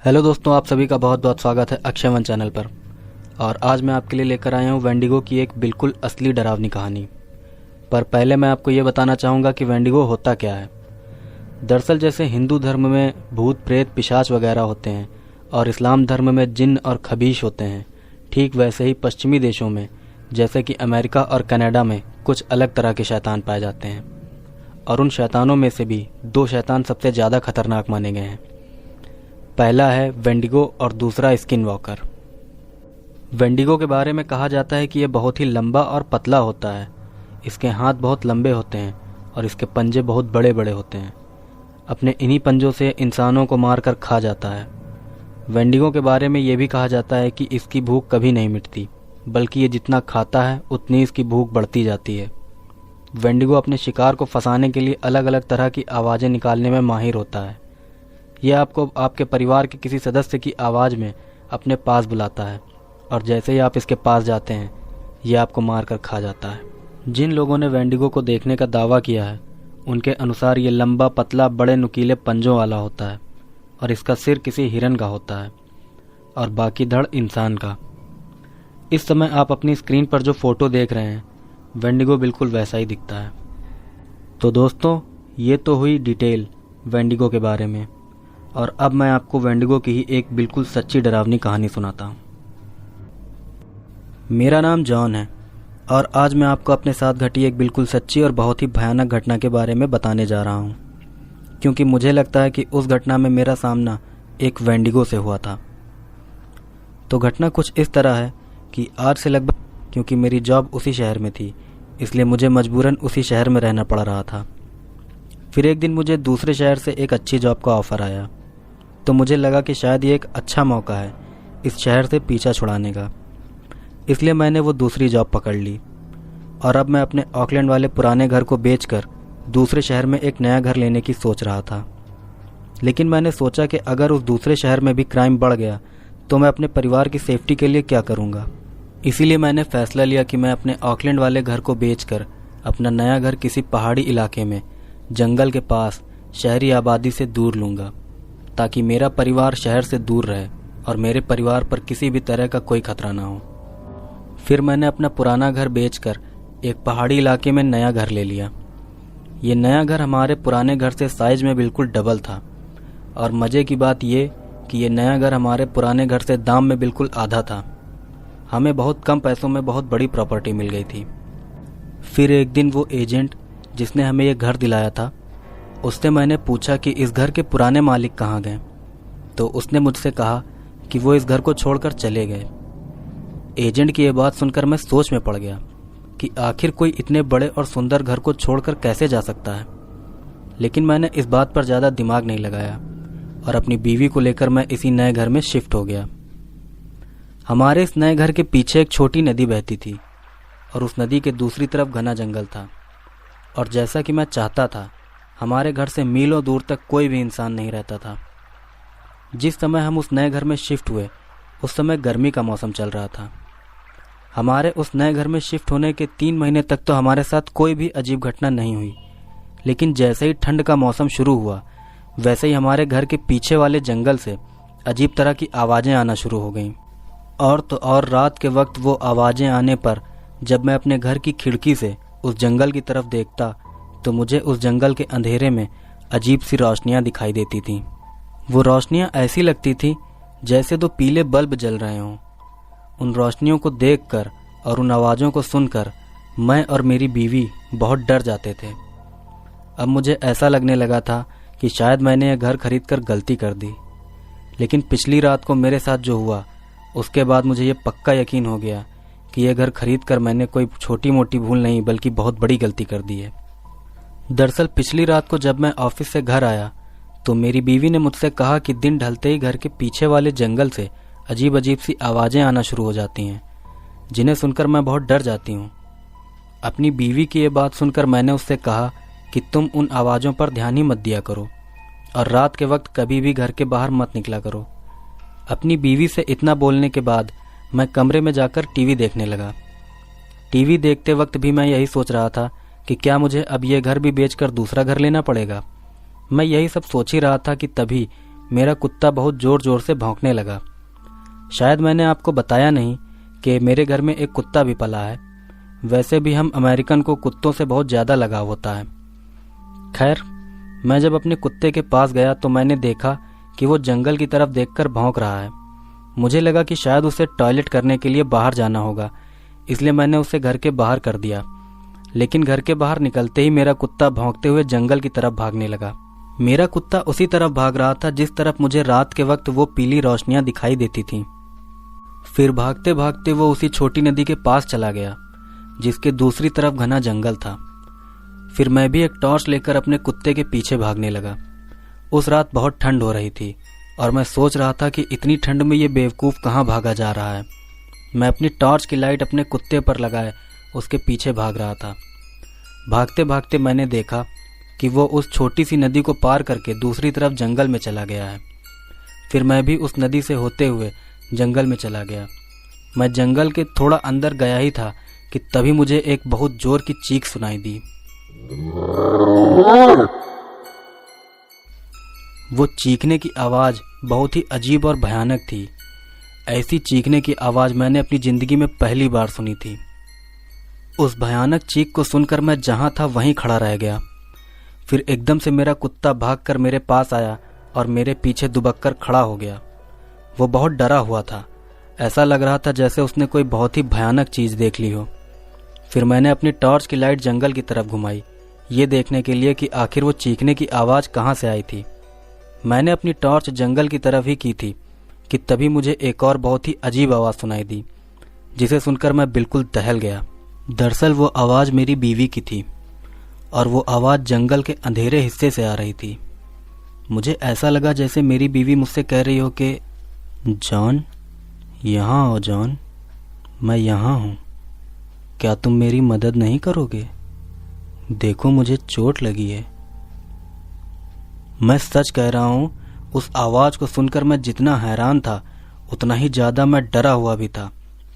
Hello दोस्तों, आप सभी का बहुत बहुत स्वागत है अक्षय वन चैनल पर। और आज मैं आपके लिए लेकर आया हूँ वेंडिगो की एक बिल्कुल असली डरावनी कहानी। पर पहले मैं आपको ये बताना चाहूँगा कि वेंडिगो होता क्या है। दरअसल जैसे हिंदू धर्म में भूत प्रेत पिशाच वगैरह होते हैं और इस्लाम धर्म में जिन्न और खबीश होते हैं, ठीक वैसे ही पश्चिमी देशों में जैसे कि अमेरिका और कनाडा में कुछ अलग तरह के शैतान पाए जाते हैं। और उन शैतानों में से भी दो शैतान सबसे ज़्यादा खतरनाक माने गए हैं। पहला है वेंडिगो और दूसरा स्किन वॉकर। वेंडिगो के बारे में कहा जाता है कि यह बहुत ही लंबा और पतला होता है। इसके हाथ बहुत लंबे होते हैं और इसके पंजे बहुत बड़े बड़े होते हैं। अपने इन्हीं पंजों से इंसानों को मारकर खा जाता है। वेंडिगो के बारे में यह भी कहा जाता है कि इसकी भूख कभी नहीं मिटती, बल्कि ये जितना खाता है उतनी इसकी भूख बढ़ती जाती है। वेंडिगो अपने शिकार को फंसाने के लिए अलग अलग तरह की आवाज़ें निकालने में माहिर होता है। यह आपको आपके परिवार के किसी सदस्य की आवाज़ में अपने पास बुलाता है और जैसे ही आप इसके पास जाते हैं यह आपको मारकर खा जाता है। जिन लोगों ने वेंडिगो को देखने का दावा किया है उनके अनुसार ये लंबा पतला बड़े नुकीले पंजों वाला होता है और इसका सिर किसी हिरन का होता है और बाकी धड़ इंसान का। इस समय आप अपनी स्क्रीन पर जो फोटो देख रहे हैं वेंडिगो बिल्कुल वैसा ही दिखता है। तो दोस्तों, ये तो हुई डिटेल वेंडिगो के बारे में, और अब मैं आपको वेंडिगो की ही एक बिल्कुल सच्ची डरावनी कहानी सुनाता हूँ। मेरा नाम जॉन है और आज मैं आपको अपने साथ घटी एक बिल्कुल सच्ची और बहुत ही भयानक घटना के बारे में बताने जा रहा हूँ, क्योंकि मुझे लगता है कि उस घटना में मेरा सामना एक वेंडिगो से हुआ था। तो घटना कुछ इस तरह है कि आज से लगभग, क्योंकि मेरी जॉब उसी शहर में थी इसलिए मुझे मजबूरन उसी शहर में रहना पड़ रहा था। फिर एक दिन मुझे दूसरे शहर से एक अच्छी जॉब का ऑफ़र आया, तो मुझे लगा कि शायद ये एक अच्छा मौका है इस शहर से पीछा छुड़ाने का। इसलिए मैंने वो दूसरी जॉब पकड़ ली और अब मैं अपने ऑकलैंड वाले पुराने घर को बेचकर दूसरे शहर में एक नया घर लेने की सोच रहा था। लेकिन मैंने सोचा कि अगर उस दूसरे शहर में भी क्राइम बढ़ गया तो मैं अपने परिवार की सेफ्टी के लिए क्या करूँगा। इसीलिए मैंने फ़ैसला लिया कि मैं अपने ऑकलैंड वाले घर को बेचकर अपना नया घर किसी पहाड़ी इलाके में जंगल के पास शहरी आबादी से दूर लूँगा, ताकि मेरा परिवार शहर से दूर रहे और मेरे परिवार पर किसी भी तरह का कोई खतरा ना हो। फिर मैंने अपना पुराना घर बेचकर एक पहाड़ी इलाके में नया घर ले लिया। ये नया घर हमारे पुराने घर से साइज में बिल्कुल डबल था और मज़े की बात ये कि ये नया घर हमारे पुराने घर से दाम में बिल्कुल आधा था। हमें बहुत कम पैसों में बहुत बड़ी प्रॉपर्टी मिल गई थी। फिर एक दिन वो एजेंट जिसने हमें ये घर दिलाया था, उससे मैंने पूछा कि इस घर के पुराने मालिक कहाँ गए, तो उसने मुझसे कहा कि वो इस घर को छोड़कर चले गए। एजेंट की ये बात सुनकर मैं सोच में पड़ गया कि आखिर कोई इतने बड़े और सुंदर घर को छोड़कर कैसे जा सकता है। लेकिन मैंने इस बात पर ज़्यादा दिमाग नहीं लगाया और अपनी बीवी को लेकर मैं इसी नए घर में शिफ्ट हो गया। हमारे इस नए घर के पीछे एक छोटी नदी बहती थी और उस नदी के दूसरी तरफ घना जंगल था। और जैसा कि मैं चाहता था, हमारे घर से मीलों दूर तक कोई भी इंसान नहीं रहता था। जिस समय हम उस नए घर में शिफ्ट हुए उस समय गर्मी का मौसम चल रहा था। हमारे उस नए घर में शिफ्ट होने के 3 महीने तक तो हमारे साथ कोई भी अजीब घटना नहीं हुई, लेकिन जैसे ही ठंड का मौसम शुरू हुआ वैसे ही हमारे घर के पीछे वाले जंगल से अजीब तरह की आवाज़ें आना शुरू हो गईं। और तो और रात के वक्त वो आवाज़ें आने पर जब मैं अपने घर की खिड़की से उस जंगल की तरफ देखता तो मुझे उस जंगल के अंधेरे में अजीब सी रोशनियां दिखाई देती थीं। वो रोशनियां ऐसी लगती थीं जैसे 2 पीले बल्ब जल रहे हों। उन रोशनियों को देखकर और उन आवाज़ों को सुनकर मैं और मेरी बीवी बहुत डर जाते थे। अब मुझे ऐसा लगने लगा था कि शायद मैंने यह घर खरीदकर गलती कर दी। लेकिन पिछली रात को मेरे साथ जो हुआ उसके बाद मुझे ये पक्का यकीन हो गया कि यह घर खरीदकर मैंने कोई छोटी मोटी भूल नहीं बल्कि बहुत बड़ी गलती कर दी है। दरअसल पिछली रात को जब मैं ऑफिस से घर आया तो मेरी बीवी ने मुझसे कहा कि दिन ढलते ही घर के पीछे वाले जंगल से अजीब अजीब सी आवाज़ें आना शुरू हो जाती हैं, जिन्हें सुनकर मैं बहुत डर जाती हूँ। अपनी बीवी की ये बात सुनकर मैंने उससे कहा कि तुम उन आवाज़ों पर ध्यान ही मत दिया करो और रात के वक्त कभी भी घर के बाहर मत निकला करो। अपनी बीवी से इतना बोलने के बाद मैं कमरे में जाकर टीवी देखने लगा। टीवी देखते वक्त भी मैं यही सोच रहा था कि क्या मुझे अब यह घर भी बेचकर दूसरा घर लेना पड़ेगा। मैं यही सब सोच ही रहा था कि तभी मेरा कुत्ता बहुत ज़ोर ज़ोर से भौंकने लगा। शायद मैंने आपको बताया नहीं कि मेरे घर में एक कुत्ता भी पला है। वैसे भी हम अमेरिकन को कुत्तों से बहुत ज़्यादा लगाव होता है। खैर, मैं जब अपने कुत्ते के पास गया तो मैंने देखा कि वो जंगल की तरफ देखकर भौंक रहा है। मुझे लगा कि शायद उसे टॉयलेट करने के लिए बाहर जाना होगा, इसलिए मैंने उसे घर के बाहर कर दिया। लेकिन घर के बाहर निकलते ही मेरा कुत्ता भौंकते हुए जंगल की तरफ भागने लगा। मेरा कुत्ता उसी तरफ भाग रहा था जिस तरफ मुझे रात के वक्त वो पीली रोशनियां दिखाई देती थीं। फिर भागते भागते वो उसी छोटी नदी के पास चला गया जिसके दूसरी तरफ घना जंगल था। फिर मैं भी एक टॉर्च लेकर अपने कुत्ते के पीछे भागने लगा। उस रात बहुत ठंड हो रही थी और मैं सोच रहा था कि इतनी ठंड में ये बेवकूफ़ कहाँ भागा जा रहा है। मैं अपनी टॉर्च की लाइट अपने कुत्ते पर लगाए उसके पीछे भाग रहा था। भागते भागते मैंने देखा कि वो उस छोटी सी नदी को पार करके दूसरी तरफ जंगल में चला गया है। फिर मैं भी उस नदी से होते हुए जंगल में चला गया। मैं जंगल के थोड़ा अंदर गया ही था कि तभी मुझे एक बहुत जोर की चीख सुनाई दी। वो चीखने की आवाज़ बहुत ही अजीब और भयानक थी। ऐसी चीखने की आवाज़ मैंने अपनी ज़िंदगी में पहली बार सुनी थी। उस भयानक चीख को सुनकर मैं जहाँ था वहीं खड़ा रह गया। फिर एकदम से मेरा कुत्ता भागकर मेरे पास आया और मेरे पीछे दुबककर खड़ा हो गया। वो बहुत डरा हुआ था। ऐसा लग रहा था जैसे उसने कोई बहुत ही भयानक चीज़ देख ली हो। फिर मैंने अपनी टॉर्च की लाइट जंगल की तरफ घुमाई, ये देखने के लिए कि आखिर वो चीखने की आवाज़ कहाँ से आई थी। मैंने अपनी टॉर्च जंगल की तरफ ही की थी कि तभी मुझे एक और बहुत ही अजीब आवाज़ सुनाई दी, जिसे सुनकर मैं बिल्कुल दहल गया। दरअसल वो आवाज़ मेरी बीवी की थी और वो आवाज़ जंगल के अंधेरे हिस्से से आ रही थी। मुझे ऐसा लगा जैसे मेरी बीवी मुझसे कह रही हो कि जॉन, यहाँ आओ जॉन, मैं यहाँ हूँ, क्या तुम मेरी मदद नहीं करोगे? देखो मुझे चोट लगी है। मैं सच कह रहा हूँ, उस आवाज़ को सुनकर मैं जितना हैरान था उतना ही ज़्यादा मैं डरा हुआ भी था,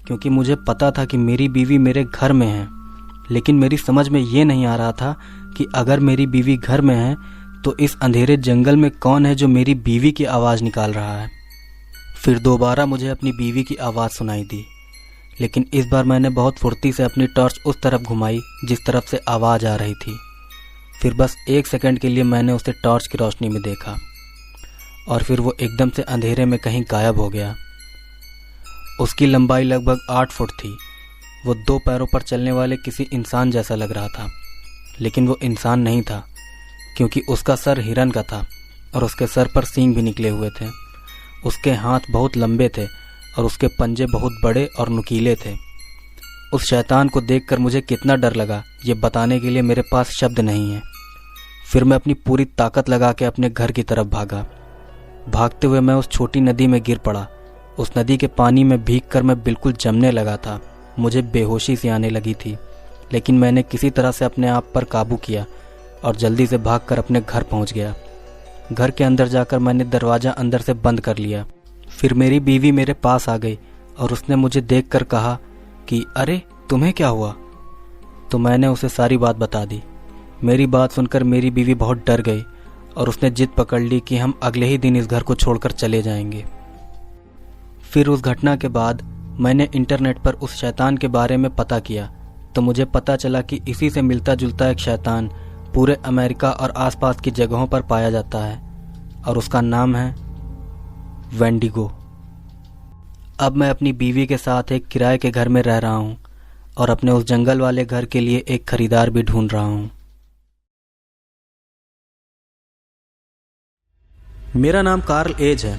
क्योंकि मुझे पता था कि मेरी बीवी मेरे घर में है। लेकिन मेरी समझ में ये नहीं आ रहा था कि अगर मेरी बीवी घर में है तो इस अंधेरे जंगल में कौन है जो मेरी बीवी की आवाज़ निकाल रहा है। फिर दोबारा मुझे अपनी बीवी की आवाज़ सुनाई दी, लेकिन इस बार मैंने बहुत फुर्ती से अपनी टॉर्च उस तरफ घुमाई जिस तरफ से आवाज़ आ रही थी। फिर बस 1 सेकंड के लिए मैंने उसे टॉर्च की रोशनी में देखा और फिर वो एकदम से अंधेरे में कहीं गायब हो गया। उसकी लंबाई लगभग 8 फुट थी। वो 2 पैरों पर चलने वाले किसी इंसान जैसा लग रहा था, लेकिन वो इंसान नहीं था क्योंकि उसका सर हिरन का था और उसके सर पर सींग भी निकले हुए थे। उसके हाथ बहुत लंबे थे और उसके पंजे बहुत बड़े और नुकीले थे। उस शैतान को देखकर मुझे कितना डर लगा ये बताने के लिए मेरे पास शब्द नहीं है। फिर मैं अपनी पूरी ताकत लगा के अपने घर की तरफ भागा। भागते हुए मैं उस छोटी नदी में गिर पड़ा। उस नदी के पानी में भीगकर मैं बिल्कुल जमने लगा था। मुझे बेहोशी सी आने लगी थी, लेकिन मैंने किसी तरह से अपने आप पर काबू किया और जल्दी से भागकर अपने घर पहुंच गया। घर के अंदर जाकर मैंने दरवाज़ा अंदर से बंद कर लिया। फिर मेरी बीवी मेरे पास आ गई और उसने मुझे देखकर कहा कि अरे तुम्हें क्या हुआ? तो मैंने उसे सारी बात बता दी। मेरी बात सुनकर मेरी बीवी बहुत डर गई और उसने जिद पकड़ ली कि हम अगले ही दिन इस घर को छोड़कर चले जाएंगे। फिर उस घटना के बाद मैंने इंटरनेट पर उस शैतान के बारे में पता किया तो मुझे पता चला कि इसी से मिलता जुलता एक शैतान पूरे अमेरिका और आसपास की जगहों पर पाया जाता है और उसका नाम है वेंडिगो। अब मैं अपनी बीवी के साथ एक किराए के घर में रह रहा हूँ और अपने उस जंगल वाले घर के लिए एक खरीदार भी ढूंढ रहा हूँ। मेरा नाम कार्ल एज है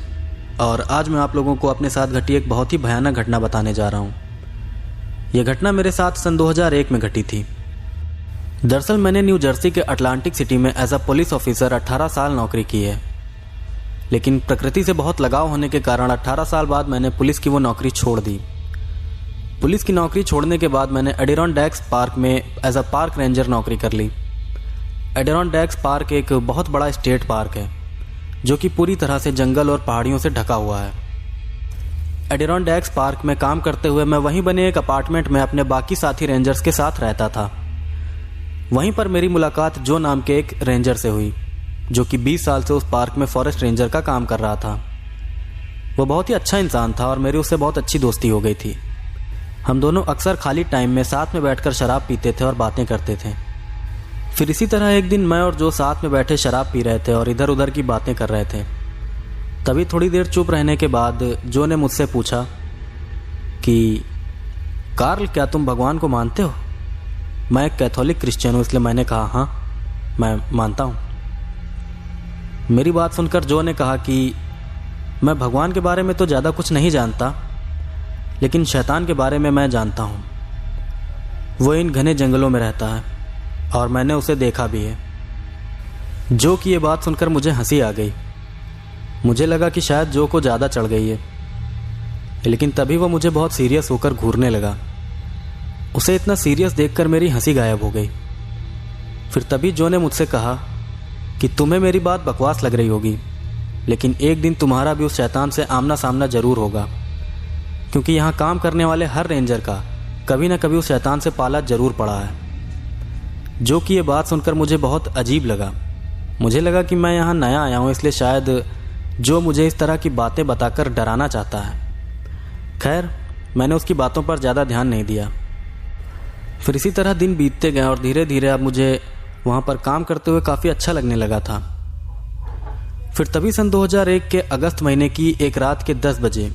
और आज मैं आप लोगों को अपने साथ घटी एक बहुत ही भयानक घटना बताने जा रहा हूँ। यह घटना मेरे साथ सन 2001 में घटी थी। दरअसल मैंने न्यू जर्सी के अटलांटिक सिटी में एज अ पुलिस ऑफिसर 18 साल नौकरी की है, लेकिन प्रकृति से बहुत लगाव होने के कारण 18 साल बाद मैंने पुलिस की वो नौकरी छोड़ दी। पुलिस की नौकरी छोड़ने के बाद मैंने एडिरोनडेक्स पार्क में एज अ पार्क रेंजर नौकरी कर ली। एडिरोनडेक्स पार्क एक बहुत बड़ा स्टेट पार्क है जो कि पूरी तरह से जंगल और पहाड़ियों से ढका हुआ है। एडिरोनडेक्स पार्क में काम करते हुए मैं वहीं बने एक अपार्टमेंट में अपने बाकी साथी रेंजर्स के साथ रहता था। वहीं पर मेरी मुलाकात जो नाम के एक रेंजर से हुई। जो कि 20 साल से उस पार्क में फॉरेस्ट रेंजर का काम कर रहा था। वो बहुत ही अच्छा इंसान था और मेरी उससे बहुत अच्छी दोस्ती हो गई थी। हम दोनों अक्सर खाली टाइम में साथ में बैठकर शराब पीते थे और बातें करते थे। फिर इसी तरह एक दिन मैं और जो साथ में बैठे शराब पी रहे थे और इधर उधर की बातें कर रहे थे। तभी थोड़ी देर चुप रहने के बाद जो ने मुझसे पूछा कि कार्ल, क्या तुम भगवान को मानते हो? मैं एक कैथोलिक क्रिश्चियन हूँ, इसलिए मैंने कहा हाँ, मैं मानता हूँ। मेरी बात सुनकर जो ने कहा कि मैं भगवान के बारे में तो ज़्यादा कुछ नहीं जानता, लेकिन शैतान के बारे में मैं जानता हूँ। वो इन घने जंगलों में रहता है और मैंने उसे देखा भी है। जो की ये बात सुनकर मुझे हंसी आ गई। मुझे लगा कि शायद जो को ज़्यादा चढ़ गई है, लेकिन तभी वो मुझे बहुत सीरियस होकर घूरने लगा। उसे इतना सीरियस देखकर मेरी हंसी गायब हो गई। फिर तभी जो ने मुझसे कहा कि तुम्हें मेरी बात बकवास लग रही होगी, लेकिन एक दिन तुम्हारा भी उस शैतान से आमना सामना जरूर होगा, क्योंकि यहाँ काम करने वाले हर रेंजर का कभी ना कभी उस शैतान से पाला जरूर पड़ा है। जो कि ये बात सुनकर मुझे बहुत अजीब लगा। मुझे लगा कि मैं यहाँ नया आया हूँ, इसलिए शायद जो मुझे इस तरह की बातें बताकर डराना चाहता है। खैर, मैंने उसकी बातों पर ज़्यादा ध्यान नहीं दिया। फिर इसी तरह दिन बीतते गए और धीरे धीरे अब मुझे वहाँ पर काम करते हुए काफ़ी अच्छा लगने लगा था। फिर तभी सन 2001 के अगस्त महीने की एक रात के 10 बजे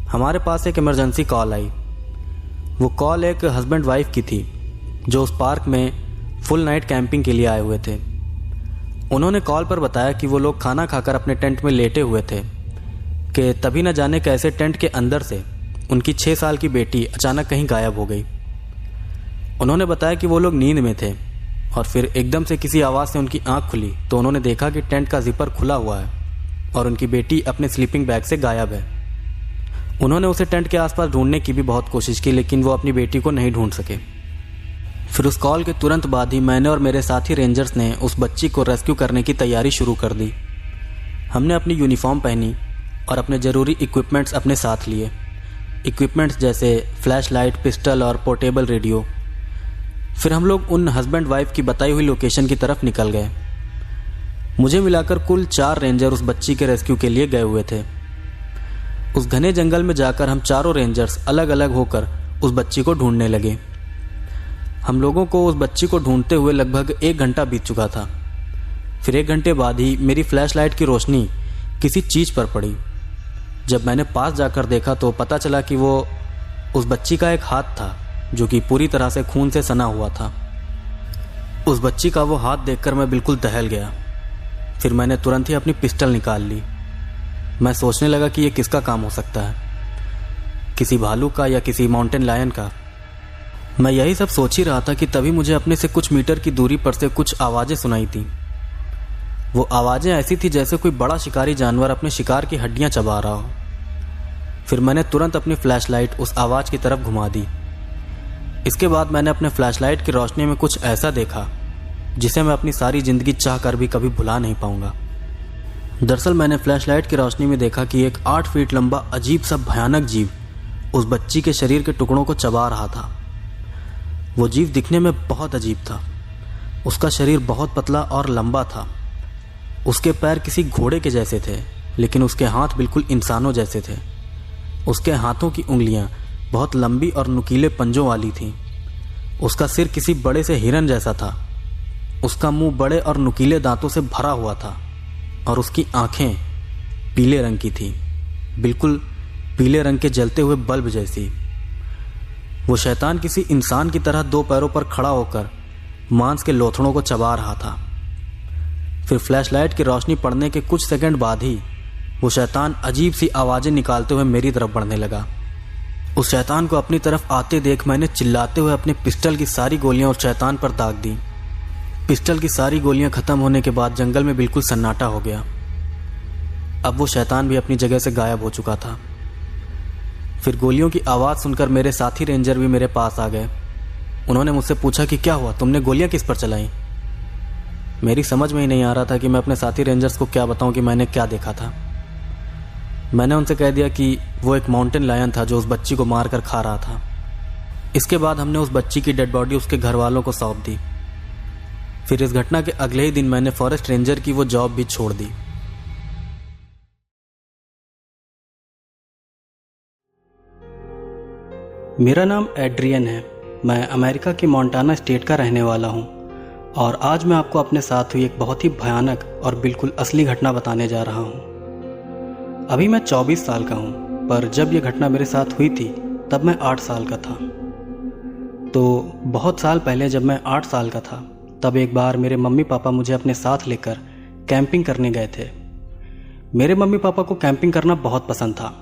हमारे पास एक इमरजेंसी कॉल आई। वो कॉल एक हस्बैंड वाइफ की थी जो उस पार्क में फुल नाइट कैंपिंग के लिए आए हुए थे। उन्होंने कॉल पर बताया कि वो लोग खाना खाकर अपने टेंट में लेटे हुए थे कि तभी न जाने कैसे टेंट के अंदर से उनकी 6 साल की बेटी अचानक कहीं गायब हो गई। उन्होंने बताया कि वो लोग नींद में थे और फिर एकदम से किसी आवाज़ से उनकी आंख खुली तो उन्होंने देखा कि टेंट का जिपर खुला हुआ है और उनकी बेटी अपने स्लीपिंग बैग से गायब है। उन्होंने उसे टेंट के आसपास ढूंढने की भी बहुत कोशिश की, लेकिन वो अपनी बेटी को नहीं ढूंढ सके। फिर उस कॉल के तुरंत बाद ही मैंने और मेरे साथी रेंजर्स ने उस बच्ची को रेस्क्यू करने की तैयारी शुरू कर दी। हमने अपनी यूनिफॉर्म पहनी और अपने ज़रूरी इक्विपमेंट्स अपने साथ लिए। इक्विपमेंट्स जैसे फ्लैश लाइट, पिस्टल और पोर्टेबल रेडियो। फिर हम लोग उन हस्बैंड वाइफ की बताई हुई लोकेशन की तरफ निकल गए। मुझे मिलाकर कुल 4 रेंजर उस बच्ची के रेस्क्यू के लिए गए हुए थे। उस घने जंगल में जाकर हम चारों रेंजर्स अलग अलग होकर उस बच्ची को ढूंढने लगे। हम लोगों को उस बच्ची को ढूंढते हुए लगभग 1 घंटा बीत चुका था। फिर 1 घंटे बाद ही मेरी फ्लैश लाइट की रोशनी किसी चीज़ पर पड़ी। जब मैंने पास जाकर देखा तो पता चला कि वो उस बच्ची का एक हाथ था जो कि पूरी तरह से खून से सना हुआ था। उस बच्ची का वो हाथ देखकर मैं बिल्कुल दहल गया। फिर मैंने तुरंत ही अपनी पिस्टल निकाल ली। मैं सोचने लगा कि ये किसका काम हो सकता है, किसी भालू का या किसी माउंटेन लायन का। मैं यही सब सोच ही रहा था कि तभी मुझे अपने से कुछ मीटर की दूरी पर से कुछ आवाज़ें सुनाई थी। वो आवाज़ें ऐसी थी जैसे कोई बड़ा शिकारी जानवर अपने शिकार की हड्डियां चबा रहा हो। फिर मैंने तुरंत अपनी फ्लैशलाइट उस आवाज़ की तरफ घुमा दी। इसके बाद मैंने अपने फ्लैशलाइट की रोशनी में कुछ ऐसा देखा जिसे मैं अपनी सारी ज़िंदगी चाह कर भी कभी भुला नहीं पाऊंगा। दरअसल मैंने फ्लैशलाइट की रोशनी में देखा कि एक 8 फीट लंबा अजीब सा भयानक जीव उस बच्ची के शरीर के टुकड़ों को चबा रहा था। वो जीव दिखने में बहुत अजीब था। उसका शरीर बहुत पतला और लंबा था। उसके पैर किसी घोड़े के जैसे थे, लेकिन उसके हाथ बिल्कुल इंसानों जैसे थे। उसके हाथों की उंगलियां बहुत लंबी और नुकीले पंजों वाली थीं। उसका सिर किसी बड़े से हिरन जैसा था। उसका मुंह बड़े और नुकीले दांतों से भरा हुआ था और उसकी आंखें पीले रंग की थीं, बिल्कुल पीले रंग के जलते हुए बल्ब जैसी। वो शैतान किसी इंसान की तरह 2 पैरों पर खड़ा होकर मांस के लोथड़ों को चबा रहा था। फिर फ्लैशलाइट की रोशनी पड़ने के कुछ सेकंड बाद ही वो शैतान अजीब सी आवाज़ें निकालते हुए मेरी तरफ बढ़ने लगा। उस शैतान को अपनी तरफ आते देख मैंने चिल्लाते हुए अपने पिस्टल की सारी गोलियां उस शैतान पर दाग दी। पिस्टल की सारी गोलियां खत्म होने के बाद जंगल में बिल्कुल सन्नाटा हो गया। अब वो शैतान भी अपनी जगह से गायब हो चुका था। फिर गोलियों की आवाज़ सुनकर मेरे साथी रेंजर भी मेरे पास आ गए। उन्होंने मुझसे पूछा कि क्या हुआ, तुमने गोलियां किस पर चलाई? मेरी समझ में ही नहीं आ रहा था कि मैं अपने साथी रेंजर्स को क्या बताऊं कि मैंने क्या देखा था। मैंने उनसे कह दिया कि वो एक माउंटेन लायन था जो उस बच्ची को मार कर खा रहा था। इसके बाद हमने उस बच्ची की डेड बॉडी उसके घर वालों को सौंप दी। फिर इस घटना के अगले ही दिन मैंने फॉरेस्ट रेंजर की वो जॉब भी छोड़ दी। मेरा नाम एड्रियन है। मैं अमेरिका के मोंटाना स्टेट का रहने वाला हूँ और आज मैं आपको अपने साथ हुई एक बहुत ही भयानक और बिल्कुल असली घटना बताने जा रहा हूँ। अभी मैं 24 साल का हूँ, पर जब ये घटना मेरे साथ हुई थी तब मैं 8 साल का था। तो बहुत साल पहले जब मैं 8 साल का था तब एक बार मेरे मम्मी पापा मुझे अपने साथ लेकर कैंपिंग करने गए थे। मेरे मम्मी पापा को कैंपिंग करना बहुत पसंद था,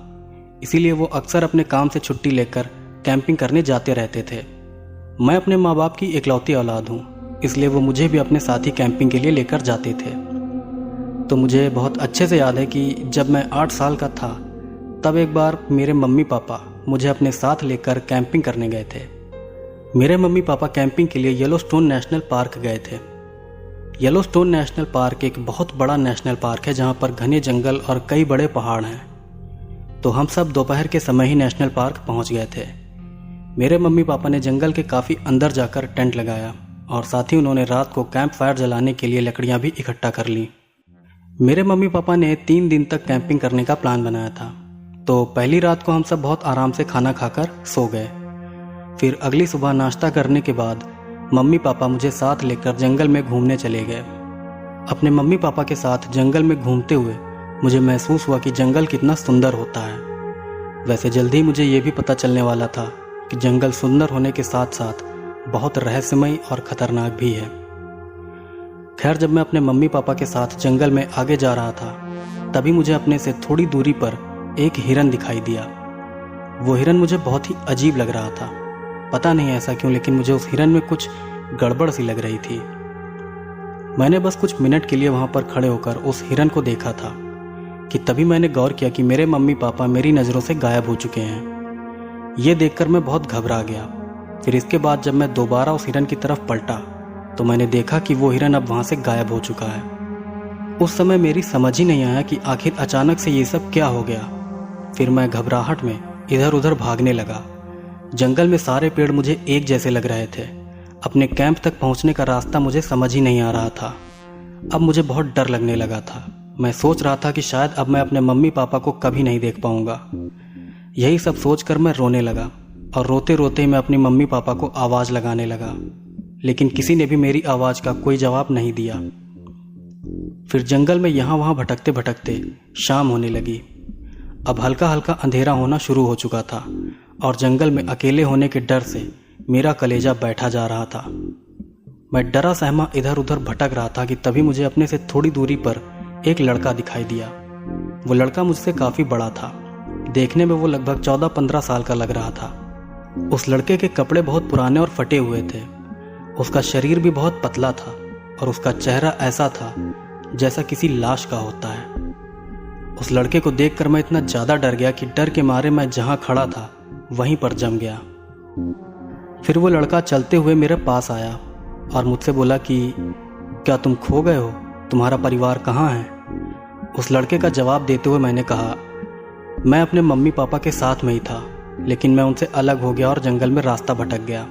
इसीलिए वो अक्सर अपने काम से छुट्टी लेकर कैंपिंग करने जाते रहते थे। मैं अपने माँ बाप की इकलौती औलाद हूँ, इसलिए वो मुझे भी अपने साथ ही कैंपिंग के लिए लेकर जाते थे। तो मुझे बहुत अच्छे से याद है कि जब मैं 8 साल का था तब एक बार मेरे मम्मी पापा मुझे अपने साथ लेकर कैंपिंग करने गए थे। मेरे मम्मी पापा कैंपिंग के लिए येलोस्टोन नेशनल पार्क गए थे। येलोस्टोन नेशनल पार्क एक बहुत बड़ा नेशनल पार्क है जहाँ पर घने जंगल और कई बड़े पहाड़ हैं। तो हम सब दोपहर के समय ही नेशनल पार्क पहुँच गए थे। मेरे मम्मी पापा ने जंगल के काफ़ी अंदर जाकर टेंट लगाया और साथ ही उन्होंने रात को कैंप फायर जलाने के लिए लकड़ियाँ भी इकट्ठा कर ली। मेरे मम्मी पापा ने 3 दिन तक कैंपिंग करने का प्लान बनाया था। तो पहली रात को हम सब बहुत आराम से खाना खाकर सो गए। फिर अगली सुबह नाश्ता करने के बाद मम्मी पापा मुझे साथ लेकर जंगल में घूमने चले गए। अपने मम्मी पापा के साथ जंगल में घूमते हुए मुझे महसूस हुआ कि जंगल कितना सुंदर होता है। वैसे जल्दी ही मुझे ये भी पता चलने वाला था कि जंगल सुंदर होने के साथ साथ बहुत रहस्यमयी और खतरनाक भी है। खैर, जब मैं अपने मम्मी पापा के साथ जंगल में आगे जा रहा था तभी मुझे अपने से थोड़ी दूरी पर एक हिरन दिखाई दिया। वो हिरन मुझे बहुत ही अजीब लग रहा था, पता नहीं ऐसा क्यों, लेकिन मुझे उस हिरन में कुछ गड़बड़ सी लग रही थी। मैंने बस कुछ मिनट के लिए वहां पर खड़े होकर उस हिरन को देखा था कि तभी मैंने गौर किया कि मेरे मम्मी पापा मेरी नज़रों से गायब हो चुके हैं। ये देखकर मैं बहुत घबरा गया। फिर इसके बाद जब मैं दोबारा उस हिरन की तरफ पलटा तो मैंने देखा कि वो हिरन अब वहाँ से गायब हो चुका है। उस समय मेरी समझ ही नहीं आया कि आखिर अचानक से ये सब क्या हो गया। फिर मैं घबराहट में इधर उधर भागने लगा। जंगल में सारे पेड़ मुझे एक जैसे लग रहे थे। अपने कैंप तक पहुँचने का रास्ता मुझे समझ ही नहीं आ रहा था। अब मुझे बहुत डर लगने लगा था। मैं सोच रहा था कि शायद अब मैं अपने मम्मी पापा को कभी नहीं देख पाऊंगा। यही सब सोचकर मैं रोने लगा और रोते रोते मैं अपनी मम्मी पापा को आवाज़ लगाने लगा, लेकिन किसी ने भी मेरी आवाज़ का कोई जवाब नहीं दिया। फिर जंगल में यहाँ वहाँ भटकते भटकते शाम होने लगी। अब हल्का हल्का अंधेरा होना शुरू हो चुका था और जंगल में अकेले होने के डर से मेरा कलेजा बैठा जा रहा था। मैं डरा सहमा इधर उधर भटक रहा था कि तभी मुझे अपने से थोड़ी दूरी पर एक लड़का दिखाई दिया। वो लड़का मुझसे काफ़ी बड़ा था। देखने में वो लगभग 14-15 साल का लग रहा था। उस लड़के के कपड़े बहुत पुराने और फटे हुए थे। उसका शरीर भी बहुत पतला था और उसका चेहरा ऐसा था जैसा किसी लाश का होता है। उस लड़के को देखकर मैं इतना ज़्यादा डर गया कि डर के मारे मैं जहाँ खड़ा था वहीं पर जम गया। फिर वो लड़का चलते हुए मेरे पास आया और मुझसे बोला कि क्या तुम खो गए हो, तुम्हारा परिवार कहाँ है? उस लड़के का जवाब देते हुए मैंने कहा, मैं अपने मम्मी पापा के साथ में ही था, लेकिन मैं उनसे अलग हो गया और जंगल में रास्ता भटक गया।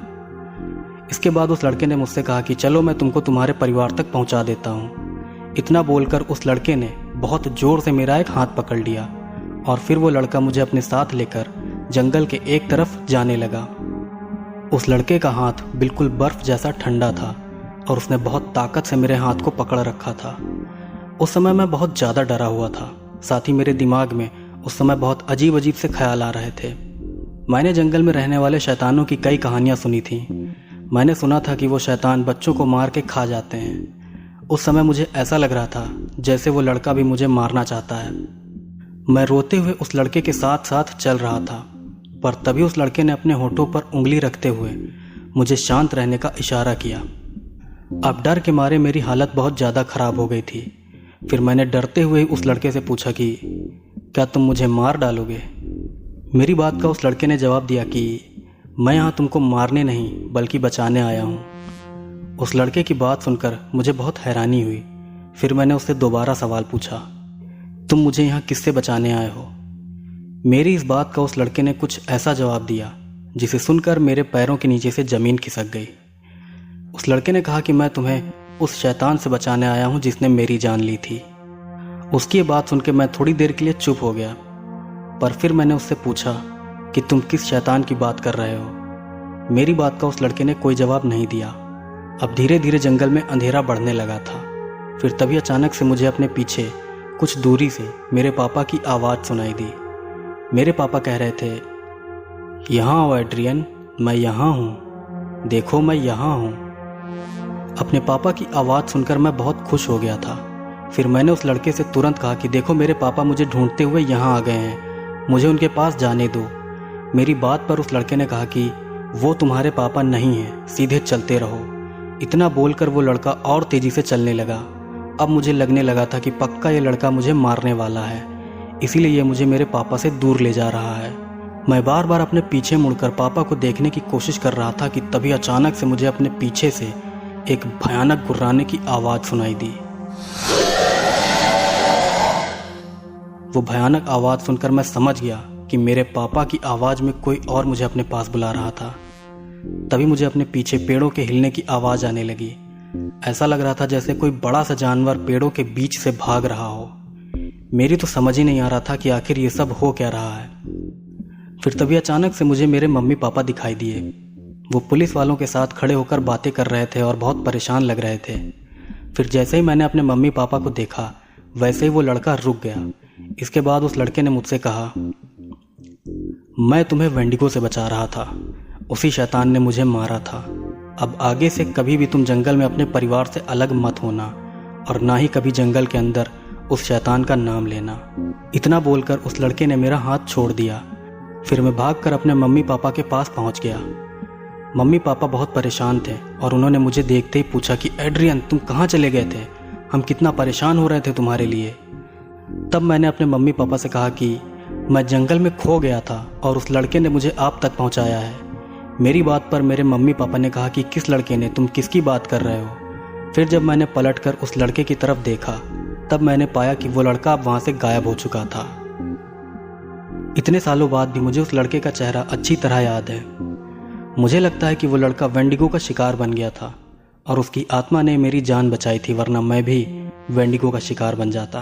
इसके बाद उस लड़के ने मुझसे कहा कि चलो मैं तुमको तुम्हारे परिवार तक पहुंचा देता हूं। इतना बोलकर उस लड़के ने बहुत ज़ोर से मेरा एक हाथ पकड़ लिया और फिर वो लड़का मुझे अपने साथ लेकर जंगल के एक तरफ जाने लगा। उस लड़के का हाथ बिल्कुल बर्फ़ जैसा ठंडा था और उसने बहुत ताकत से मेरे हाथ को पकड़ रखा था। उस समय मैं बहुत ज़्यादा डरा हुआ था। साथ ही मेरे दिमाग में उस समय बहुत अजीब अजीब से ख्याल आ रहे थे। मैंने जंगल में रहने वाले शैतानों की कई कहानियाँ सुनी थी। मैंने सुना था कि वो शैतान बच्चों को मार के खा जाते हैं। उस समय मुझे ऐसा लग रहा था जैसे वो लड़का भी मुझे मारना चाहता है। मैं रोते हुए उस लड़के के साथ साथ चल रहा था, पर तभी उस लड़के ने अपने होठों पर उंगली रखते हुए मुझे शांत रहने का इशारा किया। अब डर के मारे मेरी हालत बहुत ज़्यादा ख़राब हो गई थी। फिर मैंने डरते हुए उस लड़के से पूछा कि क्या तुम मुझे मार डालोगे? मेरी बात का उस लड़के ने जवाब दिया कि मैं यहाँ तुमको मारने नहीं बल्कि बचाने आया हूँ। उस लड़के की बात सुनकर मुझे बहुत हैरानी हुई। फिर मैंने उससे दोबारा सवाल पूछा, तुम मुझे यहाँ किससे बचाने आए हो? मेरी इस बात का उस लड़के ने कुछ ऐसा जवाब दिया जिसे सुनकर मेरे पैरों के नीचे से ज़मीन खिसक गई। उस लड़के ने कहा कि मैं तुम्हें उस शैतान से बचाने आया हूँ जिसने मेरी जान ली थी। उसकी ये बात सुन के मैं थोड़ी देर के लिए चुप हो गया, पर फिर मैंने उससे पूछा कि तुम किस शैतान की बात कर रहे हो। मेरी बात का उस लड़के ने कोई जवाब नहीं दिया। अब धीरे धीरे जंगल में अंधेरा बढ़ने लगा था। फिर तभी अचानक से मुझे अपने पीछे कुछ दूरी से मेरे पापा की आवाज़ सुनाई दी। मेरे पापा कह रहे थे, यहाँ आओ एड्रियन, मैं यहाँ हूँ, देखो मैं यहाँ हूँ। अपने पापा की आवाज़ सुनकर मैं बहुत खुश हो गया था। फिर मैंने उस लड़के से तुरंत कहा कि देखो मेरे पापा मुझे ढूंढते हुए यहाँ आ गए हैं, मुझे उनके पास जाने दो। मेरी बात पर उस लड़के ने कहा कि वो तुम्हारे पापा नहीं हैं, सीधे चलते रहो। इतना बोलकर वो लड़का और तेज़ी से चलने लगा। अब मुझे लगने लगा था कि पक्का ये लड़का मुझे मारने वाला है, इसीलिए ये मुझे मेरे पापा से दूर ले जा रहा है। मैं बार बार अपने पीछे मुड़कर पापा को देखने की कोशिश कर रहा था कि तभी अचानक से मुझे अपने पीछे से एक भयानक गुर्राने की आवाज़ सुनाई दी। वो भयानक आवाज़ सुनकर मैं समझ गया कि मेरे पापा की आवाज़ में कोई और मुझे अपने पास बुला रहा था। तभी मुझे अपने पीछे पेड़ों के हिलने की आवाज़ आने लगी। ऐसा लग रहा था जैसे कोई बड़ा सा जानवर पेड़ों के बीच से भाग रहा हो। मेरी तो समझ ही नहीं आ रहा था कि आखिर ये सब हो क्या रहा है। फिर तभी अचानक से मुझे मेरे मम्मी पापा दिखाई दिए। वो पुलिस वालों के साथ खड़े होकर बातें कर रहे थे और बहुत परेशान लग रहे थे। फिर जैसे ही मैंने अपने मम्मी पापा को देखा वैसे ही वो लड़का रुक गया। इसके बाद उस लड़के ने मुझसे कहा, मैं तुम्हें वेंडिगो से बचा रहा था, उसी शैतान ने मुझे मारा था। अब आगे से कभी भी तुम जंगल में अपने परिवार से अलग मत होना और ना ही कभी जंगल के अंदर उस शैतान का नाम लेना। इतना बोलकर उस लड़के ने मेरा हाथ छोड़ दिया। फिर मैं भागकर अपने मम्मी पापा के पास पहुंच गया। मम्मी पापा बहुत परेशान थे और उन्होंने मुझे देखते ही पूछा कि एड्रियन तुम कहाँ चले गए थे, हम कितना परेशान हो रहे थे तुम्हारे लिए। तब मैंने अपने मम्मी पापा से कहा कि मैं जंगल में खो गया था और उस लड़के ने मुझे आप तक पहुंचाया है। मेरी बात पर मेरे मम्मी पापा ने कहा कि किस लड़के ने, तुम किसकी बात कर रहे हो। फिर जब मैंने पलटकर उस लड़के की तरफ देखा तब मैंने पाया कि वो लड़का अब वहाँ से गायब हो चुका था। इतने सालों बाद भी मुझे उस लड़के का चेहरा अच्छी तरह याद है। मुझे लगता है कि वो लड़का वेंडिगो का शिकार बन गया था और उसकी आत्मा ने मेरी जान बचाई थी, वरना मैं भी वेंडिगो का शिकार बन जाता।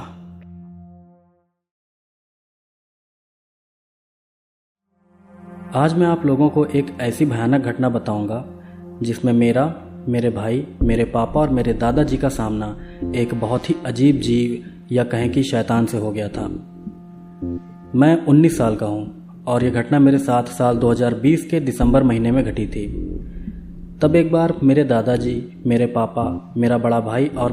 आज मैं आप लोगों को एक ऐसी भयानक घटना बताऊंगा जिसमें मेरे भाई, मेरे पापा और मेरे दादाजी का सामना एक बहुत ही अजीब जीव या कहें कि शैतान से हो गया था। मैं 19 साल का हूं और यह घटना मेरे साथ साल 2020 के दिसंबर महीने में घटी थी। तब एक बार मेरे दादाजी, मेरे पापा, मेरा बड़ा भाई और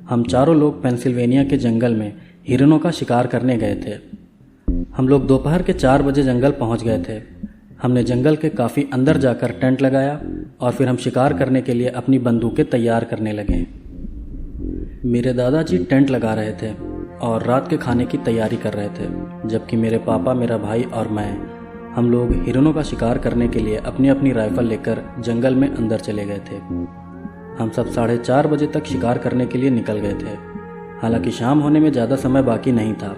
हम चारों लोग पेंसिल्वेनिया के जंगल में हिरणों का शिकार करने गए थे। हम लोग दोपहर के 4 बजे जंगल पहुंच गए थे। हमने जंगल के काफ़ी अंदर जाकर टेंट लगाया और फिर हम शिकार करने के लिए अपनी बंदूकें तैयार करने लगे। मेरे दादाजी टेंट लगा रहे थे और रात के खाने की तैयारी कर रहे थे, जबकि मेरे पापा, मेरा भाई और हम लोग हिरणों का शिकार करने के लिए अपनी अपनी राइफल लेकर जंगल में अंदर चले गए थे। हम सब 4:30 बजे तक शिकार करने के लिए निकल गए थे। हालांकि शाम होने में ज़्यादा समय बाकी नहीं था,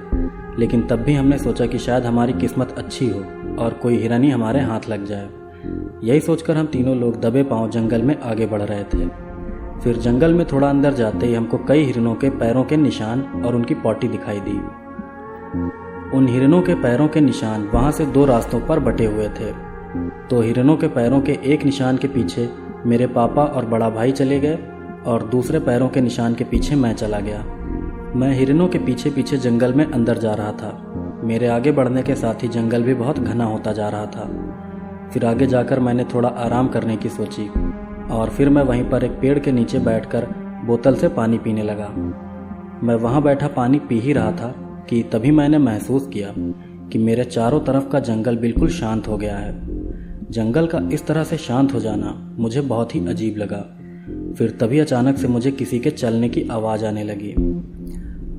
लेकिन तब भी हमने सोचा कि शायद हमारी किस्मत अच्छी हो और कोई हिरन ही हमारे हाथ लग जाए। यही सोचकर हम तीनों लोग दबे पांव जंगल में आगे बढ़ रहे थे। फिर जंगल में थोड़ा अंदर जाते ही हमको कई हिरणों के पैरों के निशान और उनकी पॉटी दिखाई दी। उन हिरणों के पैरों के निशान वहां से 2 रास्तों पर बटे हुए थे। तो हिरणों के पैरों के एक निशान के पीछे मेरे पापा और बड़ा भाई चले गए और दूसरे पैरों के निशान के पीछे मैं चला गया। मैं हिरणों के पीछे पीछे जंगल में अंदर जा रहा था। मेरे आगे बढ़ने के साथ ही जंगल भी बहुत घना होता जा रहा था। फिर आगे जाकर मैंने थोड़ा आराम करने की सोची और फिर मैं वहीं पर एक पेड़ के नीचे बैठकर बोतल से पानी पीने लगा। मैं वहां बैठा पानी पी ही रहा था कि तभी मैंने महसूस किया कि मेरे चारों तरफ का जंगल बिल्कुल शांत हो गया है। जंगल का इस तरह से शांत हो जाना मुझे बहुत ही अजीब लगा। फिर तभी अचानक से मुझे किसी के चलने की आवाज़ आने लगी।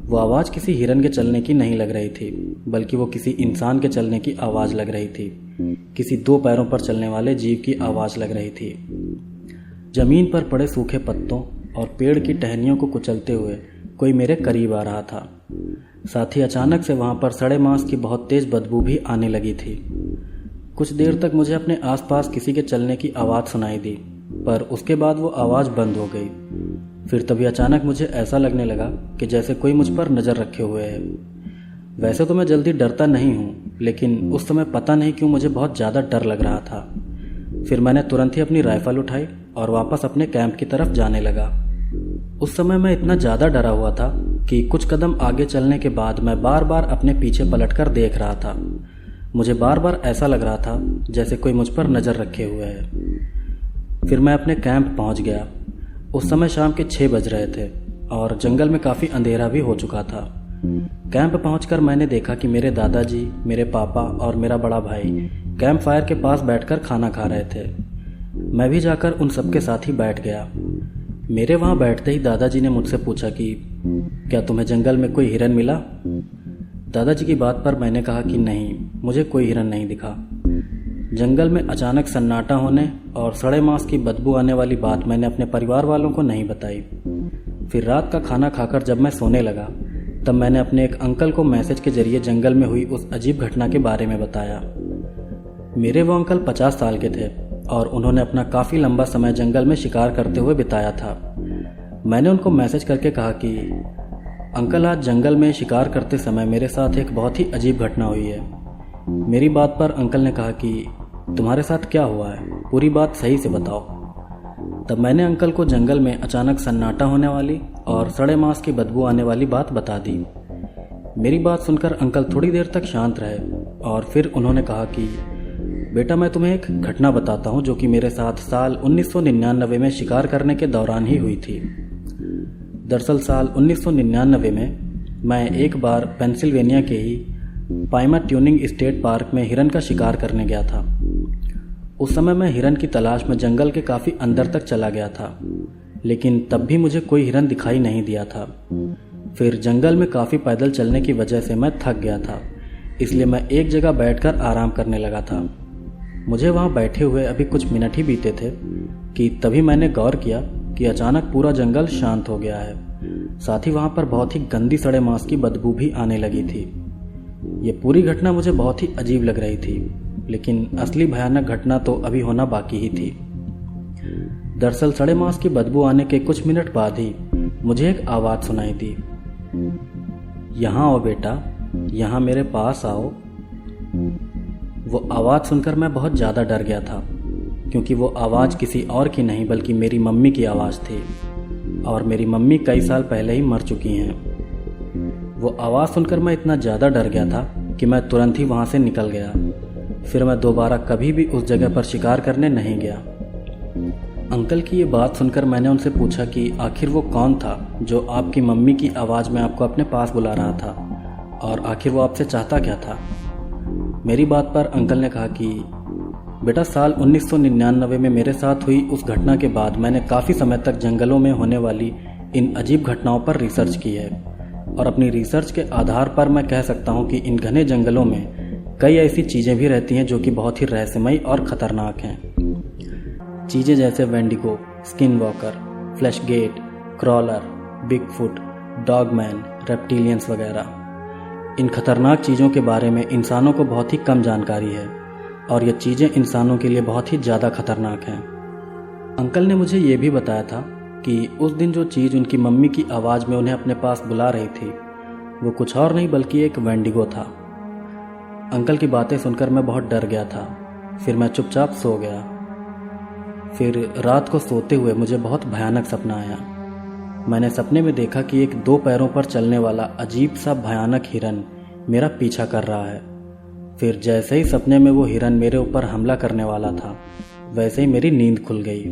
वो आवाज़ किसी हिरन के चलने की नहीं लग रही थी, बल्कि वो किसी इंसान के चलने की आवाज़ लग रही थी। किसी 2 पैरों पर चलने वाले जीव की आवाज़ लग रही थी। जमीन पर पड़े सूखे पत्तों और पेड़ की टहनियों को कुचलते हुए कोई मेरे करीब आ रहा था। साथ ही अचानक से वहाँ पर सड़े मांस की बहुत तेज़ बदबू भी आने लगी थी। कुछ देर तक मुझे अपने आसपास किसी के चलने की आवाज़ सुनाई दी, पर उसके बाद वो आवाज़ बंद हो गई। फिर तभी अचानक मुझे ऐसा लगने लगा कि जैसे कोई मुझ पर नज़र रखे हुए है। वैसे तो मैं जल्दी डरता नहीं हूँ, लेकिन उस समय पता नहीं क्यों मुझे बहुत ज़्यादा डर लग रहा था। फिर मैंने तुरंत ही अपनी राइफल उठाई और वापस अपने कैंप की तरफ जाने लगा। उस समय मैं इतना ज़्यादा डरा हुआ था कि कुछ कदम आगे चलने के बाद मैं बार बार अपने पीछे पलटकर देख रहा था। मुझे बार बार ऐसा लग रहा था जैसे कोई मुझ पर नज़र रखे हुए है। फिर मैं अपने कैंप पहुंच गया। उस समय शाम के 6 बज रहे थे और जंगल में काफ़ी अंधेरा भी हो चुका था। कैंप पहुंचकर मैंने देखा कि मेरे दादाजी, मेरे पापा और मेरा बड़ा भाई कैंप फायर के पास बैठकर खाना खा रहे थे। मैं भी जाकर उन सबके साथ ही बैठ गया। मेरे वहाँ बैठते ही दादाजी ने मुझसे पूछा कि क्या तुम्हें जंगल में कोई हिरन मिला? दादाजी की बात पर मैंने कहा कि नहीं, मुझे कोई हिरन नहीं दिखा। जंगल में अचानक सन्नाटा होने और सड़े मांस की बदबू आने वाली बात मैंने अपने परिवार वालों को नहीं बताई। फिर रात का खाना खाकर जब मैं सोने लगा तब मैंने अपने एक अंकल को मैसेज के जरिए जंगल में हुई उस अजीब घटना के बारे में बताया। मेरे वो अंकल 50 साल के थे और उन्होंने अपना काफ़ी लंबा समय जंगल में शिकार करते हुए बिताया था। मैंने उनको मैसेज करके कहा कि अंकल, आज जंगल में शिकार करते समय मेरे साथ एक बहुत ही अजीब घटना हुई है। मेरी बात पर अंकल ने कहा कि तुम्हारे साथ क्या हुआ है, पूरी बात सही से बताओ। तब मैंने अंकल को जंगल में अचानक सन्नाटा होने वाली और सड़े मांस की बदबू आने वाली बात बता दी। मेरी बात सुनकर अंकल थोड़ी देर तक शांत रहे और फिर उन्होंने कहा कि बेटा, मैं तुम्हें एक घटना बताता हूँ जो कि मेरे साथ साल 1999 में शिकार करने के दौरान ही हुई थी। दरअसल साल 1999 में मैं एक बार पेंसिल्वेनिया के ही पाइमर ट्यूनिंग स्टेट पार्क में हिरन का शिकार करने गया था। उस समय मैं हिरन की तलाश में जंगल के काफ़ी अंदर तक चला गया था, लेकिन तब भी मुझे कोई हिरन दिखाई नहीं दिया था। फिर जंगल में काफ़ी पैदल चलने की वजह से मैं थक गया था, इसलिए मैं एक जगह बैठकर आराम करने लगा था। मुझे वहाँ बैठे हुए अभी कुछ मिनट ही बीते थे कि तभी मैंने गौर किया कि अचानक पूरा जंगल शांत हो गया है। साथ ही वहाँ पर बहुत ही गंदी सड़े मांस की बदबू भी आने लगी थी। ये पूरी घटना मुझे बहुत ही अजीब लग रही थी, लेकिन असली भयानक घटना तो अभी होना बाकी ही थी। दरअसल सड़े मांस की बदबू आने के कुछ मिनट बाद ही मुझे एक आवाज़ सुनाई दी, यहाँ आओ बेटा, यहाँ मेरे पास आओ। वो आवाज़ सुनकर मैं बहुत ज़्यादा डर गया था, क्योंकि वो आवाज़ किसी और की नहीं बल्कि मेरी मम्मी की आवाज़ थी, और मेरी मम्मी कई साल पहले ही मर चुकी हैं। वो आवाज़ सुनकर मैं इतना ज़्यादा डर गया था कि मैं तुरंत ही वहाँ से निकल गया। फिर मैं दोबारा कभी भी उस जगह पर शिकार करने नहीं गया। अंकल की ये बात सुनकर मैंने उनसे पूछा कि आखिर वो कौन था जो आपकी मम्मी की आवाज़ में आपको अपने पास बुला रहा था, और आखिर वो आपसे चाहता क्या था। मेरी बात पर अंकल ने कहा कि बेटा, साल 1999 में मेरे साथ हुई उस घटना के बाद मैंने काफ़ी समय तक जंगलों में होने वाली इन अजीब घटनाओं पर रिसर्च की है, और अपनी रिसर्च के आधार पर मैं कह सकता हूँ कि इन घने जंगलों में कई ऐसी चीज़ें भी रहती हैं जो कि बहुत ही रहस्यमयी और ख़तरनाक हैं। चीज़ें जैसे Wendigo, skin walker, flash gate, crawler, Bigfoot, dogman, reptilians वगैरह। इन खतरनाक चीज़ों के बारे में इंसानों को बहुत ही कम जानकारी है, और ये चीज़ें इंसानों के लिए बहुत ही ज़्यादा खतरनाक हैं। अंकल ने मुझे ये भी बताया था कि उस दिन जो चीज़ उनकी मम्मी की आवाज़ में उन्हें अपने पास बुला रही थी वो कुछ और नहीं बल्कि एक वेंडिगो था। अंकल की बातें सुनकर मैं बहुत डर गया था। फिर मैं चुपचाप सो गया। फिर रात को सोते हुए मुझे बहुत भयानक सपना आया। मैंने सपने में देखा कि एक 2 पैरों पर चलने वाला अजीब सा भयानक हिरन मेरा पीछा कर रहा है। फिर जैसे ही सपने में वो हिरन मेरे ऊपर हमला करने वाला था, वैसे ही मेरी नींद खुल गई।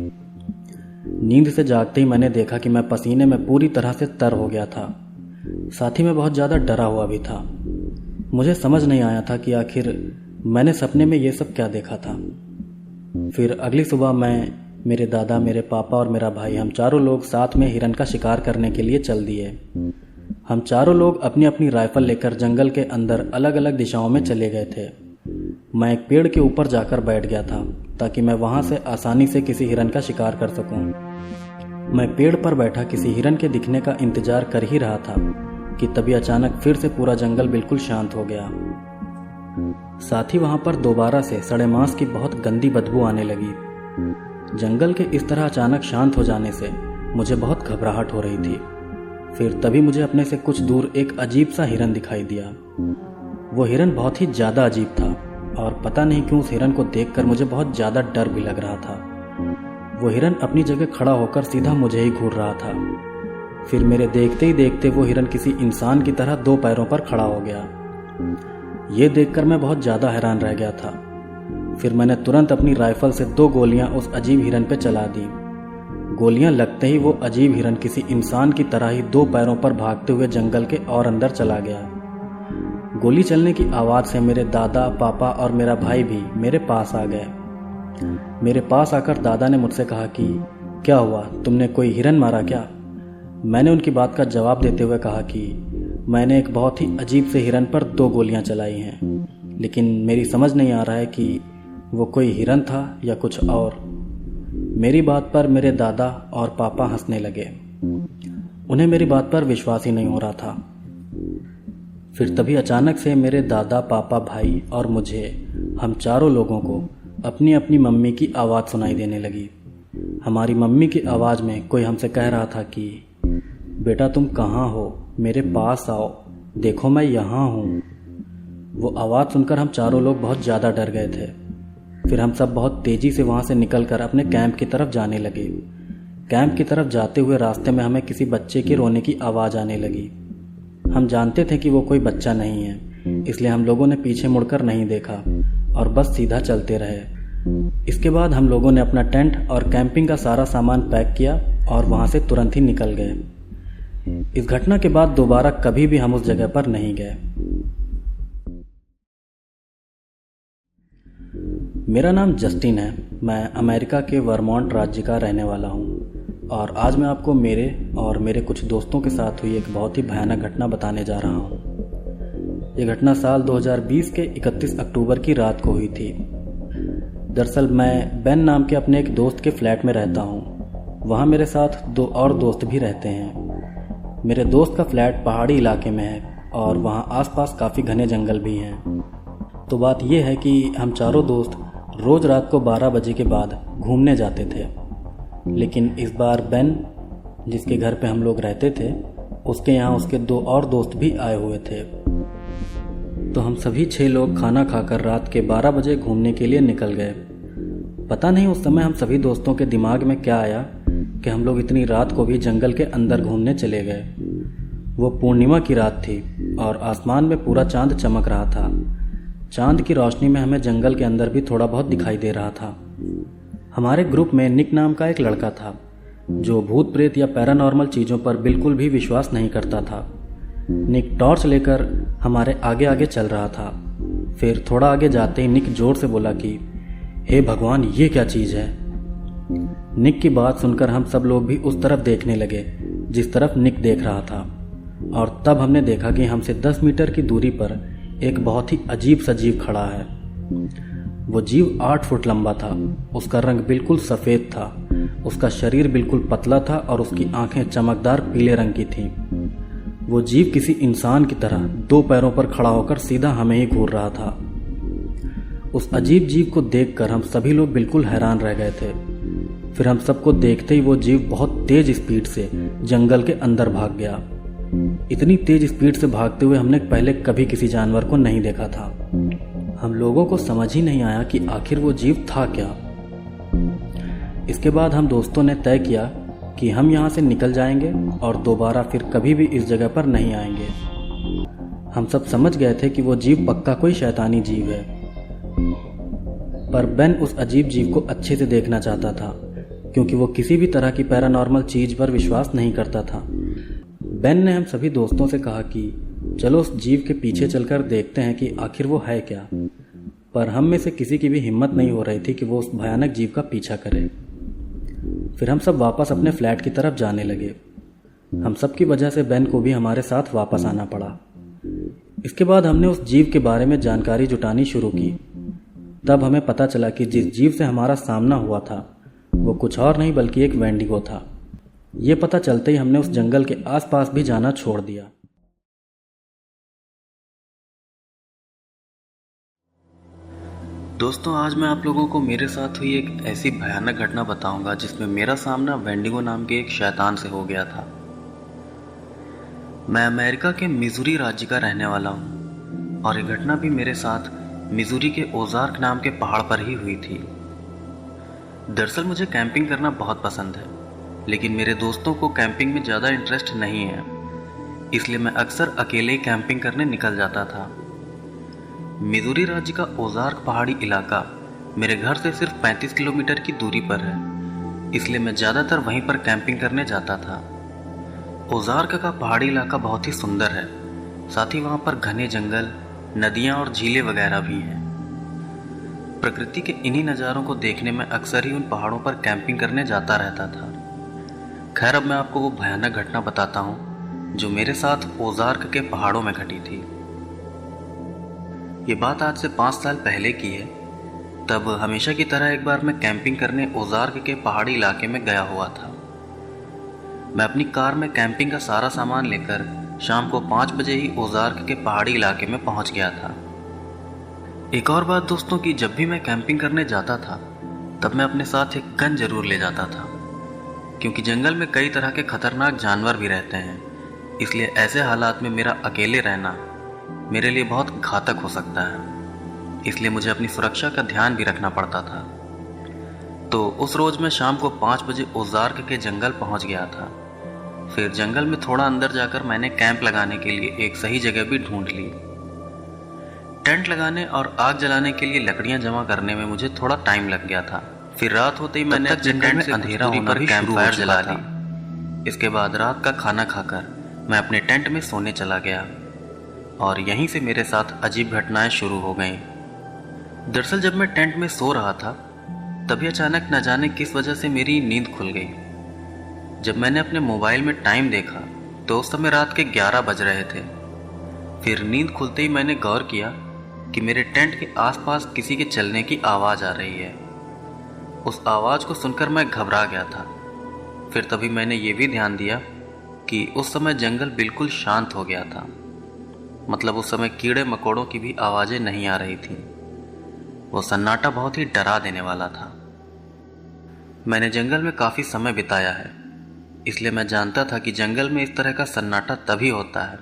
नींद से जागते ही मैंने देखा कि मैं पसीने में पूरी तरह से तर हो गया था। साथ ही मैं बहुत ज़्यादा डरा हुआ भी था। मुझे समझ नहीं आया था कि आखिर मैंने सपने में ये सब क्या देखा था। फिर अगली सुबह मैं, मेरे दादा, मेरे पापा और मेरा भाई, हम चारों लोग साथ में हिरन का शिकार करने के लिए चल दिए। हम चारों लोग अपनी अपनी राइफल लेकर जंगल के अंदर अलग अलग दिशाओं में चले गए थे। मैं एक पेड़ के ऊपर जाकर बैठ गया था ताकि मैं वहां से आसानी से किसी हिरन का शिकार कर सकूं। मैं पेड़ पर बैठा किसी हिरन के दिखने का इंतजार कर ही रहा था कि तभी अचानक फिर से पूरा जंगल बिल्कुल शांत हो गया। साथ ही वहां पर दोबारा से सड़े मांस की बहुत गंदी बदबू आने लगी। जंगल के इस तरह अचानक शांत हो जाने से मुझे बहुत घबराहट हो रही थी। फिर तभी मुझे अपने से कुछ दूर एक अजीब सा हिरन दिखाई दिया। वो हिरन बहुत ही ज़्यादा अजीब था और पता नहीं क्यों उस हिरन को देखकर मुझे बहुत ज़्यादा डर भी लग रहा था। वो हिरन अपनी जगह खड़ा होकर सीधा मुझे ही घूर रहा था। फिर मेरे देखते ही देखते वो हिरन किसी इंसान की तरह 2 पैरों पर खड़ा हो गया। ये देखकर मैं बहुत ज़्यादा हैरान रह गया था। फिर मैंने तुरंत अपनी राइफल से 2 गोलियां उस अजीब हिरन पे चला दी। गोलियां लगते ही वो अजीब हिरन किसी इंसान की तरह ही 2 पैरों पर भागते हुए जंगल के और अंदर चला गया। गोली चलने की आवाज़ से मेरे दादा, पापा और मेरा भाई भी मेरे पास आ गए। मेरे पास आकर दादा ने मुझसे कहा कि क्या हुआ, तुमने कोई हिरन मारा क्या? मैंने उनकी बात का जवाब देते हुए कहा कि मैंने एक बहुत ही अजीब से हिरन पर 2 गोलियां चलाई हैं, लेकिन मेरी समझ नहीं आ रहा है कि वो कोई हिरन था या कुछ और। मेरी बात पर मेरे दादा और पापा हंसने लगे। उन्हें मेरी बात पर विश्वास ही नहीं हो रहा था। फिर तभी अचानक से मेरे दादा, पापा, भाई और मुझे, हम चारों लोगों को अपनी अपनी मम्मी की आवाज़ सुनाई देने लगी। हमारी मम्मी की आवाज़ में कोई हमसे कह रहा था कि बेटा तुम कहाँ हो, मेरे पास आओ, देखो मैं यहाँ हूँ। वो आवाज़ सुनकर हम चारों लोग बहुत ज़्यादा डर गए थे। फिर हम सब बहुत तेज़ी से वहाँ से निकलकर अपने कैंप की तरफ जाने लगे। कैंप की तरफ जाते हुए रास्ते में हमें किसी बच्चे के रोने की आवाज़ आने लगी। हम जानते थे कि वो कोई बच्चा नहीं है, इसलिए हम लोगों ने पीछे मुड़कर नहीं देखा और बस सीधा चलते रहे। इसके बाद हम लोगों ने अपना टेंट और कैंपिंग का सारा सामान पैक किया और वहाँ से तुरंत ही निकल गए। इस घटना के बाद दोबारा कभी भी हम उस जगह पर नहीं गए। मेरा नाम जस्टिन है। मैं अमेरिका के वर्मोंट राज्य का रहने वाला हूँ और आज मैं आपको मेरे और मेरे कुछ दोस्तों के साथ हुई एक बहुत ही भयानक घटना बताने जा रहा हूँ। ये घटना साल 2020 के 31 अक्टूबर की रात को हुई थी। दरअसल मैं बेन नाम के अपने एक दोस्त के फ्लैट में रहता हूँ। वहाँ मेरे साथ 2 और दोस्त भी रहते हैं। मेरे दोस्त का फ्लैट पहाड़ी इलाके में है और वहाँ आसपास काफ़ी घने जंगल भी हैं। तो बात यह है कि हम चारों दोस्त रोज़ रात को 12 बजे के बाद घूमने जाते थे। लेकिन इस बार बेन, जिसके घर पे हम लोग रहते थे, उसके यहाँ उसके 2 और दोस्त भी आए हुए थे। तो हम सभी 6 लोग खाना खाकर रात के 12 बजे घूमने के लिए निकल गए। पता नहीं उस समय हम सभी दोस्तों के दिमाग में क्या आया कि हम लोग इतनी रात को भी जंगल के अंदर घूमने चले गए। वो पूर्णिमा की रात थी और आसमान में पूरा चांद चमक रहा था। चांद की रोशनी में हमें जंगल के अंदर भी थोड़ा बहुत दिखाई दे रहा था। हमारे ग्रुप में निक नाम का एक लड़का था जो भूत प्रेत या पैरानॉर्मल चीज़ों पर बिल्कुल भी विश्वास नहीं करता था। निक टॉर्च लेकर हमारे आगे आगे चल रहा था। फिर थोड़ा आगे जाते ही निक जोर से बोला कि हे भगवान, ये क्या चीज़ है। निक की बात सुनकर हम सब लोग भी उस तरफ देखने लगे जिस तरफ निक देख रहा था और तब हमने देखा कि हमसे 10 मीटर की दूरी पर एक बहुत ही अजीब सा जीव खड़ा है। वो जीव 8 फुट लंबा था। उसका रंग बिल्कुल सफ़ेद था। उसका शरीर बिल्कुल पतला था और उसकी आंखें चमकदार पीले रंग की थीं। वो जीव किसी इंसान की तरह 2 पैरों पर खड़ा होकर सीधा हमें ही घूर रहा था। उस अजीब जीव को देखकर हम सभी लोग बिल्कुल हैरान रह गए थे। फिर हम सबको देखते ही वो जीव बहुत तेज स्पीड से जंगल के अंदर भाग गया। इतनी तेज स्पीड से भागते हुए हमने पहले कभी किसी जानवर को नहीं देखा था। हम लोगों को समझ ही नहीं आया कि आखिर वो जीव था क्या। इसके बाद हम दोस्तों ने तय किया कि हम यहाँ से निकल जाएंगे और दोबारा फिर कभी भी इस जगह पर नहीं आएंगे। हम सब समझ गए थे कि वो जीव पक्का कोई शैतानी जीव है, पर बेन उस अजीब जीव को अच्छे से देखना चाहता था क्योंकि वो किसी भी तरह की पैरानॉर्मल चीज़ पर विश्वास नहीं करता था। बेन ने हम सभी दोस्तों से कहा कि चलो उस जीव के पीछे चलकर देखते हैं कि आखिर वो है क्या, पर हम में से किसी की भी हिम्मत नहीं हो रही थी कि वो उस भयानक जीव का पीछा करे। फिर हम सब वापस अपने फ्लैट की तरफ जाने लगे। हम सब की वजह से बेन को भी हमारे साथ वापस आना पड़ा। इसके बाद हमने उस जीव के बारे में जानकारी जुटानी शुरू की। तब हमें पता चला कि जिस जीव से हमारा सामना हुआ था वो कुछ और नहीं बल्कि एक वेंडिगो था। ये पता चलते ही हमने उस जंगल के आसपास भी जाना छोड़ दिया। दोस्तों, आज मैं आप लोगों को मेरे साथ हुई एक ऐसी भयानक घटना बताऊंगा जिसमें मेरा सामना वेंडिगो नाम के एक शैतान से हो गया था। मैं अमेरिका के मिजूरी राज्य का रहने वाला हूं और ये घटना भी मेरे साथ मिजूरी के ओजार्क नाम के पहाड़ पर ही हुई थी। दरअसल मुझे कैंपिंग करना बहुत पसंद है, लेकिन मेरे दोस्तों को कैंपिंग में ज़्यादा इंटरेस्ट नहीं है, इसलिए मैं अक्सर अकेले ही कैंपिंग करने निकल जाता था। मिजूरी राज्य का ओजार्क पहाड़ी इलाका मेरे घर से सिर्फ 35 किलोमीटर की दूरी पर है, इसलिए मैं ज़्यादातर वहीं पर कैंपिंग करने जाता था। ओजार्क का पहाड़ी इलाका बहुत ही सुंदर है, साथ ही वहाँ पर घने जंगल, नदियाँ और झीलें वगैरह भी हैं। प्रकृति के इन्हीं नज़ारों को देखने में अक्सर ही उन पहाड़ों पर कैंपिंग करने जाता रहता था। खैर, अब मैं आपको वो भयानक घटना बताता हूँ जो मेरे साथ ओजार्क के पहाड़ों में घटी थी। ये बात आज से 5 साल पहले की है। तब हमेशा की तरह एक बार मैं कैंपिंग करने ओजार्क के पहाड़ी इलाके में गया हुआ था। मैं अपनी कार में कैंपिंग का सारा सामान लेकर शाम को 5 बजे ही ओजार्क के पहाड़ी इलाके में पहुंच गया था। एक और बात दोस्तों कि जब भी मैं कैंपिंग करने जाता था तब मैं अपने साथ एक गन जरूर ले जाता था, क्योंकि जंगल में कई तरह के खतरनाक जानवर भी रहते हैं, इसलिए ऐसे हालात में मेरा अकेले रहना मेरे लिए बहुत घातक हो सकता है। इसलिए मुझे अपनी सुरक्षा का ध्यान भी रखना पड़ता था। तो उस रोज़ मैं शाम को 5 बजे ओजार्क के जंगल पहुंच गया था। फिर जंगल में थोड़ा अंदर जाकर मैंने कैंप लगाने के लिए एक सही जगह भी ढूंढ ली। टेंट लगाने और आग जलाने के लिए लकड़ियां जमा करने में मुझे थोड़ा टाइम लग गया था। फिर रात होते ही मैंने टेंट से अंधेरा होने पर कैंप फायर जला ली। इसके बाद रात का खाना खाकर मैं अपने टेंट में सोने चला गया और यहीं से मेरे साथ अजीब घटनाएं शुरू हो गईं। दरअसल जब मैं टेंट में सो रहा था तभी अचानक न जाने किस वजह से मेरी नींद खुल गई। जब मैंने अपने मोबाइल में टाइम देखा तो उस समय रात के 11 बज रहे थे। फिर नींद खुलते ही मैंने गौर किया कि मेरे टेंट के आसपास किसी के चलने की आवाज़ आ रही है। उस आवाज़ को सुनकर मैं घबरा गया था। फिर तभी मैंने ये भी ध्यान दिया कि उस समय जंगल बिल्कुल शांत हो गया था। मतलब उस समय कीड़े मकोड़ों की भी आवाज़ें नहीं आ रही थीं। वो सन्नाटा बहुत ही डरा देने वाला था। मैंने जंगल में काफ़ी समय बिताया है, इसलिए मैं जानता था कि जंगल में इस तरह का सन्नाटा तभी होता है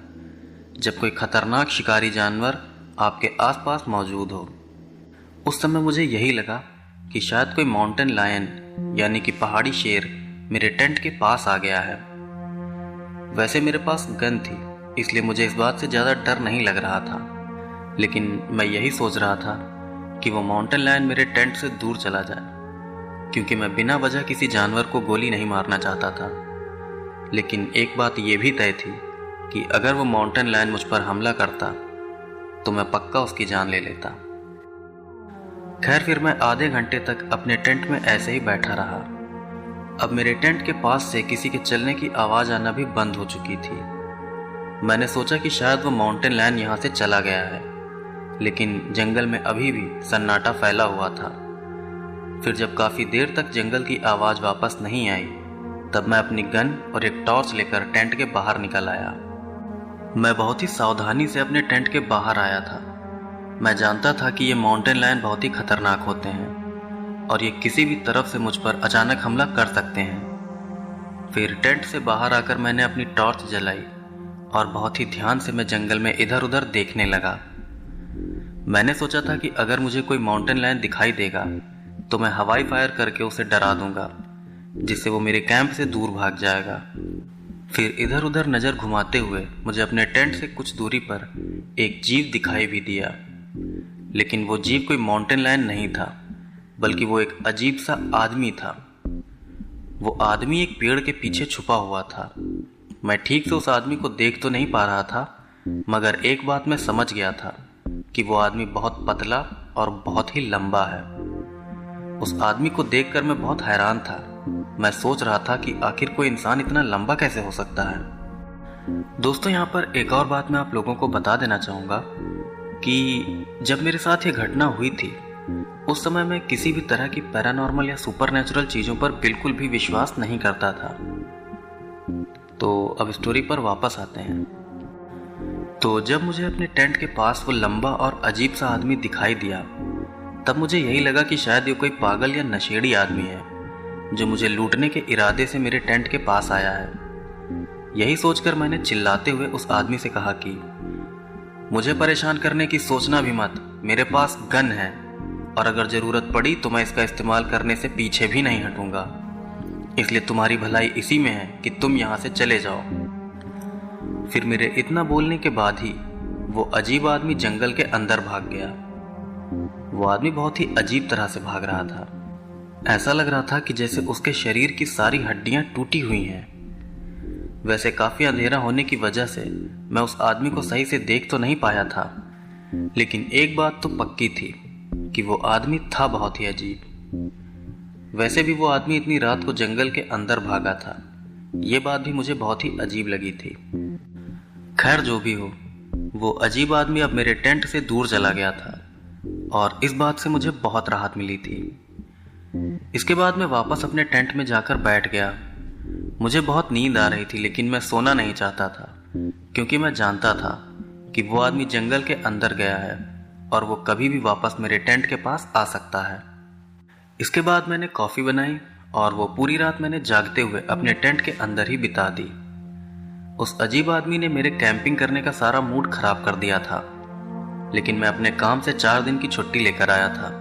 जब कोई खतरनाक शिकारी जानवर आपके आसपास मौजूद हो। उस समय मुझे यही लगा कि शायद कोई माउंटेन लायन यानी कि पहाड़ी शेर मेरे टेंट के पास आ गया है। वैसे मेरे पास गन थी, इसलिए मुझे इस बात से ज़्यादा डर नहीं लग रहा था, लेकिन मैं यही सोच रहा था कि वो माउंटेन लायन मेरे टेंट से दूर चला जाए, क्योंकि मैं बिना वजह किसी जानवर को गोली नहीं मारना चाहता था। लेकिन एक बात यह भी तय थी कि अगर वो माउंटेन लायन मुझ पर हमला करता तो मैं पक्का उसकी जान ले लेता। खैर, फिर मैं आधे घंटे तक अपने टेंट में ऐसे ही बैठा रहा। अब मेरे टेंट के पास से किसी के चलने की आवाज़ आना भी बंद हो चुकी थी। मैंने सोचा कि शायद वो माउंटेन लायन यहाँ से चला गया है, लेकिन जंगल में अभी भी सन्नाटा फैला हुआ था। फिर जब काफ़ी देर तक जंगल की आवाज़ वापस नहीं आई तब मैं अपनी गन और एक टॉर्च लेकर टेंट के बाहर निकल आया। मैं बहुत ही सावधानी से अपने टेंट के बाहर आया था। मैं जानता था कि ये माउंटेन लायन बहुत ही खतरनाक होते हैं और ये किसी भी तरफ से मुझ पर अचानक हमला कर सकते हैं। फिर टेंट से बाहर आकर मैंने अपनी टॉर्च जलाई और बहुत ही ध्यान से मैं जंगल में इधर उधर देखने लगा। मैंने सोचा था कि अगर मुझे कोई माउंटेन लायन दिखाई देगा तो मैं हवाई फायर करके उसे डरा दूंगा, जिससे वो मेरे कैंप से दूर भाग जाएगा। फिर इधर उधर नज़र घुमाते हुए मुझे अपने टेंट से कुछ दूरी पर एक जीव दिखाई भी दिया, लेकिन वो जीव कोई माउंटेन लायन नहीं था, बल्कि वो एक अजीब सा आदमी था। वो आदमी एक पेड़ के पीछे छुपा हुआ था। मैं ठीक से उस आदमी को देख तो नहीं पा रहा था, मगर एक बात मैं समझ गया था कि वो आदमी बहुत पतला और बहुत ही लंबा है। उस आदमी को देखकर मैं बहुत हैरान था। मैं सोच रहा था कि आखिर कोई इंसान इतना लंबा कैसे हो सकता है। दोस्तों, यहाँ पर एक और बात मैं आप लोगों को बता देना चाहूँगा कि जब मेरे साथ ये घटना हुई थी उस समय मैं किसी भी तरह की पैरानॉर्मल या सुपरनैचुरल चीज़ों पर बिल्कुल भी विश्वास नहीं करता था। तो अब स्टोरी पर वापस आते हैं। तो जब मुझे अपने टेंट के पास वो लंबा और अजीब सा आदमी दिखाई दिया तब मुझे यही लगा कि शायद ये कोई पागल या नशेड़ी आदमी है जो मुझे लूटने के इरादे से मेरे टेंट के पास आया है। यही सोचकर मैंने चिल्लाते हुए उस आदमी से कहा कि मुझे परेशान करने की सोचना भी मत, मेरे पास गन है और अगर ज़रूरत पड़ी तो मैं इसका इस्तेमाल करने से पीछे भी नहीं हटूंगा। इसलिए तुम्हारी भलाई इसी में है कि तुम यहाँ से चले जाओ। फिर मेरे इतना बोलने के बाद ही वो अजीब आदमी जंगल के अंदर भाग गया। वो आदमी बहुत ही अजीब तरह से भाग रहा था। ऐसा लग रहा था कि जैसे उसके शरीर की सारी हड्डियां टूटी हुई हैं। वैसे काफ़ी अंधेरा होने की वजह से मैं उस आदमी को सही से देख तो नहीं पाया था, लेकिन एक बात तो पक्की थी कि वो आदमी था बहुत ही अजीब। वैसे भी वो आदमी इतनी रात को जंगल के अंदर भागा था, ये बात भी मुझे बहुत ही अजीब लगी थी। खैर जो भी हो, वो अजीब आदमी अब मेरे टेंट से दूर चला गया था और इस बात से मुझे बहुत राहत मिली थी। इसके बाद मैं वापस अपने टेंट में जाकर बैठ गया। मुझे बहुत नींद आ रही थी, लेकिन मैं सोना नहीं चाहता था क्योंकि मैं जानता था कि वो आदमी जंगल के अंदर गया है और वो कभी भी वापस मेरे टेंट के पास आ सकता है। इसके बाद मैंने कॉफ़ी बनाई और वो पूरी रात मैंने जागते हुए अपने टेंट के अंदर ही बिता दी। उस अजीब आदमी ने मेरे कैंपिंग करने का सारा मूड खराब कर दिया था, लेकिन मैं अपने काम से 4 दिन की छुट्टी लेकर आया था,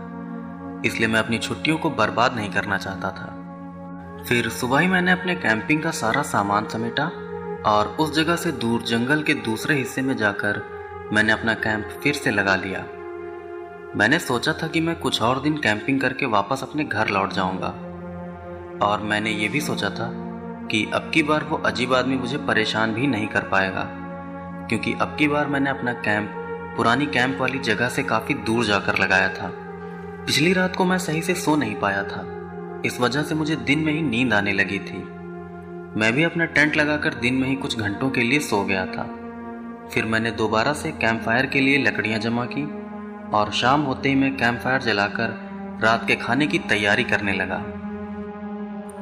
इसलिए मैं अपनी छुट्टियों को बर्बाद नहीं करना चाहता था। फिर सुबह ही मैंने अपने कैंपिंग का सारा सामान समेटा और उस जगह से दूर जंगल के दूसरे हिस्से में जाकर मैंने अपना कैंप फिर से लगा लिया। मैंने सोचा था कि मैं कुछ और दिन कैंपिंग करके वापस अपने घर लौट जाऊंगा और मैंने ये भी सोचा था कि अब की बार वो अजीब आदमी मुझे परेशान भी नहीं कर पाएगा, क्योंकि अब की बार मैंने अपना कैंप पुरानी कैंप वाली जगह से काफ़ी दूर जाकर लगाया था। पिछली रात को मैं सही से सो नहीं पाया था, इस वजह से मुझे दिन में ही नींद आने लगी थी। मैं भी अपना टेंट लगाकर दिन में ही कुछ घंटों के लिए सो गया था। फिर मैंने दोबारा से कैंप फायर के लिए लकड़ियां जमा की और शाम होते ही मैं कैंप फायर जलाकर रात के खाने की तैयारी करने लगा।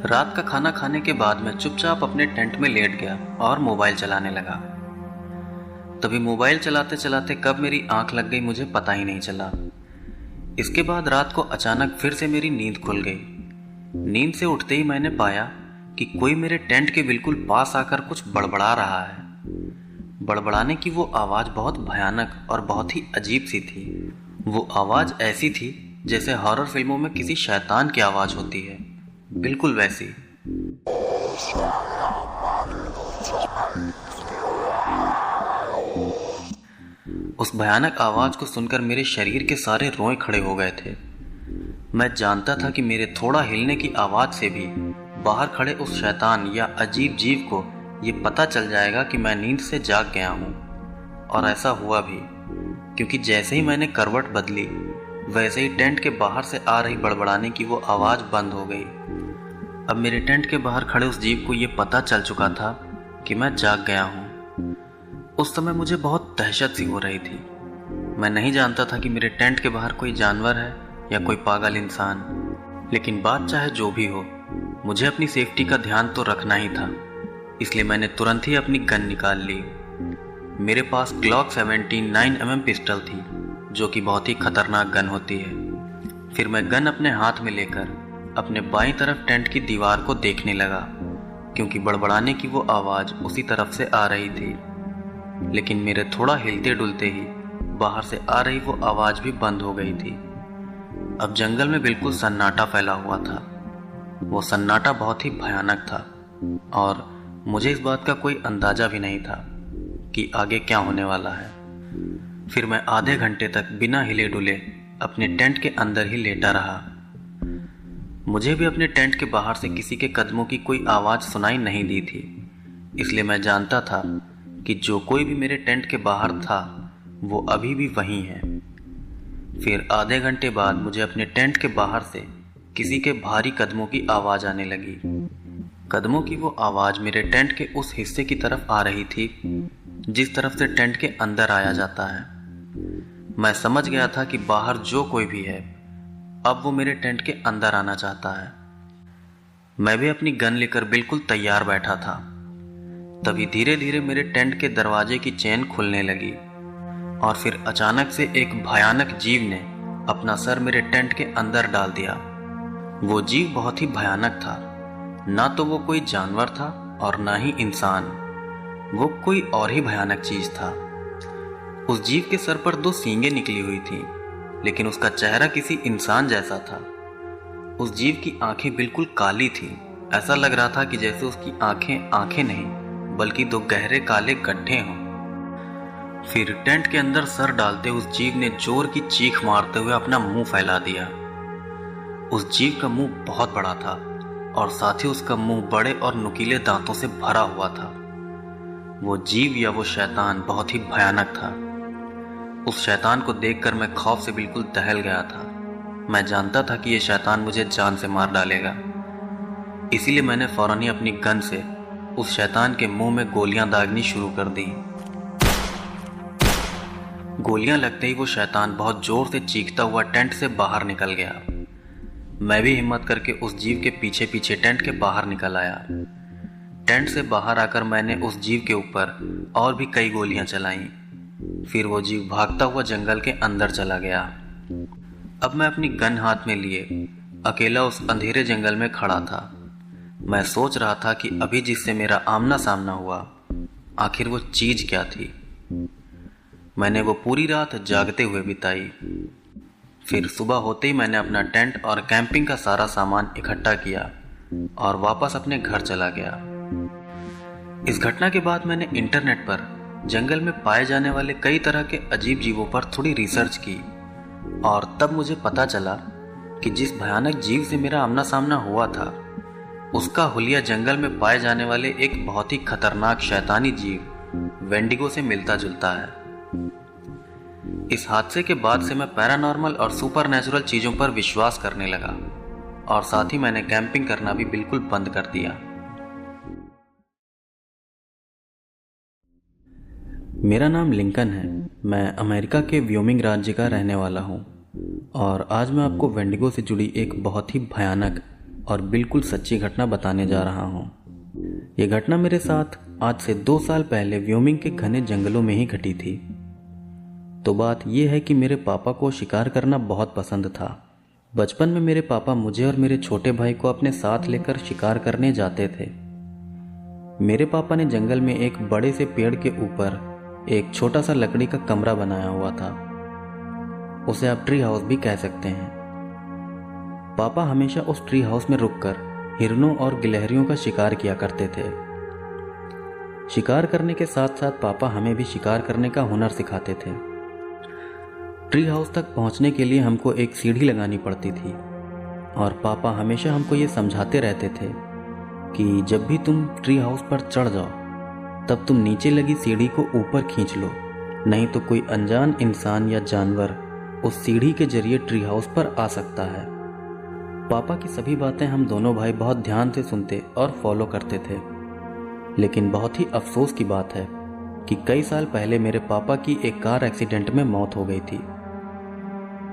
रात का खाना खाने के बाद मैं चुपचाप अपने टेंट में लेट गया और मोबाइल चलाने लगा। तभी मोबाइल चलाते चलाते कब मेरी आंख लग गई मुझे पता ही नहीं चला। इसके बाद रात को अचानक फिर से मेरी नींद खुल गई। नींद से उठते ही मैंने पाया कि कोई मेरे टेंट के बिल्कुल पास आकर कुछ बड़बड़ा रहा है। बड़बड़ाने की वो आवाज़ बहुत भयानक और बहुत ही अजीब सी थी। वो आवाज़ ऐसी थी जैसे हॉरर फिल्मों में किसी शैतान की आवाज़ होती है, बिल्कुल वैसी। उस भयानक आवाज़ को सुनकर मेरे शरीर के सारे रोए खड़े हो गए थे। मैं जानता था कि मेरे थोड़ा हिलने की आवाज़ से भी बाहर खड़े उस शैतान या अजीब जीव को ये पता चल जाएगा कि मैं नींद से जाग गया हूँ। और ऐसा हुआ भी, क्योंकि जैसे ही मैंने करवट बदली वैसे ही टेंट के बाहर से आ रही बड़बड़ाने की वो आवाज़ बंद हो गई। अब मेरे टेंट के बाहर खड़े उस जीव को ये पता चल चुका था कि मैं जाग गया हूँ। उस समय मुझे बहुत दहशत सी हो रही थी। मैं नहीं जानता था कि मेरे टेंट के बाहर कोई जानवर है या कोई पागल इंसान, लेकिन बात चाहे जो भी हो, मुझे अपनी सेफ्टी का ध्यान तो रखना ही था। इसलिए मैंने तुरंत ही अपनी गन निकाल ली। मेरे पास ग्लॉक 17 9mm पिस्टल थी, जो कि बहुत ही खतरनाक गन होती है। फिर मैं गन अपने हाथ में लेकर अपने बाईं तरफ टेंट की दीवार को देखने लगा, क्योंकि बड़बड़ाने की वो आवाज़ उसी तरफ से आ रही थी। लेकिन मेरे थोड़ा हिलते डुलते ही बाहर से आ रही वो आवाज़ भी बंद हो गई थी। अब जंगल में बिल्कुल सन्नाटा फैला हुआ था। वो सन्नाटा बहुत ही भयानक था और मुझे इस बात का कोई अंदाज़ा भी नहीं था कि आगे क्या होने वाला है। फिर मैं आधे घंटे तक बिना हिले डुले अपने टेंट के अंदर ही लेटा रहा। मुझे भी अपने टेंट के बाहर से किसी के कदमों की कोई आवाज़ सुनाई नहीं दी थी, इसलिए मैं जानता था कि जो कोई भी मेरे टेंट के बाहर था वो अभी भी वहीं है। फिर आधे घंटे बाद मुझे अपने टेंट के बाहर से किसी के भारी कदमों की आवाज़ आने लगी। कदमों की वो आवाज़ मेरे टेंट के उस हिस्से की तरफ आ रही थी जिस तरफ से टेंट के अंदर आया जाता है। मैं समझ गया था कि बाहर जो कोई भी है अब वो मेरे टेंट के अंदर आना चाहता है। मैं भी अपनी गन लेकर बिल्कुल तैयार बैठा था। तभी धीरे धीरे मेरे टेंट के दरवाजे की चेन खुलने लगी और फिर अचानक से एक भयानक जीव ने अपना सर मेरे टेंट के अंदर डाल दिया। वो जीव बहुत ही भयानक था। ना तो वो कोई जानवर था और ना ही इंसान, वो कोई और ही भयानक चीज था। उस जीव के सर पर 2 सींगें निकली हुई थी, लेकिन उसका चेहरा किसी इंसान जैसा था। उस जीव की आंखें बिल्कुल काली थी। ऐसा लग रहा था कि जैसे उसकी आंखें आंखें नहीं बल्कि 2 गहरे काले गड्ढे हों। फिर टेंट के अंदर सर डालते उस जीव ने जोर की चीख मारते हुए अपना मुंह फैला दिया। उस जीव का मुंह बहुत बड़ा था और साथ ही उसका मुंह बड़े और नुकीले दांतों से भरा हुआ था। वो जीव या वो शैतान बहुत ही भयानक था। उस शैतान को देखकर मैं खौफ से बिल्कुल दहल गया था। मैं जानता था कि ये शैतान मुझे जान से मार डालेगा, इसीलिए मैंने फौरन ही अपनी गन से उस शैतान के मुंह में गोलियां दागनी शुरू कर दी। गोलियां लगते ही वो शैतान बहुत जोर से चीखता हुआ टेंट से बाहर निकल गया। मैं भी हिम्मत करके उस जीव के पीछे पीछे टेंट के बाहर निकल आया। टेंट से बाहर आकर मैंने उस जीव के ऊपर और भी कई गोलियां चलाईं। फिर वो जीव भागता हुआ जंगल के अंदर चला गया। अब मैं अपनी गन हाथ में लिए अकेला उस अंधेरे जंगल में खड़ा था। मैं सोच रहा था कि अभी जिससे मेरा आमना सामना हुआ, आखिर वो चीज क्या थी। मैंने वो पूरी रात जागते हुए बिताई। फिर सुबह होते ही मैंने अपना टेंट और कैंपिंग का सारा सामान इकट्ठा किया और वापस अपने घर चला गया। इस घटना के बाद मैंने इंटरनेट पर जंगल में पाए जाने वाले कई तरह के अजीब जीवों पर थोड़ी रिसर्च की और तब मुझे पता चला कि जिस भयानक जीव से मेरा आमना सामना हुआ था, उसका हुलिया जंगल में पाए जाने वाले एक बहुत ही खतरनाक शैतानी जीव वेंडिगो से मिलता जुलता है। इस हादसे के बाद से मैं पैरानॉर्मल और सुपरनैचुरल चीजों पर विश्वास करने लगा और साथ ही मैंने कैंपिंग करना भी बिल्कुल बंद कर दिया। मेरा नाम लिंकन है। मैं अमेरिका के व्योमिंग राज्य का रहने वाला हूँ और आज मैं आपको वेंडिगो से जुड़ी एक बहुत ही भयानक और बिल्कुल सच्ची घटना बताने जा रहा हूँ। ये घटना मेरे साथ आज से 2 साल पहले व्योमिंग के घने जंगलों में ही घटी थी। तो बात यह है कि मेरे पापा को शिकार करना बहुत पसंद था। बचपन में मेरे पापा मुझे और मेरे छोटे भाई को अपने साथ लेकर शिकार करने जाते थे। मेरे पापा ने जंगल में एक बड़े से पेड़ के ऊपर एक छोटा सा लकड़ी का कमरा बनाया हुआ था। उसे आप ट्री हाउस भी कह सकते हैं। पापा हमेशा उस ट्री हाउस में रुककर हिरणों और गिलहरियों का शिकार किया करते थे। शिकार करने के साथ साथ पापा हमें भी शिकार करने का हुनर सिखाते थे। ट्री हाउस तक पहुंचने के लिए हमको एक सीढ़ी लगानी पड़ती थी और पापा हमेशा हमको ये समझाते रहते थे कि जब भी तुम ट्री हाउस पर चढ़ जाओ तब तुम नीचे लगी सीढ़ी को ऊपर खींच लो, नहीं तो कोई अनजान इंसान या जानवर उस सीढ़ी के जरिए ट्री हाउस पर आ सकता है। पापा की सभी बातें हम दोनों भाई बहुत ध्यान से सुनते और फॉलो करते थे। लेकिन बहुत ही अफसोस की बात है कि कई साल पहले मेरे पापा की एक कार एक्सीडेंट में मौत हो गई थी।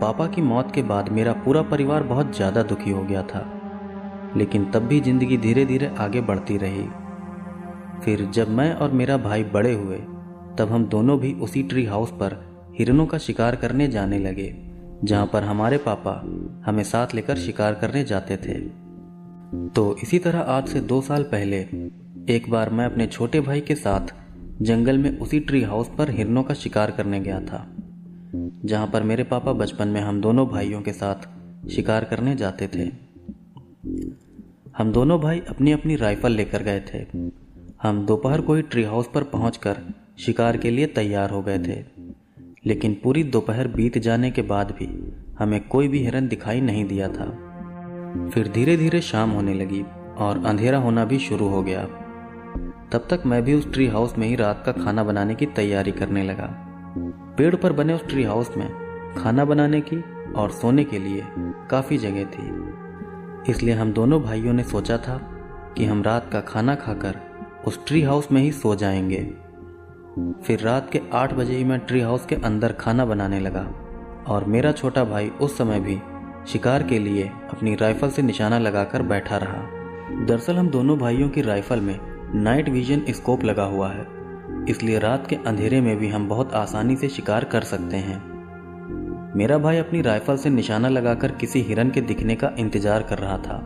पापा की मौत के बाद मेरा पूरा परिवार बहुत ज़्यादा दुखी हो गया था, लेकिन तब भी जिंदगी धीरे धीरे आगे बढ़ती रही। फिर जब मैं और मेरा भाई बड़े हुए तब हम दोनों भी उसी ट्री हाउस पर हिरणों का शिकार करने जाने लगे, जहाँ पर हमारे पापा हमें साथ लेकर शिकार करने जाते थे। तो इसी तरह आज से 2 साल पहले एक बार मैं अपने छोटे भाई के साथ जंगल में उसी ट्री हाउस पर हिरणों का शिकार करने गया था, जहाँ पर मेरे पापा बचपन में हम दोनों भाइयों के साथ शिकार करने जाते थे। हम दोनों भाई अपनी अपनी राइफल लेकर गए थे। हम दोपहर को ही ट्री हाउस पर पहुंचकर शिकार के लिए तैयार हो गए थे, लेकिन पूरी दोपहर बीत जाने के बाद भी हमें कोई भी हिरन दिखाई नहीं दिया था। फिर धीरे धीरे शाम होने लगी और अंधेरा होना भी शुरू हो गया। तब तक मैं भी उस ट्री हाउस में ही रात का खाना बनाने की तैयारी करने लगा। पेड़ पर बने उस ट्री हाउस में खाना बनाने की और सोने के लिए काफ़ी जगह थी, इसलिए हम दोनों भाइयों ने सोचा था कि हम रात का खाना खाकर उस ट्री हाउस में ही सो जाएंगे। फिर रात के 8 बजे ही मैं ट्री हाउस के अंदर खाना बनाने लगा और मेरा छोटा भाई उस समय भी शिकार के लिए अपनी राइफल से निशाना लगाकर बैठा रहा। दरअसल हम दोनों भाइयों की राइफल में नाइट विजन स्कोप लगा हुआ है, इसलिए रात के अंधेरे में भी हम बहुत आसानी से शिकार कर सकते हैं। मेरा भाई अपनी राइफल से निशाना लगाकर किसी हिरन के दिखने का इंतजार कर रहा था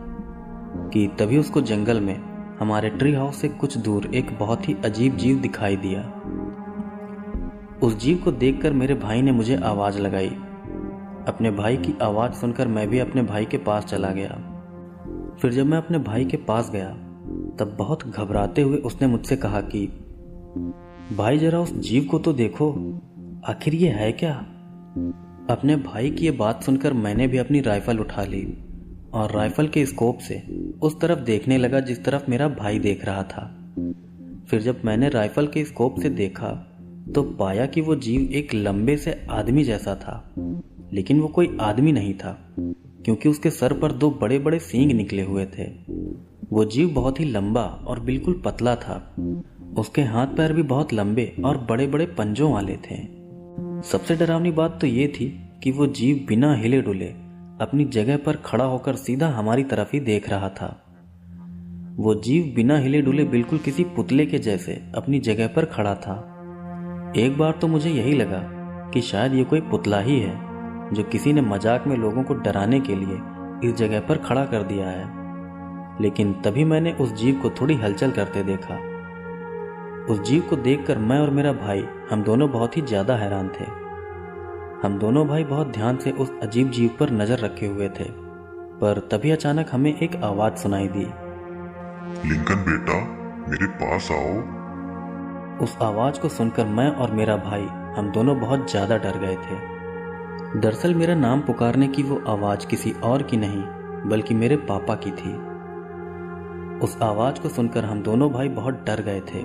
कि तभी उसको जंगल में हमारे ट्री हाउस से कुछ दूर एक बहुत ही अजीब जीव दिखाई दिया। उस जीव को देखकर मेरे भाई ने मुझे आवाज लगाई। अपने भाई की आवाज सुनकर मैं भी अपने भाई के पास चला गया। फिर जब मैं अपने भाई के पास गया तब बहुत घबराते हुए उसने मुझसे कहा कि भाई जरा उस जीव को तो देखो, आखिर ये है क्या। अपने भाई की ये बात सुनकर मैंने भी अपनी राइफल उठा ली और राइफल के स्कोप से उस तरफ देखने लगा जिस तरफ मेरा भाई देख रहा था। फिर जब मैंने राइफल के स्कोप से देखा तो पाया कि वो जीव एक लंबे से आदमी जैसा था, लेकिन वो कोई आदमी नहीं था क्योंकि उसके सर पर दो बड़े बड़े सींग निकले हुए थे। वो जीव बहुत ही लंबा और बिल्कुल पतला था। उसके हाथ पैर भी बहुत लंबे और बड़े बड़े पंजों वाले थे। सबसे डरावनी बात तो ये थी कि वो जीव बिना हिले डुले अपनी जगह पर खड़ा होकर सीधा हमारी तरफ ही देख रहा था। वो जीव बिना हिले डुले बिल्कुल किसी पुतले के जैसे अपनी जगह पर खड़ा था। एक बार तो मुझे यही लगा कि शायद ये कोई पुतला ही है जो किसी ने मजाक में लोगों को डराने के लिए इस जगह पर खड़ा कर दिया है। लेकिन तभी मैंने उस जीव को थोड़ी हलचल करते देखा। उस जीव को देखकर मैं और मेरा भाई हम दोनों बहुत ही ज्यादा हैरान थे। हम दोनों भाई बहुत ध्यान से उस अजीब जीव पर नजर रखे हुए थे, पर तभी अचानक हमें एक आवाज सुनाई दी। लिंकन बेटा, मेरे पास आओ। उस आवाज को सुनकर मैं और मेरा भाई हम दोनों बहुत ज्यादा डर गए थे। दरअसल मेरा नाम पुकारने की वो आवाज किसी और की नहीं बल्कि मेरे पापा की थी। उस आवाज को सुनकर हम दोनों भाई बहुत डर गए थे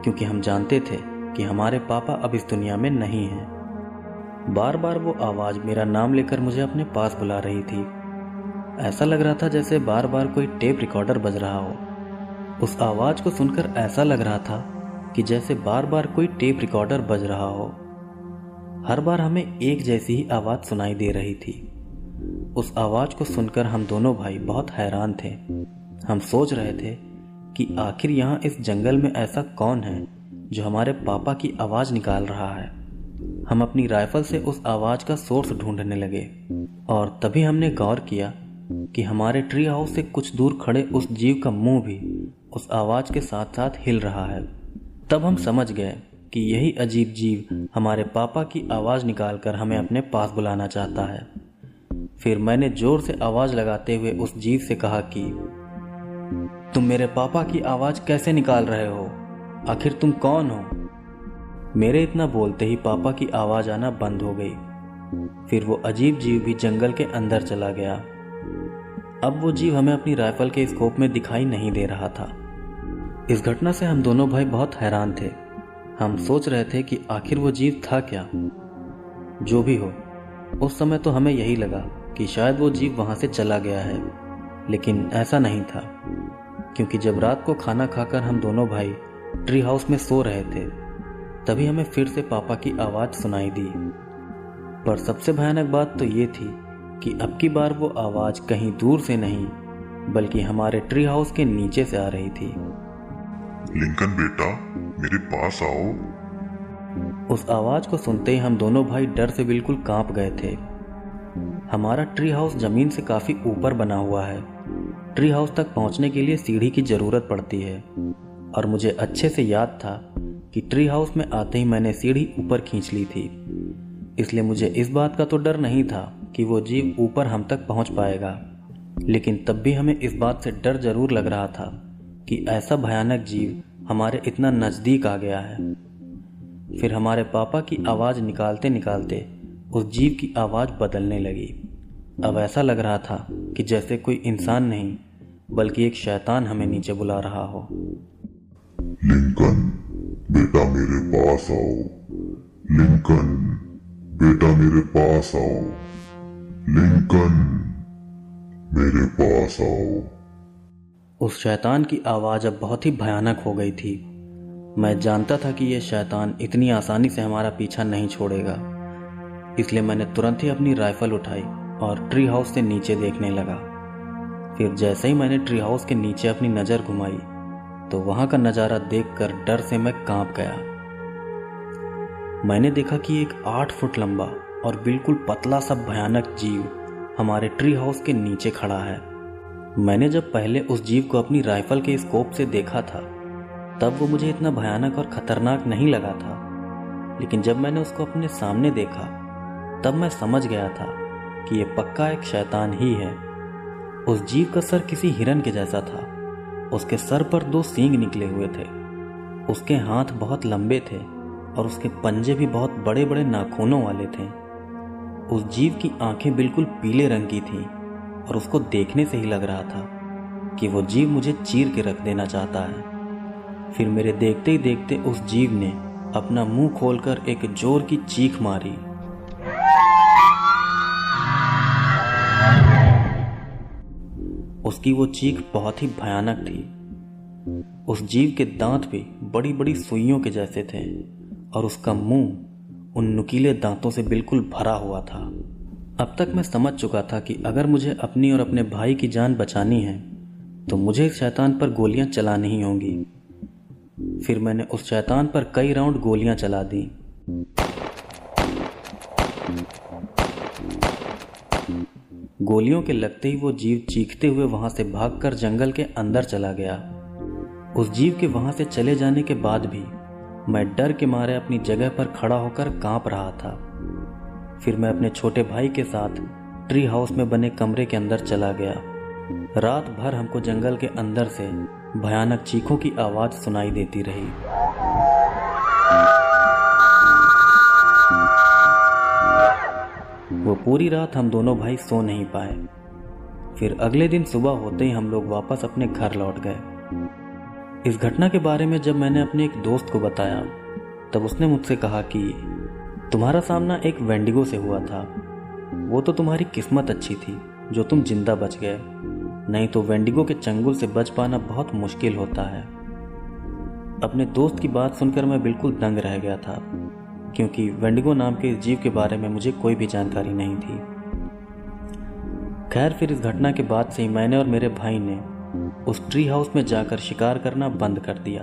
क्योंकि हम जानते थे कि हमारे पापा अब इस दुनिया में नहीं हैं। बार बार वो आवाज मेरा नाम लेकर मुझे अपने पास बुला रही थी। ऐसा लग रहा था जैसे बार बार कोई टेप रिकॉर्डर बज रहा हो। उस आवाज को सुनकर ऐसा लग रहा था कि जैसे बार बार कोई टेप रिकॉर्डर बज रहा हो। हर बार हमें एक जैसी ही आवाज सुनाई दे रही थी। उस आवाज को सुनकर हम दोनों भाई बहुत हैरान थे। हम सोच रहे थे कि आखिर यहाँ इस जंगल में ऐसा कौन है जो हमारे पापा की आवाज निकाल रहा है। हम अपनी राइफल से उस आवाज का सोर्स ढूंढने लगे और तभी हमने गौर किया कि हमारे ट्री हाउस से कुछ दूर खड़े उस जीव का मुंह भी उस आवाज के साथ साथ हिल रहा है। तब हम समझ गए कि यही अजीब जीव हमारे पापा की आवाज निकालकर हमें अपने पास बुलाना चाहता है। फिर मैंने जोर से आवाज लगाते हुए उस जीव से कहा कि तुम मेरे पापा की आवाज कैसे निकाल रहे हो? आखिर तुम कौन हो? मेरे इतना बोलते ही पापा की आवाज आना बंद हो गई। फिर वो अजीब जीव भी जंगल के अंदर चला गया। अब वो जीव हमें अपनी राइफल के स्कोप में दिखाई नहीं दे रहा था। इस घटना से हम दोनों भाई बहुत हैरान थे। हम सोच रहे थे कि आखिर वो जीव था क्या। जो भी हो, उस समय तो हमें यही लगा कि शायद वो जीव वहां से चला गया है, लेकिन ऐसा नहीं था क्योंकि जब रात को खाना खाकर हम दोनों भाई ट्री हाउस में सो रहे थे तभी हमें फिर से पापा की आवाज सुनाई दी। पर सबसे भयानक बात तो ये थी कि अब की बार वो आवाज कहीं दूर से नहीं बल्कि हमारे ट्री हाउस के नीचे से आ रही थी। लिंकन बेटा, मेरे पास आओ। उस आवाज को सुनते ही हम दोनों भाई डर से बिल्कुल कांप गए थे। हमारा ट्री हाउस जमीन से काफी ऊपर बना हुआ है। ट्री हाउस तक पहुंचने के लिए सीढ़ी की जरूरत पड़ती है और मुझे अच्छे से याद था कि ट्री हाउस में आते ही मैंने सीढ़ी ऊपर खींच ली थी। इसलिए मुझे इस बात का तो डर नहीं था कि वो जीव ऊपर हम तक पहुंच पाएगा, लेकिन तब भी हमें इस बात से डर जरूर लग रहा था कि ऐसा भयानक जीव हमारे इतना नजदीक आ गया है। फिर हमारे पापा की आवाज निकालते निकालते उस जीव की आवाज बदलने लगी। अब ऐसा लग रहा था कि जैसे कोई इंसान नहीं बल्कि एक शैतान हमें नीचे बुला रहा हो। लिंकन बेटा, मेरे पास आओ। लिंकन बेटा, मेरे पास आओ। लिंकन मेरे पास आओ। उस शैतान की आवाज अब बहुत ही भयानक हो गई थी। मैं जानता था कि यह शैतान इतनी आसानी से हमारा पीछा नहीं छोड़ेगा, इसलिए मैंने तुरंत ही अपनी राइफल उठाई और ट्री हाउस से नीचे देखने लगा। फिर जैसे ही मैंने ट्री हाउस के नीचे अपनी नजर घुमाई तो वहां का नजारा देखकर डर से मैं कांप गया। मैंने देखा कि एक 8 फुट लंबा और बिल्कुल पतला सा भयानक जीव हमारे ट्री हाउस के नीचे खड़ा है। मैंने जब पहले उस जीव को अपनी राइफल के स्कोप से देखा था तब वो मुझे इतना भयानक और खतरनाक नहीं लगा था, लेकिन जब मैंने उसको अपने सामने देखा तब मैं समझ गया था कि ये पक्का एक शैतान ही है। उस जीव का सर किसी हिरन के जैसा था। उसके सर पर 2 सींग निकले हुए थे। उसके हाथ बहुत लंबे थे और उसके पंजे भी बहुत बड़े बड़े नाखूनों वाले थे। उस जीव की आंखें बिल्कुल पीले रंग की थीं और उसको देखने से ही लग रहा था कि वो जीव मुझे चीर के रख देना चाहता है। फिर मेरे देखते ही देखते उस जीव ने अपना मुंह खोलकर एक जोर की चीख मारी। उसकी वो चीख बहुत ही भयानक थी। उस जीव के दांत भी बड़ी बड़ी सुइयों के जैसे थे और उसका मुंह उन नुकीले दांतों से बिल्कुल भरा हुआ था। अब तक मैं समझ चुका था कि अगर मुझे अपनी और अपने भाई की जान बचानी है तो मुझे इस शैतान पर गोलियां चलानी ही होंगी। फिर मैंने उस शैतान पर कई राउंड गोलियां चला दी। गोलियों के लगते ही वो जीव चीखते हुए वहां से भागकर जंगल के अंदर चला गया। उस जीव के वहां से चले जाने के बाद भी मैं डर के मारे अपनी जगह पर खड़ा होकर कांप रहा था। फिर मैं अपने छोटे भाई के साथ ट्री हाउस में बने कमरे के अंदर चला गया। रात भर हमको जंगल के अंदर से भयानक चीखों की आवाज सुनाई देती रही। वो पूरी रात हम दोनों भाई सो नहीं पाए। फिर अगले दिन सुबह होते ही हम लोग वापस अपने घर लौट गए। इस घटना के बारे में जब मैंने अपने एक दोस्त को बताया तब उसने मुझसे कहा कि तुम्हारा सामना एक वेंडिगो से हुआ था। वो तो तुम्हारी किस्मत अच्छी थी जो तुम जिंदा बच गए, नहीं तो वेंडिगो के चंगुल से बच पाना बहुत मुश्किल होता है। अपने दोस्त की बात सुनकर मैं बिल्कुल दंग रह गया था, क्योंकि वेंडिगो नाम के इस जीव के बारे में मुझे कोई भी जानकारी नहीं थी। खैर, फिर इस घटना के बाद से ही मैंने और मेरे भाई ने उस ट्री हाउस में जाकर शिकार करना बंद कर दिया।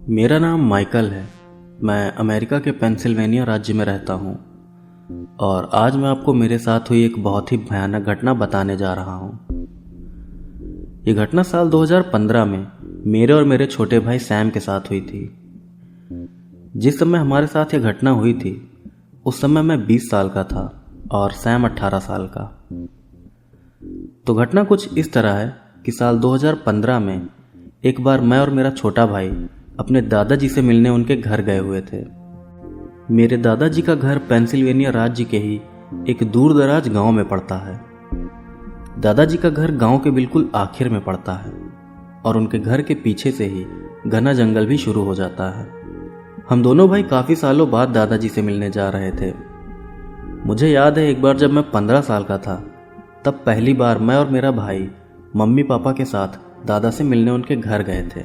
मेरा नाम माइकल है। मैं अमेरिका के पेंसिल्वेनिया राज्य में रहता हूँ और आज मैं आपको मेरे साथ हुई एक बहुत ही भयानक घटना बताने जा रहा हूँ। ये घटना साल 2015 में मेरे और मेरे छोटे भाई सैम के साथ हुई थी। जिस समय हमारे साथ ये घटना हुई थी उस समय मैं 20 साल का था और सैम 18 साल का। तो घटना कुछ इस तरह है कि साल 2015 में एक बार मैं और मेरा छोटा भाई अपने दादाजी से मिलने उनके घर गए हुए थे। मेरे दादाजी का घर पेंसिल्वेनिया राज्य के ही एक दूर दराज गांव में पड़ता है। दादाजी का घर गांव के बिल्कुल आखिर में पड़ता है और उनके घर के पीछे से ही घना जंगल भी शुरू हो जाता है। हम दोनों भाई काफी सालों बाद दादाजी से मिलने जा रहे थे। मुझे याद है एक बार जब मैं 15 साल का था तब पहली बार मैं और मेरा भाई मम्मी पापा के साथ दादा से मिलने उनके घर गए थे।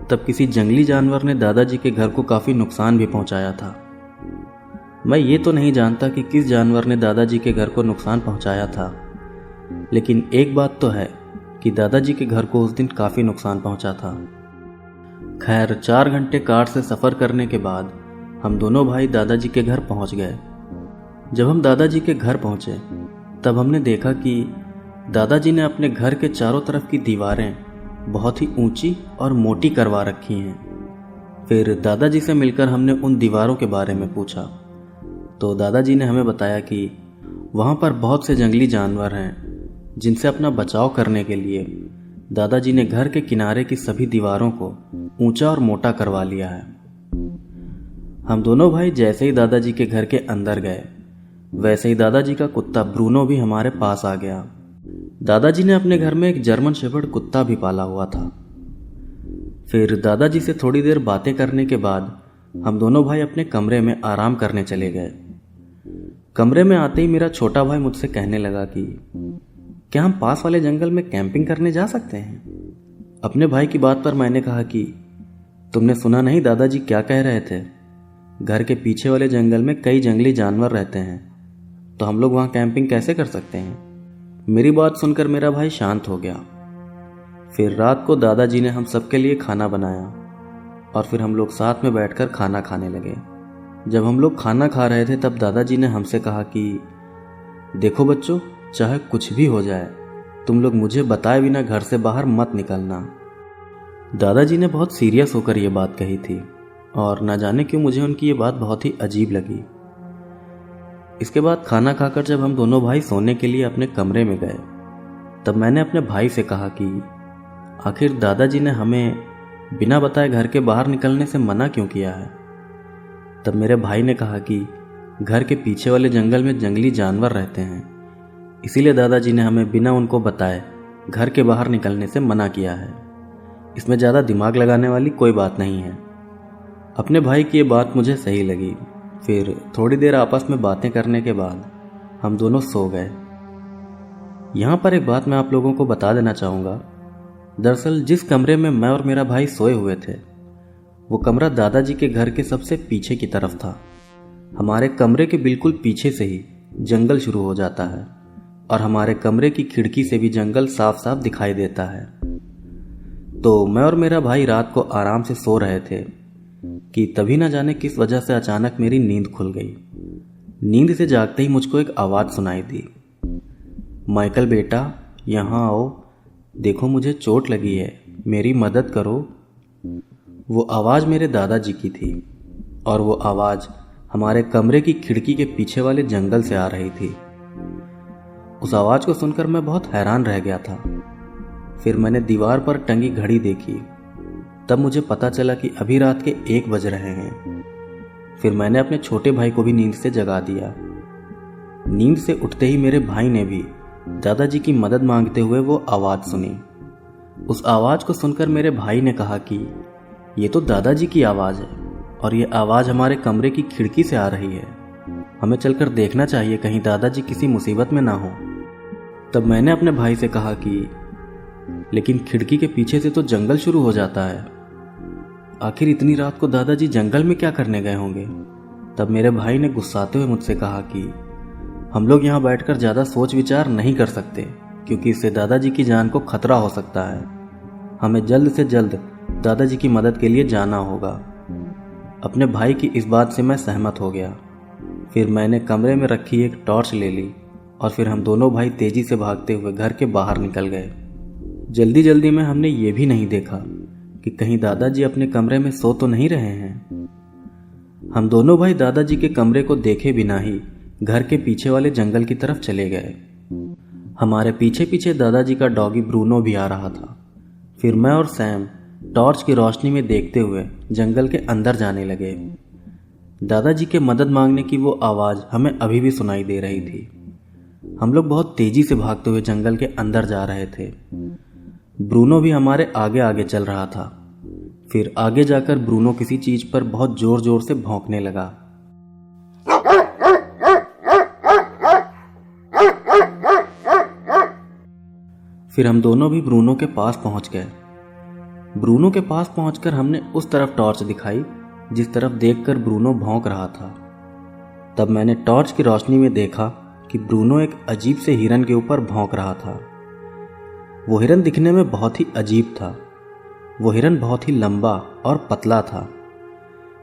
तब किसी जंगली जानवर ने दादाजी के घर को काफी नुकसान भी पहुंचाया था। मैं ये तो नहीं जानता कि किस जानवर ने दादाजी के घर को नुकसान पहुंचाया था, लेकिन एक बात तो है कि दादाजी के घर को उस दिन काफी नुकसान पहुंचा था। खैर, 4 घंटे कार से सफर करने के बाद हम दोनों भाई दादाजी के घर पहुंच गए। जब हम दादाजी के घर पहुंचे तब हमने देखा कि दादाजी ने अपने घर के चारों तरफ की दीवारें बहुत ही ऊंची और मोटी करवा रखी हैं। फिर दादाजी से मिलकर हमने उन दीवारों के बारे में पूछा तो दादाजी ने हमें बताया कि वहां पर बहुत से जंगली जानवर हैं जिनसे अपना बचाव करने के लिए दादाजी ने घर के किनारे की सभी दीवारों को ऊंचा और मोटा करवा लिया है। हम दोनों भाई जैसे ही दादाजी के घर के अंदर गए वैसे ही दादाजी का कुत्ता ब्रूनो भी हमारे पास आ गया। दादाजी ने अपने घर में एक जर्मन शेफर्ड कुत्ता भी पाला हुआ था। फिर दादाजी से थोड़ी देर बातें करने के बाद हम दोनों भाई अपने कमरे में आराम करने चले गए। कमरे में आते ही मेरा छोटा भाई मुझसे कहने लगा कि क्या हम पास वाले जंगल में कैंपिंग करने जा सकते हैं। अपने भाई की बात पर मैंने कहा कि तुमने सुना नहीं दादाजी क्या कह रहे थे, घर के पीछे वाले जंगल में कई जंगली जानवर रहते हैं, तो हम लोग वहां कैंपिंग कैसे कर सकते हैं। मेरी बात सुनकर मेरा भाई शांत हो गया। फिर रात को दादाजी ने हम सबके लिए खाना बनाया और फिर हम लोग साथ में बैठकर खाना खाने लगे। जब हम लोग खाना खा रहे थे तब दादाजी ने हमसे कहा कि देखो बच्चों, चाहे कुछ भी हो जाए, तुम लोग मुझे बताए बिना घर से बाहर मत निकलना। दादाजी ने बहुत सीरियस होकर ये बात कही थी और न जाने क्यों मुझे उनकी ये बात बहुत ही अजीब लगी। इसके बाद खाना खाकर जब हम दोनों भाई सोने के लिए अपने कमरे में गए तब मैंने अपने भाई से कहा कि आखिर दादाजी ने हमें बिना बताए घर के बाहर निकलने से मना क्यों किया है। तब मेरे भाई ने कहा कि घर के पीछे वाले जंगल में जंगली जानवर रहते हैं, इसीलिए दादाजी ने हमें बिना उनको बताए घर के बाहर निकलने से मना किया है। इसमें ज़्यादा दिमाग लगाने वाली कोई बात नहीं है। अपने भाई की ये बात मुझे सही लगी। फिर थोड़ी देर आपस में बातें करने के बाद हम दोनों सो गए। यहाँ पर एक बात मैं आप लोगों को बता देना चाहूँगा। दरअसल जिस कमरे में मैं और मेरा भाई सोए हुए थे वो कमरा दादाजी के घर के सबसे पीछे की तरफ था। हमारे कमरे के बिल्कुल पीछे से ही जंगल शुरू हो जाता है और हमारे कमरे की खिड़की से भी जंगल साफ साफ दिखाई देता है। तो मैं और मेरा भाई रात को आराम से सो रहे थे कि तभी न जाने किस वजह से अचानक मेरी नींद खुल गई। नींद से जागते ही मुझको एक आवाज़ सुनाई दी, माइकल बेटा यहाँ आओ, देखो मुझे चोट लगी है, मेरी मदद करो। वो आवाज़ मेरे दादाजी की थी और वो आवाज़ हमारे कमरे की खिड़की के पीछे वाले जंगल से आ रही थी। उस आवाज़ को सुनकर मैं बहुत हैरान रह गया था। फिर मैंने दीवार पर टंगी घड़ी देखी, तब मुझे पता चला कि अभी रात के 1 बज रहे हैं। फिर मैंने अपने छोटे भाई को भी नींद से जगा दिया। नींद से उठते ही मेरे भाई ने भी दादाजी की मदद मांगते हुए वो आवाज़ सुनी। उस आवाज़ को सुनकर मेरे भाई ने कहा कि ये तो दादाजी की आवाज़ है और ये आवाज़ हमारे कमरे की खिड़की से आ रही है, हमें चलकर देखना चाहिए कहीं दादाजी किसी मुसीबत में ना हो। तब मैंने अपने भाई से कहा कि लेकिन खिड़की के पीछे से तो जंगल शुरू हो जाता है, आखिर इतनी रात को दादाजी जंगल में क्या करने गए होंगे। तब मेरे भाई ने गुस्साते हुए मुझसे कहा कि हम लोग यहाँ बैठकर ज़्यादा सोच विचार नहीं कर सकते क्योंकि इससे दादाजी की जान को खतरा हो सकता है। हमें जल्द से जल्द दादाजी की मदद के लिए जाना होगा। अपने भाई की इस बात से मैं सहमत हो गया। फिर मैंने कमरे में रखी एक टॉर्च ले ली और फिर हम दोनों भाई तेजी से भागते हुए घर के बाहर निकल गए। जल्दी जल्दी में हमने ये भी नहीं देखा कि कहीं दादाजी अपने कमरे में सो तो नहीं रहे हैं। हम दोनों भाई दादाजी के कमरे को देखे बिना ही घर के पीछे वाले जंगल की तरफ चले गए। हमारे पीछे पीछे दादाजी का डॉगी ब्रूनो भी आ रहा था। फिर मैं और सैम टॉर्च की रोशनी में देखते हुए जंगल के अंदर जाने लगे। दादाजी के मदद मांगने की वो आवाज़ हमें अभी भी सुनाई दे रही थी। हम लोग बहुत तेजी से भागते हुए जंगल के अंदर जा रहे थे। ब्रूनो भी हमारे आगे आगे चल रहा था। फिर आगे जाकर ब्रूनो किसी चीज पर बहुत जोर जोर से भौंकने लगा। फिर हम दोनों भी ब्रूनो के पास पहुंच गए। ब्रूनो के पास पहुंचकर हमने उस तरफ टॉर्च दिखाई जिस तरफ देखकर ब्रूनो भौंक रहा था। तब मैंने टॉर्च की रोशनी में देखा कि ब्रूनो एक अजीब से हिरन के ऊपर भौंक रहा था। वो हिरन दिखने में बहुत ही अजीब था। वो हिरन बहुत ही लंबा और पतला था।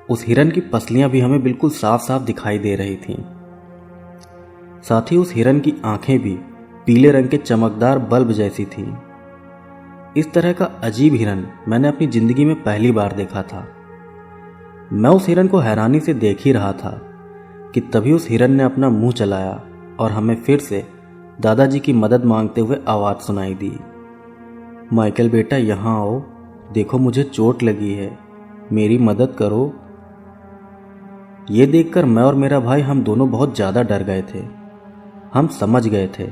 उस हिरन की पसलियां भी हमें बिल्कुल साफ साफ दिखाई दे रही थीं। साथ ही उस हिरन की आंखें भी पीले रंग के चमकदार बल्ब जैसी थीं। इस तरह का अजीब हिरन मैंने अपनी जिंदगी में पहली बार देखा था। मैं उस हिरन को हैरानी से देख ही रहा था कि तभी उस हिरन ने अपना मुंह चलाया और हमें फिर से दादाजी की मदद मांगते हुए आवाज़ सुनाई दी, माइकल बेटा यहाँ आओ, देखो मुझे चोट लगी है, मेरी मदद करो। ये देखकर मैं और मेरा भाई हम दोनों बहुत ज़्यादा डर गए थे। हम समझ गए थे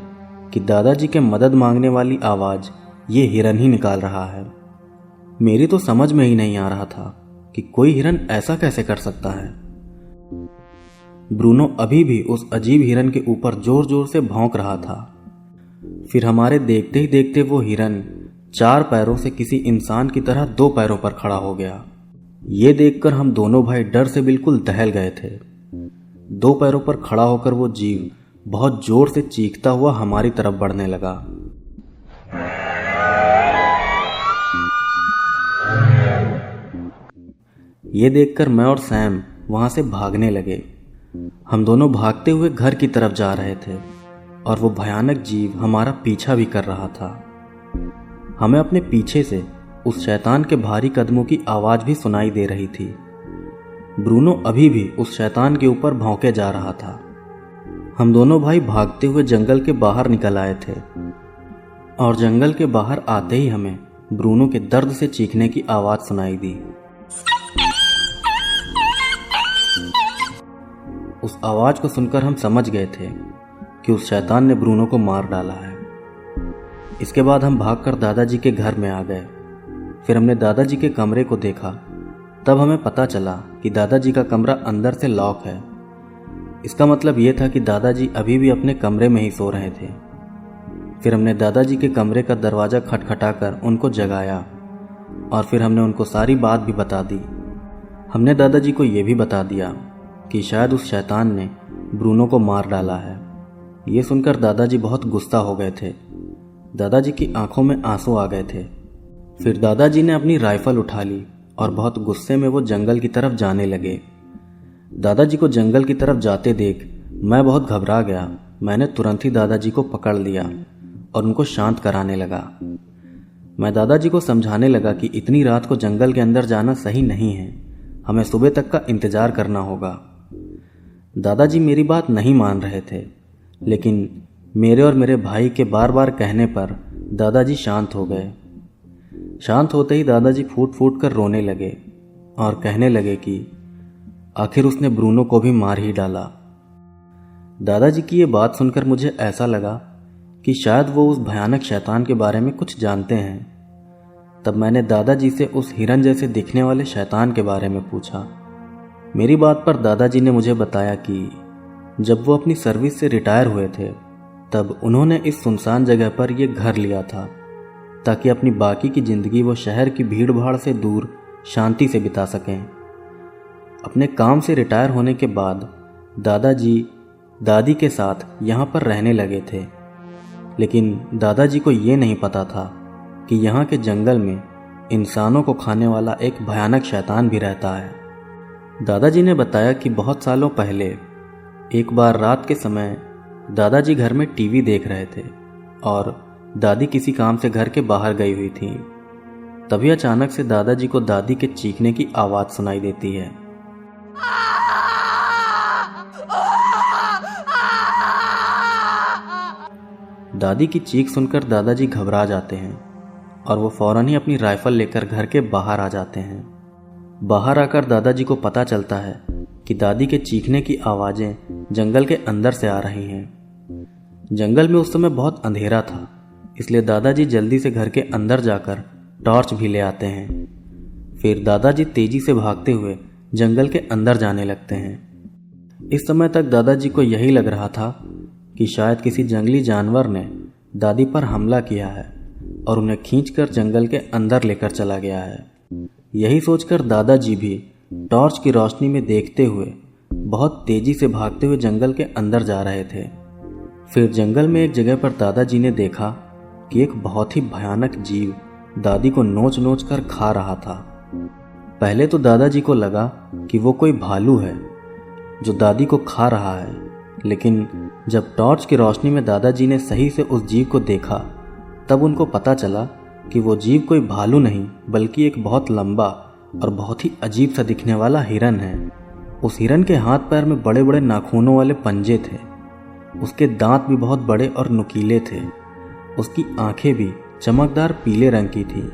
कि दादाजी के मदद मांगने वाली आवाज़ ये हिरन ही निकाल रहा है। मेरी तो समझ में ही नहीं आ रहा था कि कोई हिरन ऐसा कैसे कर सकता है। ब्रूनो अभी भी उस अजीब हिरन के ऊपर जोर जोर से भौंक रहा था। फिर हमारे देखते ही देखते वो हिरन 4 पैरों से किसी इंसान की तरह 2 पैरों पर खड़ा हो गया। ये देखकर हम दोनों भाई डर से बिल्कुल दहल गए थे। 2 पैरों पर खड़ा होकर वो जीव बहुत जोर से चीखता हुआ हमारी तरफ बढ़ने लगा। ये देखकर मैं और सैम वहां से भागने लगे। हम दोनों भागते हुए घर की तरफ जा रहे थे और वो भयानक जीव हमारा पीछा भी कर रहा था। हमें अपने पीछे से उस शैतान के भारी कदमों की आवाज भी सुनाई दे रही थी। ब्रूनो अभी भी उस शैतान के ऊपर भौंके जा रहा था। हम दोनों भाई भागते हुए जंगल के बाहर निकल आए थे और जंगल के बाहर आते ही हमें ब्रूनो के दर्द से चीखने की आवाज सुनाई दी। उस आवाज को सुनकर हम समझ गए थे कि उस शैतान ने ब्रूनो को मार डाला है। इसके बाद हम भागकर दादाजी के घर में आ गए। फिर हमने दादाजी के कमरे को देखा। तब हमें पता चला कि दादाजी का कमरा अंदर से लॉक है। इसका मतलब यह था कि दादाजी अभी भी अपने कमरे में ही सो रहे थे। फिर हमने दादाजी के कमरे का दरवाज़ा खटखटाकर उनको जगाया और फिर हमने उनको सारी बात भी बता दी। हमने दादाजी को यह भी बता दिया कि शायद उस शैतान ने ब्रूनो को मार डाला है। ये सुनकर दादाजी बहुत गुस्सा हो गए थे। दादाजी की आंखों में आंसू आ गए थे। फिर दादाजी ने अपनी राइफल उठा ली और बहुत गुस्से में वो जंगल की तरफ जाने लगे। दादाजी को जंगल की तरफ जाते देख मैं बहुत घबरा गया। मैंने तुरंत ही दादाजी को पकड़ लिया और उनको शांत कराने लगा। मैं दादाजी को समझाने लगा कि इतनी रात को जंगल के अंदर जाना सही नहीं है, हमें सुबह तक का इंतजार करना होगा। दादाजी मेरी बात नहीं मान रहे थे, लेकिन मेरे और मेरे भाई के बार बार कहने पर दादाजी शांत हो गए। शांत होते ही दादाजी फूट फूट कर रोने लगे और कहने लगे कि आखिर उसने ब्रूनो को भी मार ही डाला। दादाजी की ये बात सुनकर मुझे ऐसा लगा कि शायद वो उस भयानक शैतान के बारे में कुछ जानते हैं। तब मैंने दादाजी से उस हिरन जैसे दिखने वाले शैतान के बारे में पूछा। मेरी बात पर दादाजी ने मुझे बताया कि जब वो अपनी सर्विस से रिटायर हुए थे तब उन्होंने इस सुनसान जगह पर यह घर लिया था ताकि अपनी बाकी की ज़िंदगी वो शहर की भीड़ भाड़ से दूर शांति से बिता सकें। अपने काम से रिटायर होने के बाद दादाजी दादी के साथ यहाँ पर रहने लगे थे, लेकिन दादाजी को ये नहीं पता था कि यहाँ के जंगल में इंसानों को खाने वाला एक भयानक शैतान भी रहता है। दादाजी ने बताया कि बहुत सालों पहले एक बार रात के समय दादाजी घर में टीवी देख रहे थे और दादी किसी काम से घर के बाहर गई हुई थी। तभी अचानक से दादाजी को दादी के चीखने की आवाज़ सुनाई देती है। दादी की चीख सुनकर दादाजी घबरा जाते हैं और वो फौरन ही अपनी राइफल लेकर घर के बाहर आ जाते हैं। बाहर आकर दादाजी को पता चलता है कि दादी के चीखने की आवाज़ें जंगल के अंदर से आ रही हैं। जंगल में उस समय बहुत अंधेरा था, इसलिए दादाजी जल्दी से घर के अंदर जाकर टॉर्च भी ले आते हैं। फिर दादाजी तेजी से भागते हुए जंगल के अंदर जाने लगते हैं। इस समय तक दादाजी को यही लग रहा था कि शायद किसी जंगली जानवर ने दादी पर हमला किया है और उन्हें खींचकर जंगल के अंदर लेकर चला गया है। यही सोचकर दादाजी भी टॉर्च की रोशनी में देखते हुए बहुत तेजी से भागते हुए जंगल के अंदर जा रहे थे। फिर जंगल में एक जगह पर दादाजी ने देखा कि एक बहुत ही भयानक जीव दादी को नोच नोच कर खा रहा था। पहले तो दादाजी को लगा कि वो कोई भालू है जो दादी को खा रहा है, लेकिन जब टॉर्च की रोशनी में दादाजी ने सही से उस जीव को देखा तब उनको पता चला कि वो जीव कोई भालू नहीं बल्कि एक बहुत लंबा और बहुत ही अजीब सा दिखने वाला हिरन है। उस हिरन के हाथ पैर में बड़े बड़े नाखूनों वाले पंजे थे। उसके दांत भी बहुत बड़े और नुकीले थे। उसकी आंखें भी चमकदार पीले रंग की थी।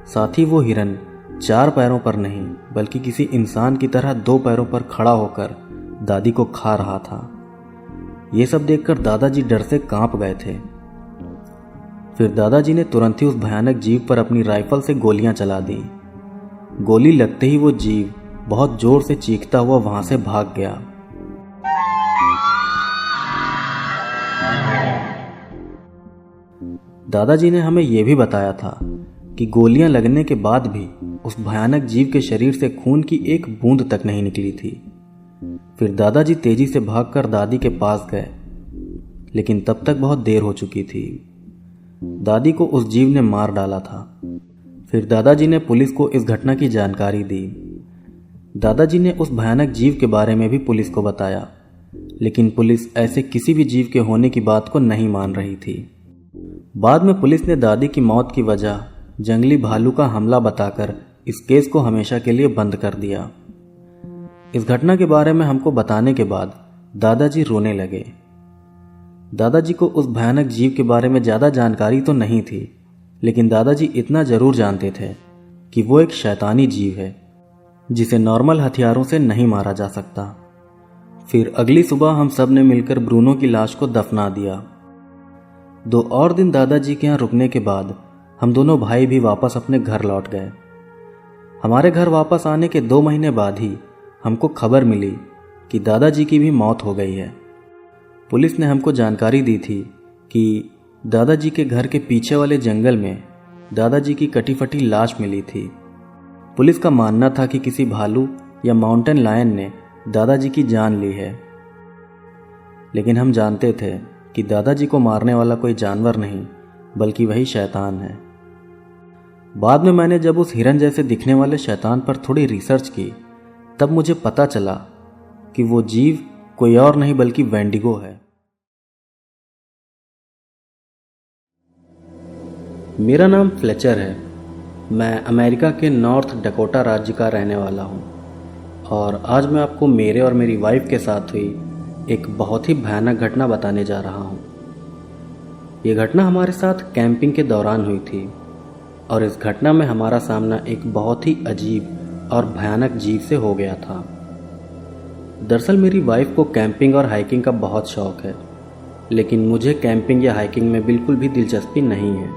साथ ही वो हिरन 4 पैरों पर नहीं बल्कि किसी इंसान की तरह 2 पैरों पर खड़ा होकर दादी को खा रहा था। ये सब देखकर दादाजी डर से कांप गए थे। फिर दादाजी ने तुरंत ही उस भयानक जीव पर अपनी राइफल से गोलियां चला दी। गोली लगते ही वो जीव बहुत जोर से चीखता हुआ वहां से भाग गया। दादाजी ने हमें यह भी बताया था कि गोलियां लगने के बाद भी उस भयानक जीव के शरीर से खून की एक बूंद तक नहीं निकली थी। फिर दादाजी तेजी से भागकर दादी के पास गए, लेकिन तब तक बहुत देर हो चुकी थी। दादी को उस जीव ने मार डाला था। फिर दादाजी ने पुलिस को इस घटना की जानकारी दी। दादाजी ने उस भयानक जीव के बारे में भी पुलिस को बताया, लेकिन पुलिस ऐसे किसी भी जीव के होने की बात को नहीं मान रही थी। बाद में पुलिस ने दादी की मौत की वजह जंगली भालू का हमला बताकर इस केस को हमेशा के लिए बंद कर दिया। इस घटना के बारे में हमको बताने के बाद दादाजी रोने लगे। दादाजी को उस भयानक जीव के बारे में ज़्यादा जानकारी तो नहीं थी, लेकिन दादाजी इतना ज़रूर जानते थे कि वो एक शैतानी जीव है जिसे नॉर्मल हथियारों से नहीं मारा जा सकता। फिर अगली सुबह हम सब ने मिलकर ब्रूनो की लाश को दफना दिया। 2 और दिन दादाजी के यहाँ रुकने के बाद हम दोनों भाई भी वापस अपने घर लौट गए। हमारे घर वापस आने के 2 महीने बाद ही हमको खबर मिली कि दादाजी की भी मौत हो गई है। पुलिस ने हमको जानकारी दी थी कि दादाजी के घर के पीछे वाले जंगल में दादाजी की कटी फटी लाश मिली थी। पुलिस का मानना था कि किसी भालू या माउंटेन लायन ने दादाजी की जान ली है, लेकिन हम जानते थे कि दादाजी को मारने वाला कोई जानवर नहीं बल्कि वही शैतान है। बाद में मैंने जब उस हिरन जैसे दिखने वाले शैतान पर थोड़ी रिसर्च की, तब मुझे पता चला कि वो जीव कोई और नहीं बल्कि वेंडिगो है। मेरा नाम फ्लेचर है। मैं अमेरिका के नॉर्थ डकोटा राज्य का रहने वाला हूँ और आज मैं आपको मेरे और मेरी वाइफ के साथ हुई एक बहुत ही भयानक घटना बताने जा रहा हूँ। ये घटना हमारे साथ कैंपिंग के दौरान हुई थी और इस घटना में हमारा सामना एक बहुत ही अजीब और भयानक जीव से हो गया था। दरअसल मेरी वाइफ को कैंपिंग और हाइकिंग का बहुत शौक है, लेकिन मुझे कैंपिंग या हाइकिंग में बिल्कुल भी दिलचस्पी नहीं है।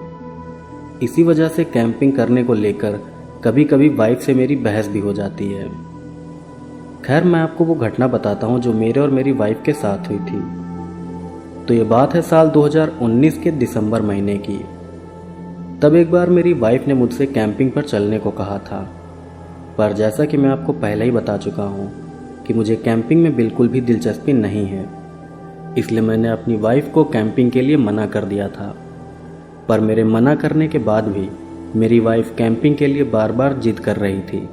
इसी वजह से कैंपिंग करने को लेकर कभी कभी वाइफ से मेरी बहस भी हो जाती है। खैर, मैं आपको वो घटना बताता हूँ जो मेरे और मेरी वाइफ के साथ हुई थी। तो ये बात है साल 2019 के दिसंबर महीने की। तब एक बार मेरी वाइफ ने मुझसे कैंपिंग पर चलने को कहा था, पर जैसा कि मैं आपको पहले ही बता चुका हूँ कि मुझे कैंपिंग में बिल्कुल भी दिलचस्पी नहीं है, इसलिए मैंने अपनी वाइफ को कैंपिंग के लिए मना कर दिया था। पर मेरे मना करने के बाद भी मेरी वाइफ कैंपिंग के लिए बार बार जिद कर रही थी।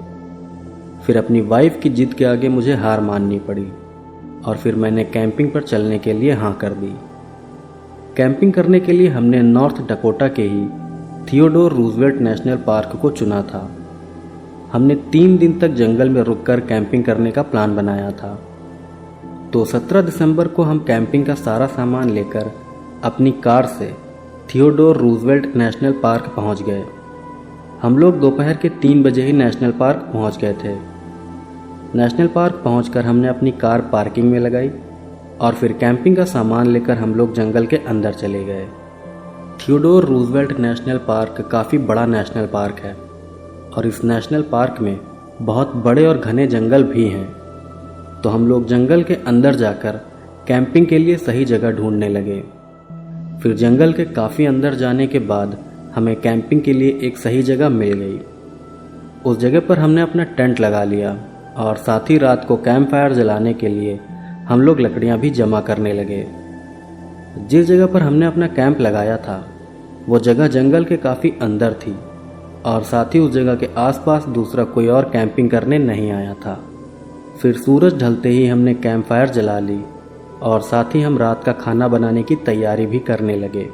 फिर अपनी वाइफ की जिद के आगे मुझे हार माननी पड़ी और फिर मैंने कैंपिंग पर चलने के लिए हाँ कर दी। कैंपिंग करने के लिए हमने नॉर्थ डकोटा के ही थियोडोर रूजवेल्ट नेशनल पार्क को चुना था। हमने 3 दिन तक जंगल में रुककर कैंपिंग करने का प्लान बनाया था। तो 17 दिसंबर को हम कैंपिंग का सारा सामान लेकर अपनी कार से थियोडोर रूजवेल्ट नेशनल पार्क पहुंच गए। हम लोग दोपहर के 3 बजे ही नेशनल पार्क पहुंच गए थे। नेशनल पार्क पहुंचकर हमने अपनी कार पार्किंग में लगाई और फिर कैंपिंग का सामान लेकर हम लोग जंगल के अंदर चले गए। थियोडोर रूजवेल्ट नेशनल पार्क काफ़ी बड़ा नेशनल पार्क है और इस नेशनल पार्क में बहुत बड़े और घने जंगल भी हैं। तो हम लोग जंगल के अंदर जाकर कैंपिंग के लिए सही जगह ढूंढने लगे। फिर जंगल के काफ़ी अंदर जाने के बाद हमें कैंपिंग के लिए एक सही जगह मिल गई। उस जगह पर हमने अपना टेंट लगा लिया और साथ ही रात को कैंप फायर जलाने के लिए हम लोग लकड़ियाँ भी जमा करने लगे। जिस जगह पर हमने अपना कैंप लगाया था वो जगह जंगल के काफ़ी अंदर थी और साथ ही उस जगह के आसपास दूसरा कोई और कैंपिंग करने नहीं आया था। फिर सूरज ढलते ही हमने कैंप फायर जला ली और साथ ही हम रात का खाना बनाने की तैयारी भी करने लगे।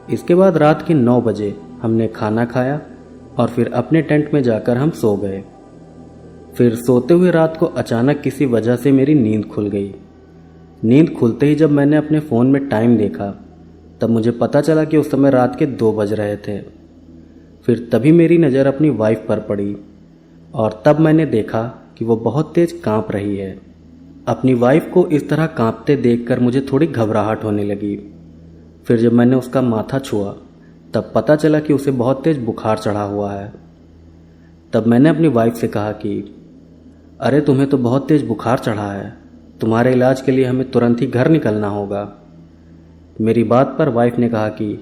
इसके बाद रात के 9 बजे हमने खाना खाया और फिर अपने टेंट में जाकर हम सो गए। फिर सोते हुए रात को अचानक किसी वजह से मेरी नींद खुल गई। नींद खुलते ही जब मैंने अपने फ़ोन में टाइम देखा तब मुझे पता चला कि उस समय रात के 2 बज रहे थे। फिर तभी मेरी नज़र अपनी वाइफ पर पड़ी और तब मैंने देखा कि वो बहुत तेज़ कांप रही है। अपनी वाइफ को इस तरह कांपते देखकर मुझे थोड़ी घबराहट होने लगी। फिर जब मैंने उसका माथा छुआ तब पता चला कि उसे बहुत तेज़ बुखार चढ़ा हुआ है। तब मैंने अपनी वाइफ से कहा कि अरे तुम्हें तो बहुत तेज़ बुखार चढ़ा है, तुम्हारे इलाज के लिए हमें तुरंत ही घर निकलना होगा। मेरी बात पर वाइफ ने कहा कि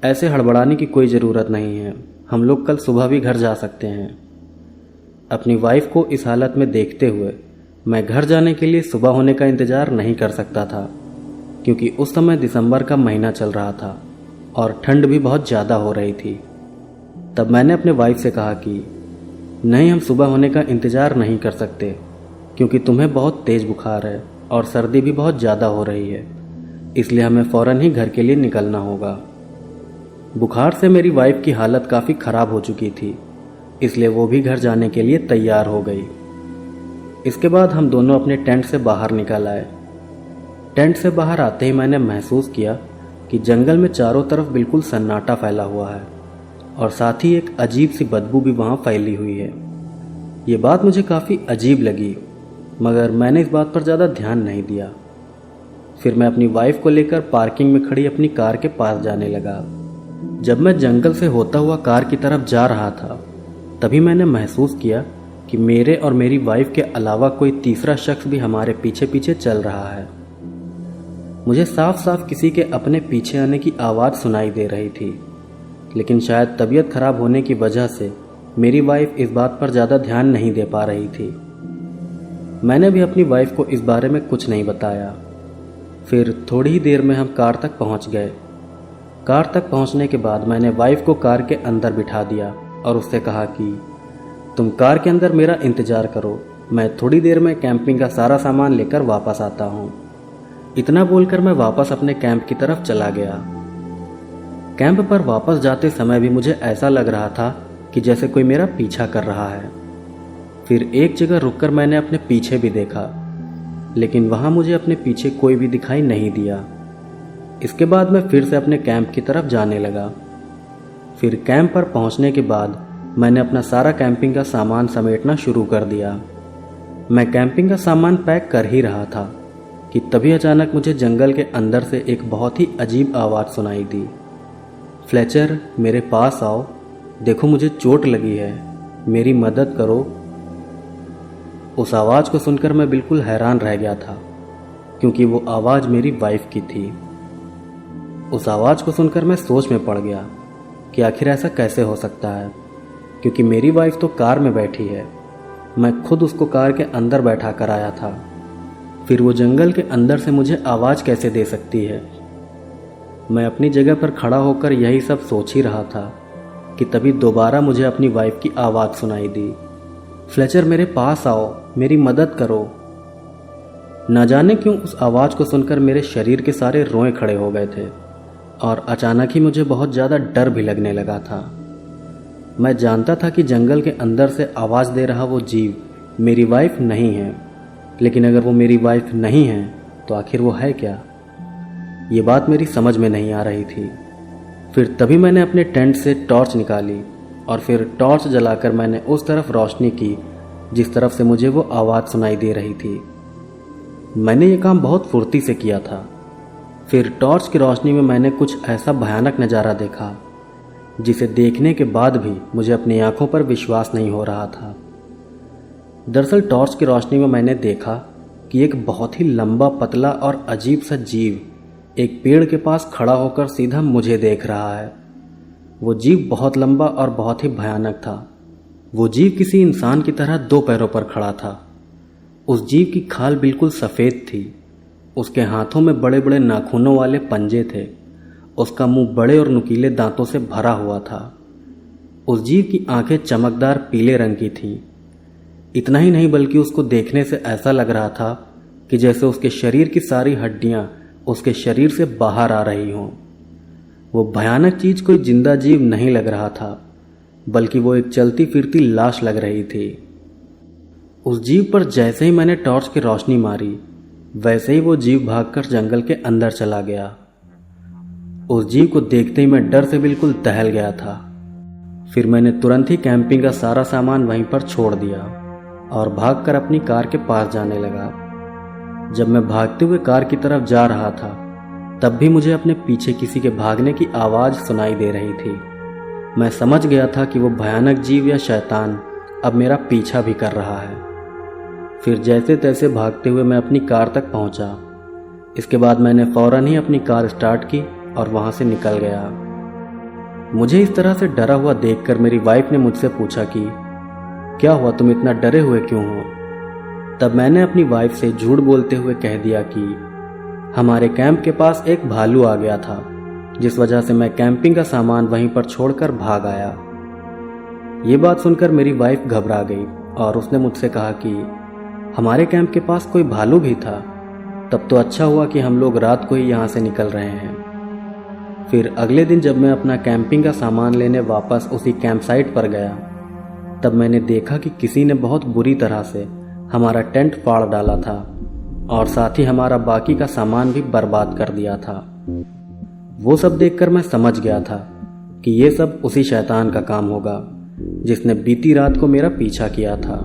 ऐसे हड़बड़ाने की कोई ज़रूरत नहीं है, हम लोग कल सुबह भी घर जा सकते हैं। अपनी वाइफ को इस हालत में देखते हुए मैं घर जाने के लिए सुबह होने का इंतज़ार नहीं कर सकता था, क्योंकि उस समय दिसंबर का महीना चल रहा था और ठंड भी बहुत ज़्यादा हो रही थी। तब मैंने अपने वाइफ से कहा कि नहीं, हम सुबह होने का इंतज़ार नहीं कर सकते, क्योंकि तुम्हें बहुत तेज़ बुखार है और सर्दी भी बहुत ज़्यादा हो रही है, इसलिए हमें फ़ौरन ही घर के लिए निकलना होगा। बुखार से मेरी वाइफ की हालत काफ़ी ख़राब हो चुकी थी, इसलिए वो भी घर जाने के लिए तैयार हो गई। इसके बाद हम दोनों अपने टेंट से बाहर निकल आए। टेंट से बाहर आते ही मैंने महसूस किया कि जंगल में चारों तरफ बिल्कुल सन्नाटा फैला हुआ है और साथ ही एक अजीब सी बदबू भी वहाँ फैली हुई है। ये बात मुझे काफ़ी अजीब लगी, मगर मैंने इस बात पर ज़्यादा ध्यान नहीं दिया। फिर मैं अपनी वाइफ को लेकर पार्किंग में खड़ी अपनी कार के पास जाने लगा। जब मैं जंगल से होता हुआ कार की तरफ जा रहा था, तभी मैंने महसूस किया कि मेरे और मेरी वाइफ के अलावा कोई तीसरा शख्स भी हमारे पीछे पीछे चल रहा है। मुझे साफ साफ किसी के अपने पीछे आने की आवाज़ सुनाई दे रही थी, लेकिन शायद तबीयत खराब होने की वजह से मेरी वाइफ इस बात पर ज़्यादा ध्यान नहीं दे पा रही थी। मैंने भी अपनी वाइफ को इस बारे में कुछ नहीं बताया। फिर थोड़ी ही देर में हम कार तक पहुंच गए। कार तक पहुंचने के बाद मैंने वाइफ को कार के अंदर बिठा दिया और उससे कहा कि तुम कार के अंदर मेरा इंतज़ार करो, मैं थोड़ी देर में कैंपिंग का सारा सामान लेकर वापस आता हूँ। इतना बोलकर मैं वापस अपने कैंप की तरफ चला गया। कैंप पर वापस जाते समय भी मुझे ऐसा लग रहा था कि जैसे कोई मेरा पीछा कर रहा है। फिर एक जगह रुककर मैंने अपने पीछे भी देखा, लेकिन वहाँ मुझे अपने पीछे कोई भी दिखाई नहीं दिया। इसके बाद मैं फिर से अपने कैंप की तरफ जाने लगा। फिर कैंप पर पहुँचने के बाद मैंने अपना सारा कैंपिंग का सामान समेटना शुरू कर दिया। मैं कैंपिंग का सामान पैक कर ही रहा था कि तभी अचानक मुझे जंगल के अंदर से एक बहुत ही अजीब आवाज़ सुनाई दी। फ्लेचर, मेरे पास आओ, देखो मुझे चोट लगी है, मेरी मदद करो। उस आवाज़ को सुनकर मैं बिल्कुल हैरान रह गया था, क्योंकि वो आवाज़ मेरी वाइफ की थी। उस आवाज़ को सुनकर मैं सोच में पड़ गया कि आखिर ऐसा कैसे हो सकता है, क्योंकि मेरी वाइफ तो कार में बैठी है, मैं खुद उसको कार के अंदर बैठा कर आया था। फिर वो जंगल के अंदर से मुझे आवाज़ कैसे दे सकती है। मैं अपनी जगह पर खड़ा होकर यही सब सोच ही रहा था कि तभी दोबारा मुझे अपनी वाइफ की आवाज़ सुनाई दी। फ्लेचर, मेरे पास आओ, मेरी मदद करो। न जाने क्यों उस आवाज़ को सुनकर मेरे शरीर के सारे रोए खड़े हो गए थे और अचानक ही मुझे बहुत ज़्यादा डर भी लगने लगा था। मैं जानता था कि जंगल के अंदर से आवाज़ दे रहा वो जीव मेरी वाइफ नहीं है, लेकिन अगर वो मेरी वाइफ नहीं है तो आखिर वो है क्या? ये बात मेरी समझ में नहीं आ रही थी। फिर तभी मैंने अपने टेंट से टॉर्च निकाली और फिर टॉर्च जलाकर मैंने उस तरफ रोशनी की जिस तरफ से मुझे वो आवाज़ सुनाई दे रही थी। मैंने ये काम बहुत फुर्ती से किया था। फिर टॉर्च की रोशनी में मैंने कुछ ऐसा भयानक नज़ारा देखा जिसे देखने के बाद भी मुझे अपनी आंखों पर विश्वास नहीं हो रहा था। दरअसल टॉर्च की रोशनी में मैंने देखा कि एक बहुत ही लंबा, पतला और अजीब सा जीव एक पेड़ के पास खड़ा होकर सीधा मुझे देख रहा है। वो जीव बहुत लंबा और बहुत ही भयानक था। वो जीव किसी इंसान की तरह दो पैरों पर खड़ा था। उस जीव की खाल बिल्कुल सफ़ेद थी। उसके हाथों में बड़े बड़े नाखूनों वाले पंजे थे। उसका मुंह बड़े और नुकीले दांतों से भरा हुआ था। उस जीव की आंखें चमकदार पीले रंग की थीं। इतना ही नहीं बल्कि उसको देखने से ऐसा लग रहा था कि जैसे उसके शरीर की सारी हड्डियां उसके शरीर से बाहर आ रही हों। वो भयानक चीज कोई जिंदा जीव नहीं लग रहा था, बल्कि वो एक चलती फिरती लाश लग रही थी। उस जीव पर जैसे ही मैंने टॉर्च की रोशनी मारी, वैसे ही वो जीव भागकर जंगल के अंदर चला गया। उस जीव को देखते ही मैं डर से बिल्कुल दहल गया था। फिर मैंने तुरंत ही कैंपिंग का सारा सामान वहीं पर छोड़ दिया और भागकर अपनी कार के पास जाने लगा। जब मैं भागते हुए कार की तरफ जा रहा था, तब भी मुझे अपने पीछे किसी के भागने की आवाज़ सुनाई दे रही थी। मैं समझ गया था कि वो भयानक जीव या शैतान अब मेरा पीछा भी कर रहा है। फिर जैसे तैसे भागते हुए मैं अपनी कार तक पहुंचा। इसके बाद मैंने फौरन ही अपनी कार स्टार्ट की और वहां से निकल गया। मुझे इस तरह से डरा हुआ देखकर मेरी वाइफ ने मुझसे पूछा कि क्या हुआ, तुम इतना डरे हुए क्यों हो? तब मैंने अपनी वाइफ से झूठ बोलते हुए कह दिया कि हमारे कैंप के पास एक भालू आ गया था, जिस वजह से मैं कैंपिंग का सामान वहीं पर छोड़कर भाग आया। ये बात सुनकर मेरी वाइफ घबरा गई और उसने मुझसे कहा कि हमारे कैंप के पास कोई भालू भी था, तब तो अच्छा हुआ कि हम लोग रात को ही यहाँ से निकल रहे हैं। फिर अगले दिन जब मैं अपना कैंपिंग का सामान लेने वापस उसी कैंप साइट पर गया, तब मैंने देखा कि किसी ने बहुत बुरी तरह से हमारा टेंट फाड़ डाला था और साथ ही हमारा बाकी का सामान भी बर्बाद कर दिया था। वो सब देखकर मैं समझ गया था कि ये सब उसी शैतान का काम होगा जिसने बीती रात को मेरा पीछा किया था।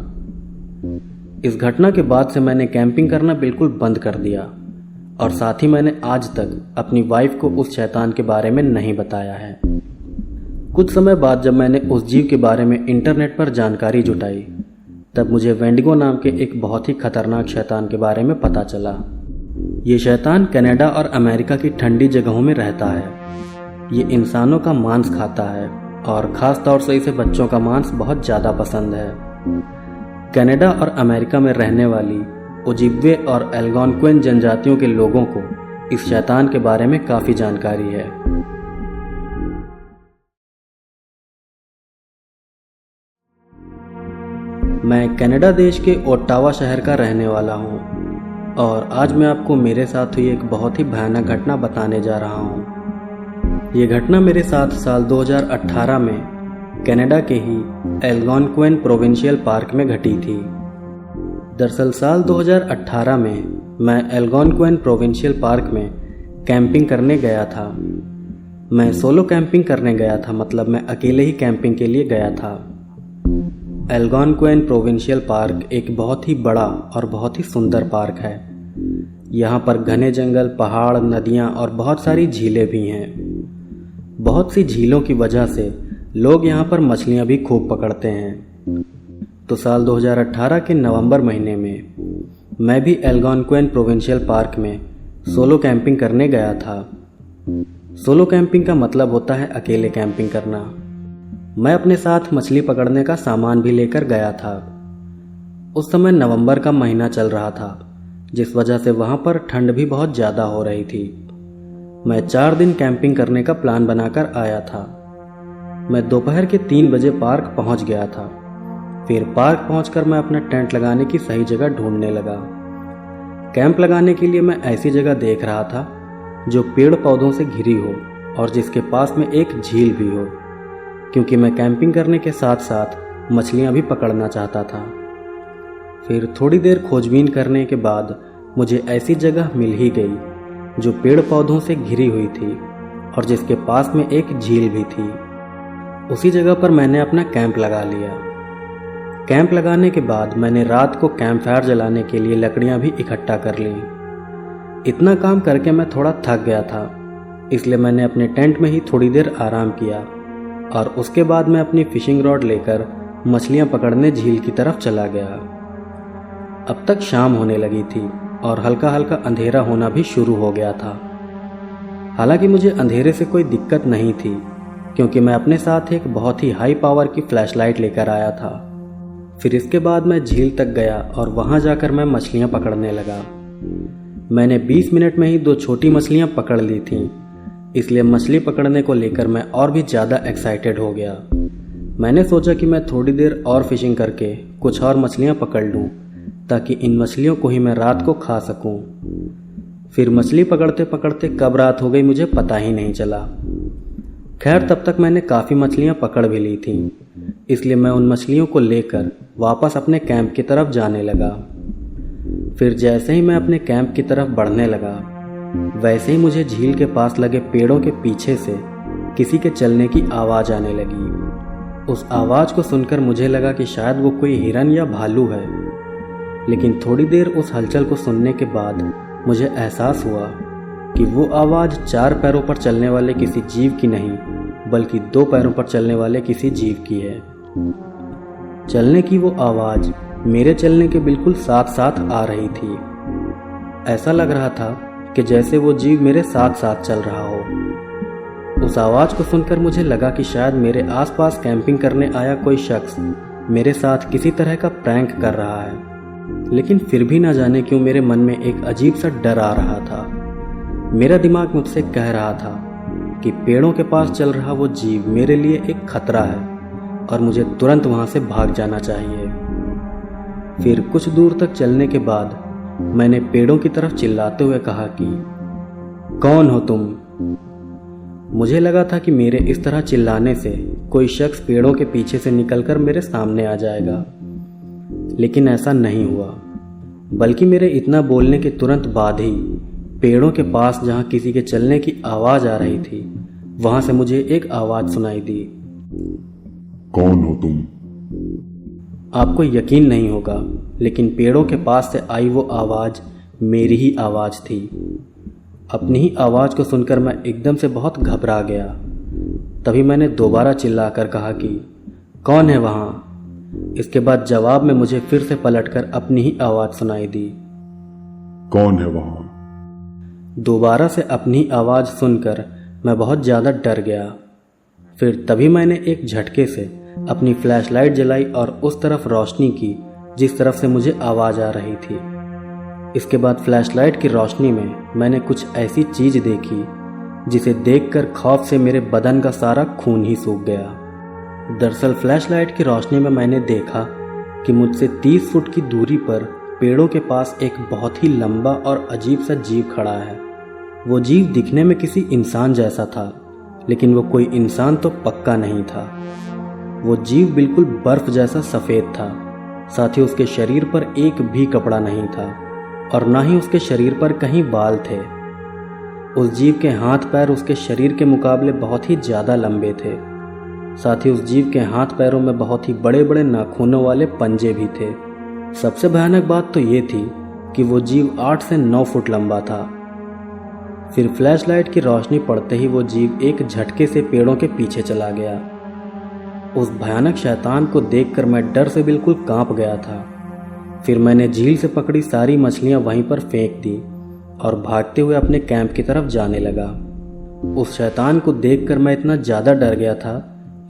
इस घटना के बाद से मैंने कैंपिंग करना बिल्कुल बंद कर दिया और साथ ही मैंने आज तक अपनी वाइफ को उस शैतान के बारे में नहीं बताया है। कुछ समय बाद जब मैंने उस जीव के बारे में इंटरनेट पर जानकारी जुटाई, तब मुझे वेंडिगो नाम के एक बहुत ही खतरनाक शैतान के बारे में पता चला। ये शैतान कनाडा और अमेरिका की ठंडी जगहों में रहता है। ये इंसानों का मांस खाता है और ख़ास तौर से इसे बच्चों का मांस बहुत ज़्यादा पसंद है। कनाडा और अमेरिका में रहने वाली ओजिब्वे और एल्गोनक्विन जनजातियों के लोगों को इस शैतान के बारे में काफ़ी जानकारी है। मैं कनाडा देश के ओट्टावा शहर का रहने वाला हूँ और आज मैं आपको मेरे साथ हुई एक बहुत ही भयानक घटना बताने जा रहा हूँ। ये घटना मेरे साथ साल 2018 में कनाडा के ही एल्गोनक्विन प्रोविंशियल पार्क में घटी थी। दरअसल साल 2018 में मैं एल्गोनक्विन प्रोविंशियल पार्क में कैंपिंग करने गया था। मैं सोलो कैंपिंग करने गया था, मतलब मैं अकेले ही कैंपिंग के लिए गया था। एल्गोनक्विन प्रोविंशियल पार्क एक बहुत ही बड़ा और बहुत ही सुंदर पार्क है। यहाँ पर घने जंगल, पहाड़, नदियाँ और बहुत सारी झीलें भी हैं। बहुत सी झीलों की वजह से लोग यहाँ पर मछलियाँ भी खूब पकड़ते हैं। तो साल 2018 के नवंबर महीने में मैं भी एल्गोनक्विन प्रोविंशियल पार्क में सोलो कैंपिंग करने गया था। सोलो कैंपिंग का मतलब होता है अकेले कैंपिंग करना। मैं अपने साथ मछली पकड़ने का सामान भी लेकर गया था। उस समय नवंबर का महीना चल रहा था, जिस वजह से वहाँ पर ठंड भी बहुत ज़्यादा हो रही थी। मैं 4 दिन कैंपिंग करने का प्लान बनाकर आया था। मैं दोपहर के 3 बजे पार्क पहुँच गया था। फिर पार्क पहुंचकर मैं अपना टेंट लगाने की सही जगह ढूंढने लगा। कैंप लगाने के लिए मैं ऐसी जगह देख रहा था जो पेड़ पौधों से घिरी हो और जिसके पास में एक झील भी हो, क्योंकि मैं कैंपिंग करने के साथ साथ मछलियां भी पकड़ना चाहता था। फिर थोड़ी देर खोजबीन करने के बाद मुझे ऐसी जगह मिल ही गई जो पेड़ पौधों से घिरी हुई थी और जिसके पास में एक झील भी थी। उसी जगह पर मैंने अपना कैंप लगा लिया। कैंप लगाने के बाद मैंने रात को कैंप फायर जलाने के लिए लकड़ियां भी इकट्ठा कर ली। इतना काम करके मैं थोड़ा थक गया था, इसलिए मैंने अपने टेंट में ही थोड़ी देर आराम किया और उसके बाद मैं अपनी फिशिंग रॉड लेकर मछलियां पकड़ने झील की तरफ चला गया। अब तक शाम होने लगी थी और हल्का हल्का अंधेरा होना भी शुरू हो गया था। हालांकि मुझे अंधेरे से कोई दिक्कत नहीं थी, क्योंकि मैं अपने साथ एक बहुत ही हाई पावर की फ्लैशलाइट लेकर आया था। फिर इसके बाद मैं झील तक गया और वहां जाकर मैं मछलियां पकड़ने लगा। मैंने 20 मिनट में ही 2 छोटी मछलियां पकड़ ली थीं, इसलिए मछली पकड़ने को लेकर मैं और भी ज़्यादा एक्साइटेड हो गया। मैंने सोचा कि मैं थोड़ी देर और फिशिंग करके कुछ और मछलियां पकड़ लूं, ताकि इन मछलियों को ही मैं रात को खा सकूं। फिर मछली पकड़ते पकड़ते कब रात हो गई मुझे पता ही नहीं चला। खैर, तब तक मैंने काफ़ी मछलियां पकड़ भी ली थीं, इसलिए मैं उन मछलियों को लेकर वापस अपने कैंप की तरफ जाने लगा। फिर जैसे ही मैं अपने कैंप की तरफ बढ़ने लगा, वैसे ही मुझे झील के पास लगे पेड़ों के पीछे से किसी के चलने की आवाज़ आने लगी। उस आवाज़ को सुनकर मुझे लगा कि शायद वो कोई हिरन या भालू है, लेकिन थोड़ी देर उस हलचल को सुनने के बाद मुझे एहसास हुआ कि वो आवाज़ 4 पैरों पर चलने वाले किसी जीव की नहीं, बल्कि 2 पैरों पर चलने वाले किसी जीव की है। चलने की वो आवाज़ मेरे चलने के बिल्कुल साथ साथ आ रही थी। ऐसा लग रहा था कि जैसे वो जीव मेरे साथ साथ चल रहा हो। उस आवाज़ को सुनकर मुझे लगा कि शायद मेरे आसपास कैंपिंग करने आया कोई शख्स मेरे साथ किसी तरह का प्रैंक कर रहा है, लेकिन फिर भी ना जाने क्यों मेरे मन में एक अजीब सा डर आ रहा था। मेरा दिमाग मुझसे कह रहा था कि पेड़ों के पास चल रहा वो जीव मेरे लिए एक खतरा है और मुझे तुरंत वहां से भाग जाना चाहिए। फिर कुछ दूर तक चलने के बाद मैंने पेड़ों की तरफ चिल्लाते हुए कहा कि कौन हो तुम? मुझे लगा था कि मेरे इस तरह चिल्लाने से कोई शख्स पेड़ों के पीछे से निकलकर मेरे सामने आ जाएगा, लेकिन ऐसा नहीं हुआ। बल्कि मेरे इतना बोलने के तुरंत बाद ही पेड़ों के पास जहां किसी के चलने की आवाज आ रही थी, वहां से मुझे एक आवाज सुनाई दी। कौन हो तुम? आपको यकीन नहीं होगा, लेकिन पेड़ों के पास से आई वो आवाज मेरी ही आवाज थी। अपनी ही आवाज को सुनकर मैं एकदम से बहुत घबरा गया। तभी मैंने दोबारा चिल्लाकर कहा कि कौन है वहां? इसके बाद जवाब में मुझे फिर से पलटकर अपनी ही आवाज सुनाई दी। कौन है वहां? दोबारा से अपनी आवाज सुनकर मैं बहुत ज्यादा डर गया। फिर तभी मैंने एक झटके से अपनी फ्लैशलाइट जलाई और उस तरफ रोशनी की जिस तरफ से मुझे आवाज आ रही थी। इसके बाद फ्लैशलाइट की रोशनी में मैंने कुछ ऐसी चीज देखी जिसे देखकर खौफ से मेरे बदन का सारा खून ही सूख गया। दरअसल फ्लैशलाइट की रोशनी में मैंने देखा कि मुझसे 30 फुट की दूरी पर पेड़ों के पास एक बहुत ही लंबा और अजीब सा जीव खड़ा है। वो जीव दिखने में किसी इंसान जैसा था, लेकिन वो कोई इंसान तो पक्का नहीं था। वो जीव बिल्कुल बर्फ जैसा सफ़ेद था। साथ ही उसके शरीर पर एक भी कपड़ा नहीं था और ना ही उसके शरीर पर कहीं बाल थे। उस जीव के हाथ पैर उसके शरीर के मुकाबले बहुत ही ज़्यादा लंबे थे। साथ ही उस जीव के हाथ पैरों में बहुत ही बड़े बड़े नाखूनों वाले पंजे भी थे। सबसे भयानक बात तो ये थी कि वो जीव 8 से 9 फुट लंबा था। फिर फ्लैशलाइट की रोशनी पड़ते ही वो जीव एक झटके से पेड़ों के पीछे चला गया। उस भयानक शैतान को देखकर मैं डर से बिल्कुल कांप गया था। फिर मैंने झील से पकड़ी सारी मछलियां वहीं पर फेंक दी और भागते हुए अपने कैंप की तरफ जाने लगा। उस शैतान को देखकर मैं इतना ज़्यादा डर गया था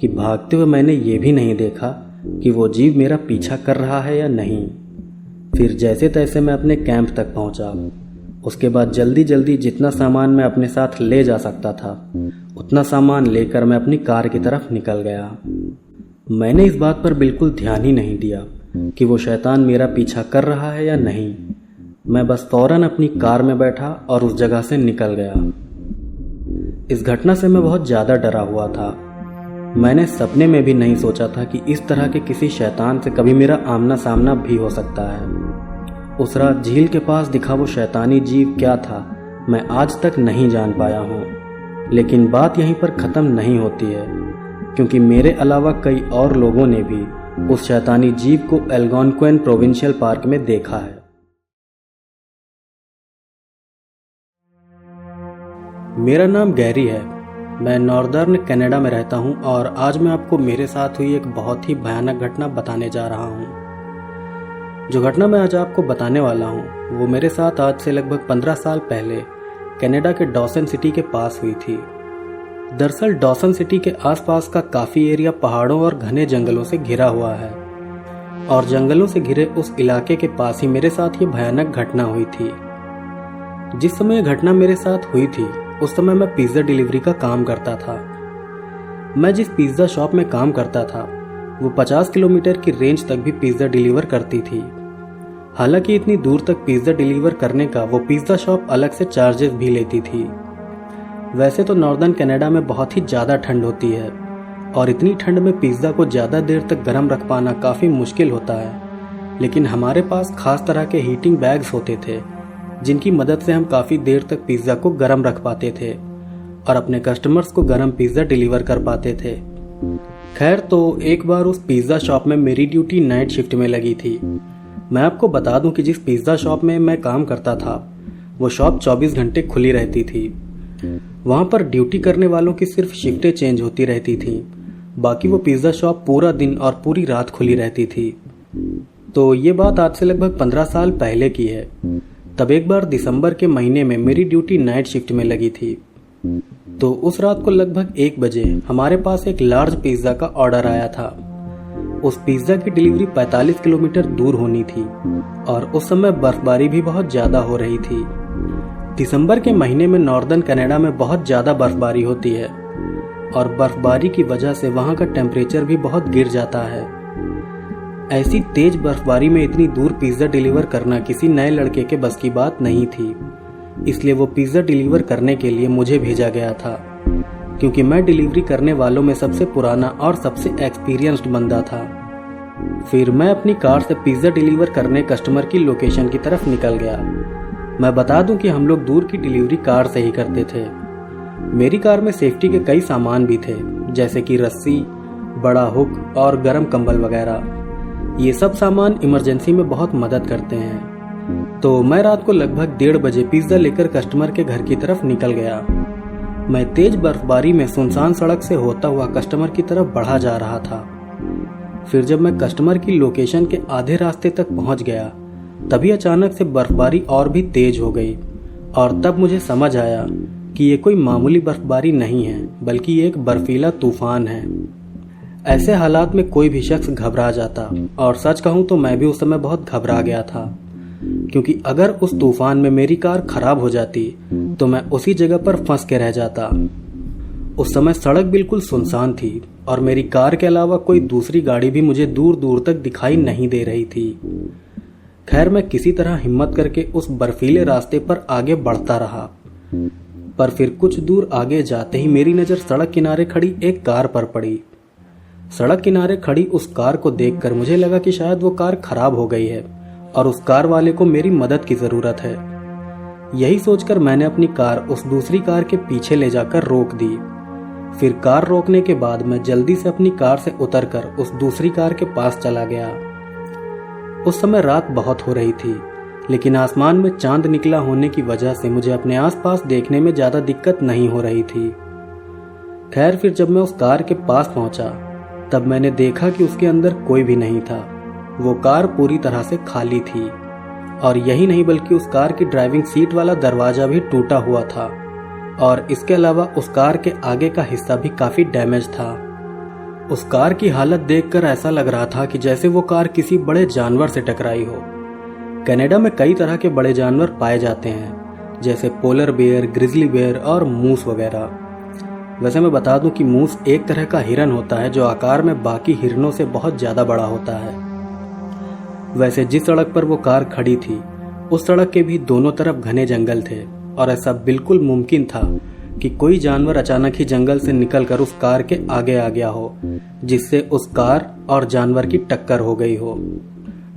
कि भागते हुए मैंने ये भी नहीं देखा कि वो जीव मेरा पीछा कर रहा है या नहीं। फिर जैसे तैसे मैं अपने कैंप तक पहुंचा। उसके बाद जल्दी जल्दी जितना सामान मैं अपने साथ ले जा सकता था उतना सामान लेकर मैं अपनी कार की तरफ निकल गया। मैंने इस बात पर बिल्कुल ध्यान ही नहीं दिया कि वो शैतान मेरा पीछा कर रहा है या नहीं। मैं बस फौरन अपनी कार में बैठा और उस जगह से निकल गया। इस घटना से मैं बहुत ज़्यादा डरा हुआ था। मैंने सपने में भी नहीं सोचा था कि इस तरह के किसी शैतान से कभी मेरा आमना सामना भी हो सकता है। उस रात झील के पास दिखा वो शैतानी जीव क्या था मैं आज तक नहीं जान पाया हूँ। लेकिन बात यहीं पर ख़त्म नहीं होती है, क्योंकि मेरे अलावा कई और लोगों ने भी उस शैतानी जीव को एल्गोनक्विन प्रोविंशियल पार्क में देखा है। मेरा नाम गैरी है। मैं नॉर्दर्न कनाडा में रहता हूं और आज मैं आपको मेरे साथ हुई एक बहुत ही भयानक घटना बताने जा रहा हूं। जो घटना मैं आज आपको बताने वाला हूं वो मेरे साथ आज से लगभग 15 साल पहले कनाडा के डॉसन सिटी के पास हुई थी। दरअसल डॉसन सिटी के आसपास का काफ़ी एरिया पहाड़ों और घने जंगलों से घिरा हुआ है और जंगलों से घिरे उस इलाके के पास ही मेरे साथ ये भयानक घटना हुई थी। जिस समय यह घटना मेरे साथ हुई थी उस समय मैं पिज़्ज़ा डिलीवरी का काम करता था। मैं जिस पिज़्ज़ा शॉप में काम करता था वो 50 किलोमीटर की रेंज तक भी पिज़्ज़ा डिलीवर करती थी। हालांकि इतनी दूर तक पिज़्ज़ा डिलीवर करने का वो पिज़्ज़ा शॉप अलग से चार्जेस भी लेती थी। वैसे तो नॉर्दर्न कनाडा में बहुत ही ज़्यादा ठंड होती है और इतनी ठंड में पिज़्ज़ा को ज़्यादा देर तक गर्म रख पाना काफ़ी मुश्किल होता है। लेकिन हमारे पास खास तरह के हीटिंग बैग्स होते थे जिनकी मदद से हम काफ़ी देर तक पिज़्ज़ा को गर्म रख पाते थे और अपने कस्टमर्स को गर्म पिज़्ज़ा डिलीवर कर पाते थे। खैर, तो एक बार उस पिज़्ज़ा शॉप में मेरी ड्यूटी नाइट शिफ्ट में लगी थी। मैं आपको बता दूं कि जिस पिज़्ज़ा शॉप में मैं काम करता था वो शॉप 24 घंटे खुली रहती थी। वहाँ पर ड्यूटी करने वालों की सिर्फ शिफ्टें चेंज होती रहती थी, बाकी वो पिज़्ज़ा शॉप पूरा दिन और पूरी रात खुली रहती थी। तो ये बात आज से लगभग 15 साल पहले की है। तब एक बार दिसंबर के महीने में मेरी ड्यूटी नाइट शिफ्ट में लगी थी। तो उस रात को लगभग 1 बजे हमारे पास एक लार्ज पिज़्ज़ा का ऑर्डर आया था। उस पिज़्ज़ा की डिलीवरी 45 किलोमीटर दूर होनी थी और उस समय बर्फबारी भी बहुत ज़्यादा हो रही थी। दिसंबर के महीने में नॉर्दर्न कनाडा में बहुत ज़्यादा बर्फबारी होती है। और बर्फबारी की वजह से वहाँ का टेम्परेचर भी बहुत गिर जाता है। ऐसी तेज बर्फबारी में इतनी दूर पिज्ज़ा डिलीवर करना किसी नए लड़के के बस की बात नहीं थी, इसलिए वो पिज्ज़ा डिलीवर करने के लिए मुझे भेजा गया था, क्योंकि मैं डिलीवरी करने वालों में सबसे पुराना और सबसे एक्सपीरियंस्ड बंदा था। फिर मैं अपनी कार से पिज्ज़ा डिलीवर करने कस्टमर की लोकेशन की तरफ निकल गया। मैं बता दूं कि हम लोग दूर की डिलीवरी कार से ही करते थे। मेरी कार में सेफ्टी के कई सामान भी थे, जैसे कि रस्सी, बड़ा हुक और गर्म कंबल वगैरह। ये सब सामान इमरजेंसी में बहुत मदद करते हैं। तो मैं रात को लगभग 1:30 बजे पिज्ज़ा लेकर कस्टमर के घर की तरफ निकल गया। मैं तेज बर्फबारी में सुनसान सड़क से होता हुआ कस्टमर की तरफ बढ़ा जा रहा था। फिर जब मैं कस्टमर की लोकेशन के आधे रास्ते तक पहुंच गया, तभी अचानक से बर्फबारी और भी तेज हो गई और तब मुझे समझ आया कि ये कोई मामूली बर्फबारी नहीं है, बल्कि ये एक बर्फीला तूफान है। ऐसे हालात में कोई भी शख्स घबरा जाता, और सच कहूं तो मैं भी उस समय बहुत घबरा गया था, क्योंकि अगर उस तूफान में मेरी कार खराब हो जाती तो मैं उसी जगह पर फंस के रह जाता। उस समय सड़क बिल्कुल सुनसान थी और मेरी कार के अलावा कोई दूसरी गाड़ी भी मुझे दूर दूर तक दिखाई नहीं दे रही थी। खैर, मैं किसी तरह हिम्मत करके उस बर्फीले रास्ते पर आगे बढ़ता रहा, पर फिर कुछ दूर आगे जाते ही मेरी नज़र सड़क किनारे खड़ी एक कार पर पड़ी। सड़क किनारे खड़ी उस कार को देखकर मुझे लगा कि शायद वो कार खराब हो गई है और उस कार वाले को मेरी मदद की ज़रूरत है। यही सोचकर मैंने अपनी कार उस दूसरी कार के पीछे ले जाकर रोक दी। फिर कार रोकने के बाद मैं जल्दी से अपनी कार से उतरकर उस दूसरी कार के पास चला गया। उस समय रात बहुत हो रही थी, लेकिन आसमान में चांद निकला होने की वजह से मुझे अपने आसपास देखने में ज़्यादा दिक्कत नहीं हो रही थी। खैर, फिर जब मैं उस कार के पास पहुंचा, तब मैंने देखा कि उसके अंदर कोई भी नहीं था। वो कार पूरी तरह से खाली थी, और यही नहीं बल्कि उस कार की ड्राइविंग सीट वाला दरवाजा भी टूटा हुआ था, और इसके अलावा उस कार के आगे का हिस्सा भी काफी डैमेज था। उस कार की हालत देखकर ऐसा लग रहा था कि जैसे वो कार किसी बड़े जानवर से टकराई हो। कनाडा में कई तरह के बड़े जानवर पाए जाते हैं, जैसे पोलर बेयर, ग्रिजली बेयर और मूस वगैरह। वैसे मैं बता दूं कि मूस एक तरह का हिरन होता है जो आकार में बाकी हिरनों से बहुत ज्यादा बड़ा होता है। वैसे जिस सड़क पर वो कार खड़ी थी, उस सड़क के भी दोनों तरफ घने जंगल थे, और ऐसा बिल्कुल मुमकिन था कि कोई जानवर अचानक ही जंगल से निकलकर उस कार के आगे आ गया हो, जिससे उस कार और जानवर की टक्कर हो गई हो।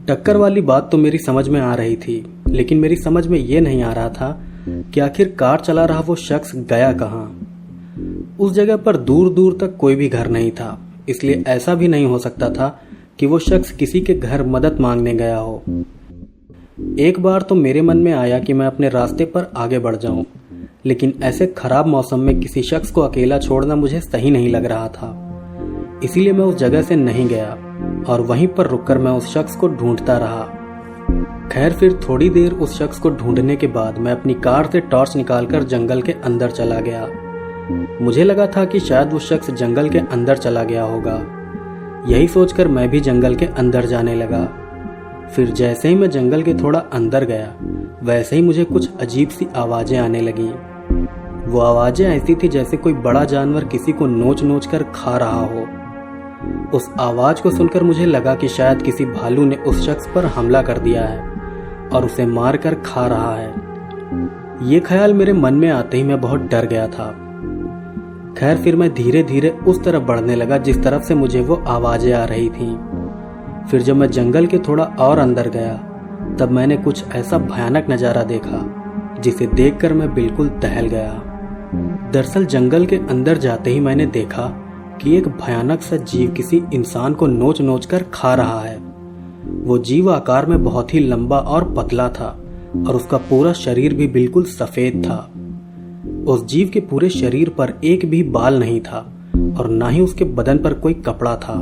टक्कर वाली बात तो मेरी समझ में आ रही थी, लेकिन मेरी समझ में ये नहीं आ रहा था कि आखिर कार चला रहा वो शख्स गया कहाँ। उस जगह पर दूर दूर तक कोई भी घर नहीं था, इसलिए ऐसा भी नहीं हो सकता था कि वो शख्स किसी के घर मदद मांगने गया हो। एक बार तो मेरे मन में आया कि मैं अपने रास्ते पर आगे बढ़ जाऊं, लेकिन ऐसे खराब मौसम में किसी शख्स को अकेला छोड़ना मुझे सही नहीं लग रहा था। इसीलिए मैं उस जगह से नहीं गया और वहीं पर रुककर मैं उस शख्स को ढूंढता रहा। खैर, फिर थोड़ी देर उस शख्स को ढूंढने के बाद मैं अपनी कार से टॉर्च निकालकर जंगल के अंदर चला गया। मुझे लगा था कि शायद वो शख्स जंगल के अंदर चला गया होगा। यही सोचकर मैं भी जंगल के अंदर जाने लगा। फिर जैसे ही मैं जंगल के थोड़ा अंदर गया, वैसे ही मुझे कुछ अजीब सी आवाजें आने लगी। वो आवाजें ऐसी थी जैसे कोई बड़ा जानवर किसी को नोच नोच कर खा रहा हो। उस आवाज को सुनकर मुझे लगा कि शायद किसी भालू ने उस शख्स पर हमला कर दिया है और उसे मार कर खा रहा है। ये ख्याल मेरे मन में आते ही मैं बहुत डर गया था। खैर, फिर मैं धीरे धीरे उस तरफ बढ़ने लगा जिस तरफ से मुझे वो आवाजें आ रही थीं। फिर जब मैं जंगल के थोड़ा और अंदर गया, तब मैंने कुछ ऐसा भयानक नज़ारा देखा जिसे देखकर मैं बिल्कुल दहल गया। दरअसल जंगल के अंदर जाते ही मैंने देखा कि एक भयानक सा जीव किसी इंसान को नोच नोच कर खा रहा है। वो जीव आकार में बहुत ही लंबा और पतला था और उसका पूरा शरीर भी बिल्कुल सफेद था। उस जीव के पूरे शरीर पर एक भी बाल नहीं था और ना ही उसके बदन पर कोई कपड़ा था।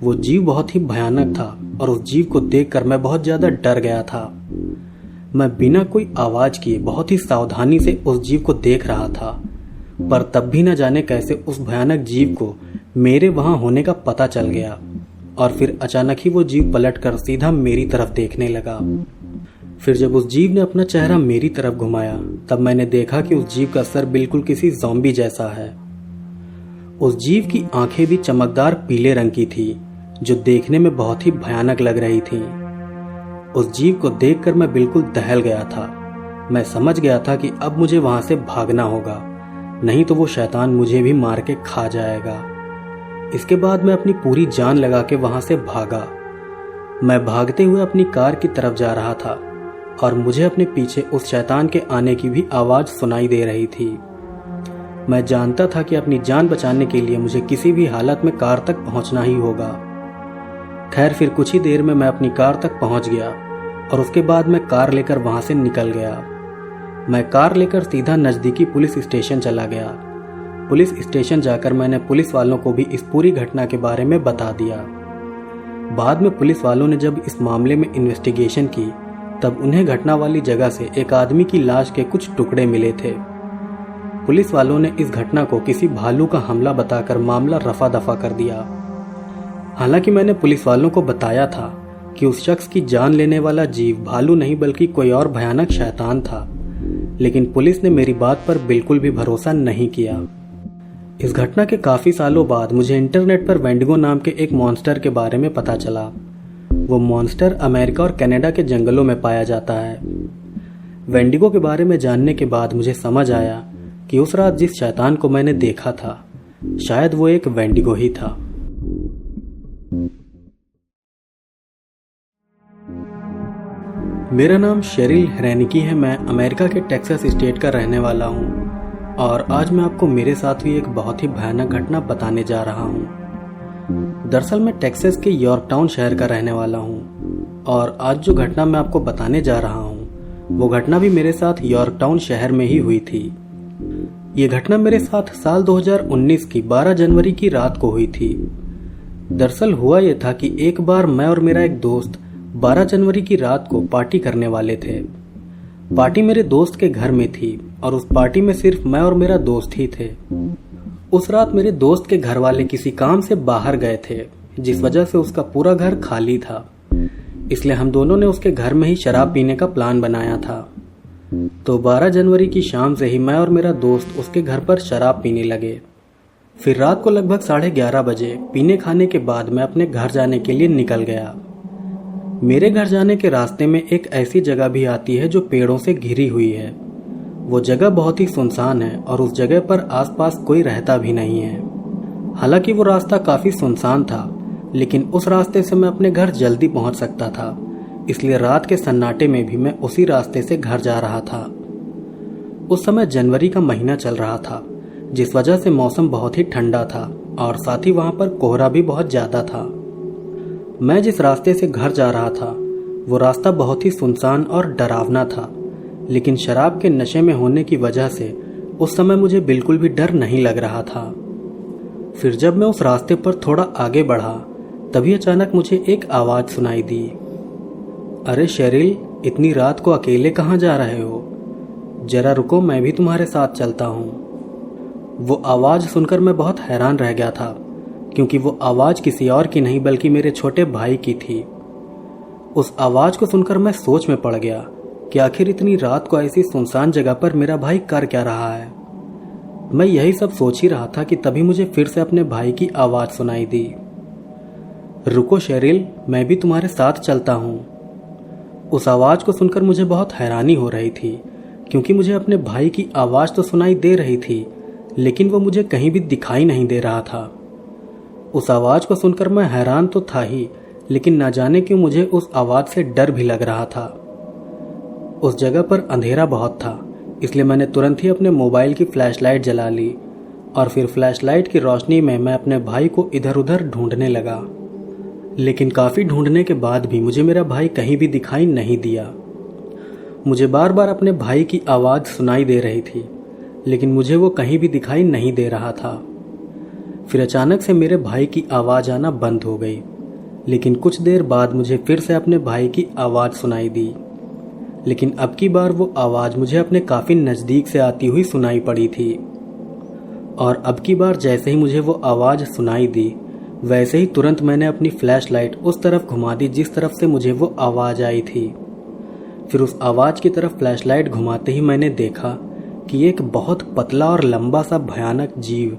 वो जीव बहुत ही भयानक था और उस जीव को देखकर मैं बहुत ज्यादा डर गया था। मैं बिना कोई आवाज किए बहुत ही सावधानी से उस जीव को देख रहा था, पर तब भी न जाने कैसे उस भयानक जीव को मेरे वहां होने का पता चल गया और फिर अचानक ही वो जीव पलटकर सीधा मेरी तरफ देखने लगा। फिर जब उस जीव ने अपना चेहरा मेरी तरफ घुमाया, तब मैंने देखा कि उस जीव का सर बिल्कुल किसी ज़ॉम्बी जैसा है। उस जीव की आंखें भी चमकदार पीले रंग की थी, जो देखने में बहुत ही भयानक लग रही थी। उस जीव को देखकर मैं बिल्कुल दहल गया था। मैं समझ गया था कि अब मुझे वहां से भागना होगा, नहीं तो वो शैतान मुझे भी मार के खा जाएगा। इसके बाद मैं अपनी पूरी जान लगा के वहां से भागा। मैं भागते हुए अपनी कार की तरफ जा रहा था और मुझे अपने पीछे उस शैतान के आने की भी आवाज सुनाई दे रही थी। मैं जानता था कि अपनी जान बचाने के लिए मुझे किसी भी हालत में कार तक पहुंचना ही होगा। खैर, फिर कुछ ही देर में मैं अपनी कार तक पहुंच गया और उसके बाद मैं कार लेकर वहां से निकल गया। मैं कार लेकर सीधा नज़दीकी पुलिस स्टेशन चला गया। पुलिस स्टेशन जाकर मैंने पुलिस वालों को भी इस पूरी घटना के बारे में बता दिया। बाद में पुलिस वालों ने जब इस मामले में इन्वेस्टिगेशन की, तब उन्हें घटना वाली जगह से एक आदमी की लाश के कुछ टुकड़े मिले थे। पुलिस वालों ने इस घटना को किसी भालू का हमला बताकर मामला रफा दफा कर दिया। हालांकि मैंने पुलिस वालों को बताया था कि उस शख्स की जान लेने वाला जीव भालू नहीं बल्कि कोई और भयानक शैतान था, लेकिन पुलिस ने मेरी बात पर बिल्कुल भी भरोसा नहीं किया। इस घटना के काफी सालों बाद मुझे इंटरनेट पर वेंडिगो नाम के एक मॉन्स्टर के बारे में पता चला। वो मॉन्स्टर अमेरिका और कनाडा के जंगलों में पाया जाता है। वेंडिगो के बारे में जानने के बाद मुझे समझ आया कि उस रात जिस शैतान को मैंने देखा था, शायद वो एक वेंडिगो ही था। मेरा नाम शेरिल हेरेनिकी है। मैं अमेरिका के टेक्सास स्टेट का रहने वाला हूँ और आज मैं आपको मेरे साथ हुई एक बहुत ही भयानक घटना बताने जा रहा हूँ। दरअसल मैं टेक्सास के यॉर्कटाउन शहर का रहने वाला हूँ और आज जो घटना मैं आपको बताने जा रहा हूँ वो घटना भी मेरे साथ यॉर्कटाउन शहर में ही हुई थी। ये घटना मेरे साथ साल 2019 की 12 जनवरी की रात को हुई थी। दरअसल हुआ ये था कि एक बार मैं और मेरा एक दोस्त 12 जनवरी की रात को पार्टी करने वाले थे। पार्टी मेरे दोस्त के घर में थी और उस पार्टी में सिर्फ मैं और मेरा दोस्त ही थे। उस रात मेरे दोस्त के घर वाले किसी काम से बाहर गए थे, जिस वजह से उसका पूरा घर खाली था। इसलिए हम दोनों ने उसके घर में ही शराब पीने का प्लान बनाया था। तो 12 जनवरी की शाम से ही मैं और मेरा दोस्त उसके घर पर शराब पीने लगे। फिर रात को लगभग 11:30 बजे पीने खाने के बाद मैं अपने घर जाने के लिए निकल गया। मेरे घर जाने के रास्ते में एक ऐसी जगह भी आती है जो पेड़ों से घिरी हुई है। वो जगह बहुत ही सुनसान है और उस जगह पर आसपास कोई रहता भी नहीं है। हालांकि वो रास्ता काफी सुनसान था, लेकिन उस रास्ते से मैं अपने घर जल्दी पहुंच सकता था, इसलिए रात के सन्नाटे में भी मैं उसी रास्ते से घर जा रहा था। उस समय जनवरी का महीना चल रहा था, जिस वजह से मौसम बहुत ही ठंडा था और साथ ही वहां पर कोहरा भी बहुत ज्यादा था। मैं जिस रास्ते से घर जा रहा था वो रास्ता बहुत ही सुनसान और डरावना था, लेकिन शराब के नशे में होने की वजह से उस समय मुझे बिल्कुल भी डर नहीं लग रहा था। फिर जब मैं उस रास्ते पर थोड़ा आगे बढ़ा, तभी अचानक मुझे एक आवाज सुनाई दी। अरे शेरिल, इतनी रात को अकेले कहाँ जा रहे हो? जरा रुको, मैं भी तुम्हारे साथ चलता हूँ। वो आवाज सुनकर मैं बहुत हैरान रह गया था, क्योंकि वो आवाज किसी और की नहीं बल्कि मेरे छोटे भाई की थी। उस आवाज को सुनकर मैं सोच में पड़ गया कि आखिर इतनी रात को ऐसी सुनसान जगह पर मेरा भाई कर क्या रहा है। मैं यही सब सोच ही रहा था कि तभी मुझे फिर से अपने भाई की आवाज सुनाई दी। रुको शेरिल, मैं भी तुम्हारे साथ चलता हूँ। उस आवाज को सुनकर मुझे बहुत हैरानी हो रही थी, क्योंकि मुझे अपने भाई की आवाज तो सुनाई दे रही थी, लेकिन वो मुझे कहीं भी दिखाई नहीं दे रहा था। उस आवाज को सुनकर मैं हैरान तो था ही, लेकिन ना जाने क्यों मुझे उस आवाज से डर भी लग रहा था। उस जगह पर अंधेरा बहुत था, इसलिए मैंने तुरंत ही अपने मोबाइल की फ्लैशलाइट जला ली और फिर फ्लैशलाइट की रोशनी में मैं अपने भाई को इधर उधर ढूंढने लगा। लेकिन काफी ढूंढने के बाद भी मुझे मेरा भाई कहीं भी दिखाई नहीं दिया। मुझे बार बार अपने भाई की आवाज सुनाई दे रही थी, लेकिन मुझे वो कहीं भी दिखाई नहीं दे रहा था। फिर अचानक से मेरे भाई की आवाज आना बंद हो गई, लेकिन कुछ देर बाद मुझे फिर से अपने भाई की आवाज सुनाई दी। लेकिन अब की बार वो आवाज मुझे अपने काफी नजदीक से आती हुई सुनाई पड़ी थी। और अब की बार जैसे ही मुझे वो आवाज सुनाई दी, वैसे ही तुरंत मैंने अपनी फ्लैश लाइट उस तरफ घुमा दी जिस तरफ से मुझे वो आवाज आई थी। फिर उस आवाज की तरफ फ्लैश लाइट घुमाते ही मैंने देखा कि एक बहुत पतला और लंबा सा भयानक जीव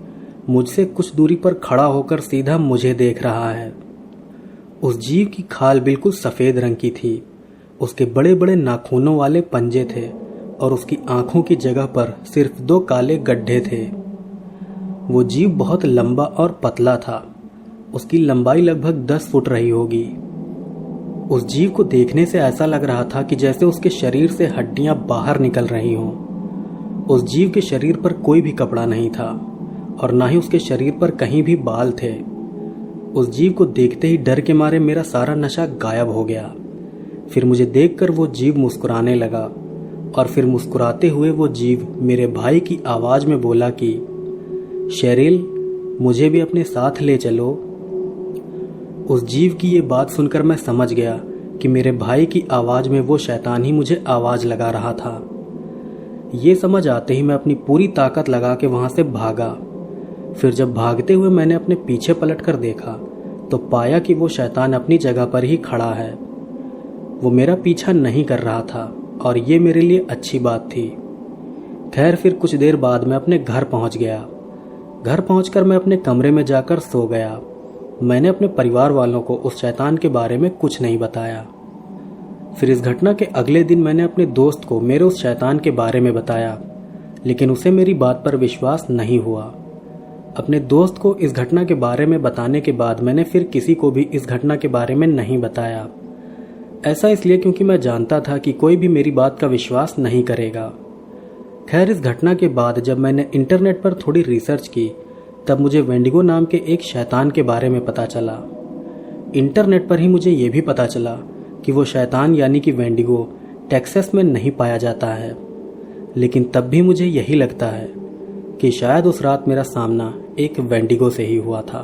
मुझसे कुछ दूरी पर खड़ा होकर सीधा मुझे देख रहा है। उस जीव की खाल बिल्कुल सफ़ेद रंग की थी। उसके बड़े बड़े नाखूनों वाले पंजे थे और उसकी आंखों की जगह पर सिर्फ 2 काले गड्ढे थे। वो जीव बहुत लंबा और पतला था। उसकी लंबाई लगभग 10 फुट रही होगी। उस जीव को देखने से ऐसा लग रहा था कि जैसे उसके शरीर से हड्डियां बाहर निकल रही हों। उस जीव के शरीर पर कोई भी कपड़ा नहीं था और ना ही उसके शरीर पर कहीं भी बाल थे। उस जीव को देखते ही डर के मारे मेरा सारा नशा गायब हो गया। फिर मुझे देखकर वो जीव मुस्कुराने लगा और फिर मुस्कुराते हुए वो जीव मेरे भाई की आवाज़ में बोला कि शेरिल, मुझे भी अपने साथ ले चलो। उस जीव की ये बात सुनकर मैं समझ गया कि मेरे भाई की आवाज़ में वो शैतान ही मुझे आवाज़ लगा रहा था। ये समझ आते ही मैं अपनी पूरी ताकत लगा के वहाँ से भागा। फिर जब भागते हुए मैंने अपने पीछे पलट कर देखा तो पाया कि वो शैतान अपनी जगह पर ही खड़ा है। वो मेरा पीछा नहीं कर रहा था और ये मेरे लिए अच्छी बात थी। खैर, फिर कुछ देर बाद मैं अपने घर पहुँच गया। घर पहुँचकर मैं अपने कमरे में जाकर सो गया। मैंने अपने परिवार वालों को उस शैतान के बारे में कुछ नहीं बताया। फिर इस घटना के अगले दिन मैंने अपने दोस्त को मेरे उस शैतान के बारे में बताया, लेकिन उसे मेरी बात पर विश्वास नहीं हुआ। अपने दोस्त को इस घटना के बारे में बताने के बाद मैंने फिर किसी को भी इस घटना के बारे में नहीं बताया। ऐसा इसलिए क्योंकि मैं जानता था कि कोई भी मेरी बात का विश्वास नहीं करेगा। खैर, इस घटना के बाद जब मैंने इंटरनेट पर थोड़ी रिसर्च की तब मुझे वेंडिगो नाम के एक शैतान के बारे में पता चला। इंटरनेट पर ही मुझे ये भी पता चला कि वो शैतान यानी कि वेंडिगो टेक्सास में नहीं पाया जाता है। लेकिन तब भी मुझे यही लगता है कि शायद उस रात मेरा सामना एक वेंडिगो से ही हुआ था।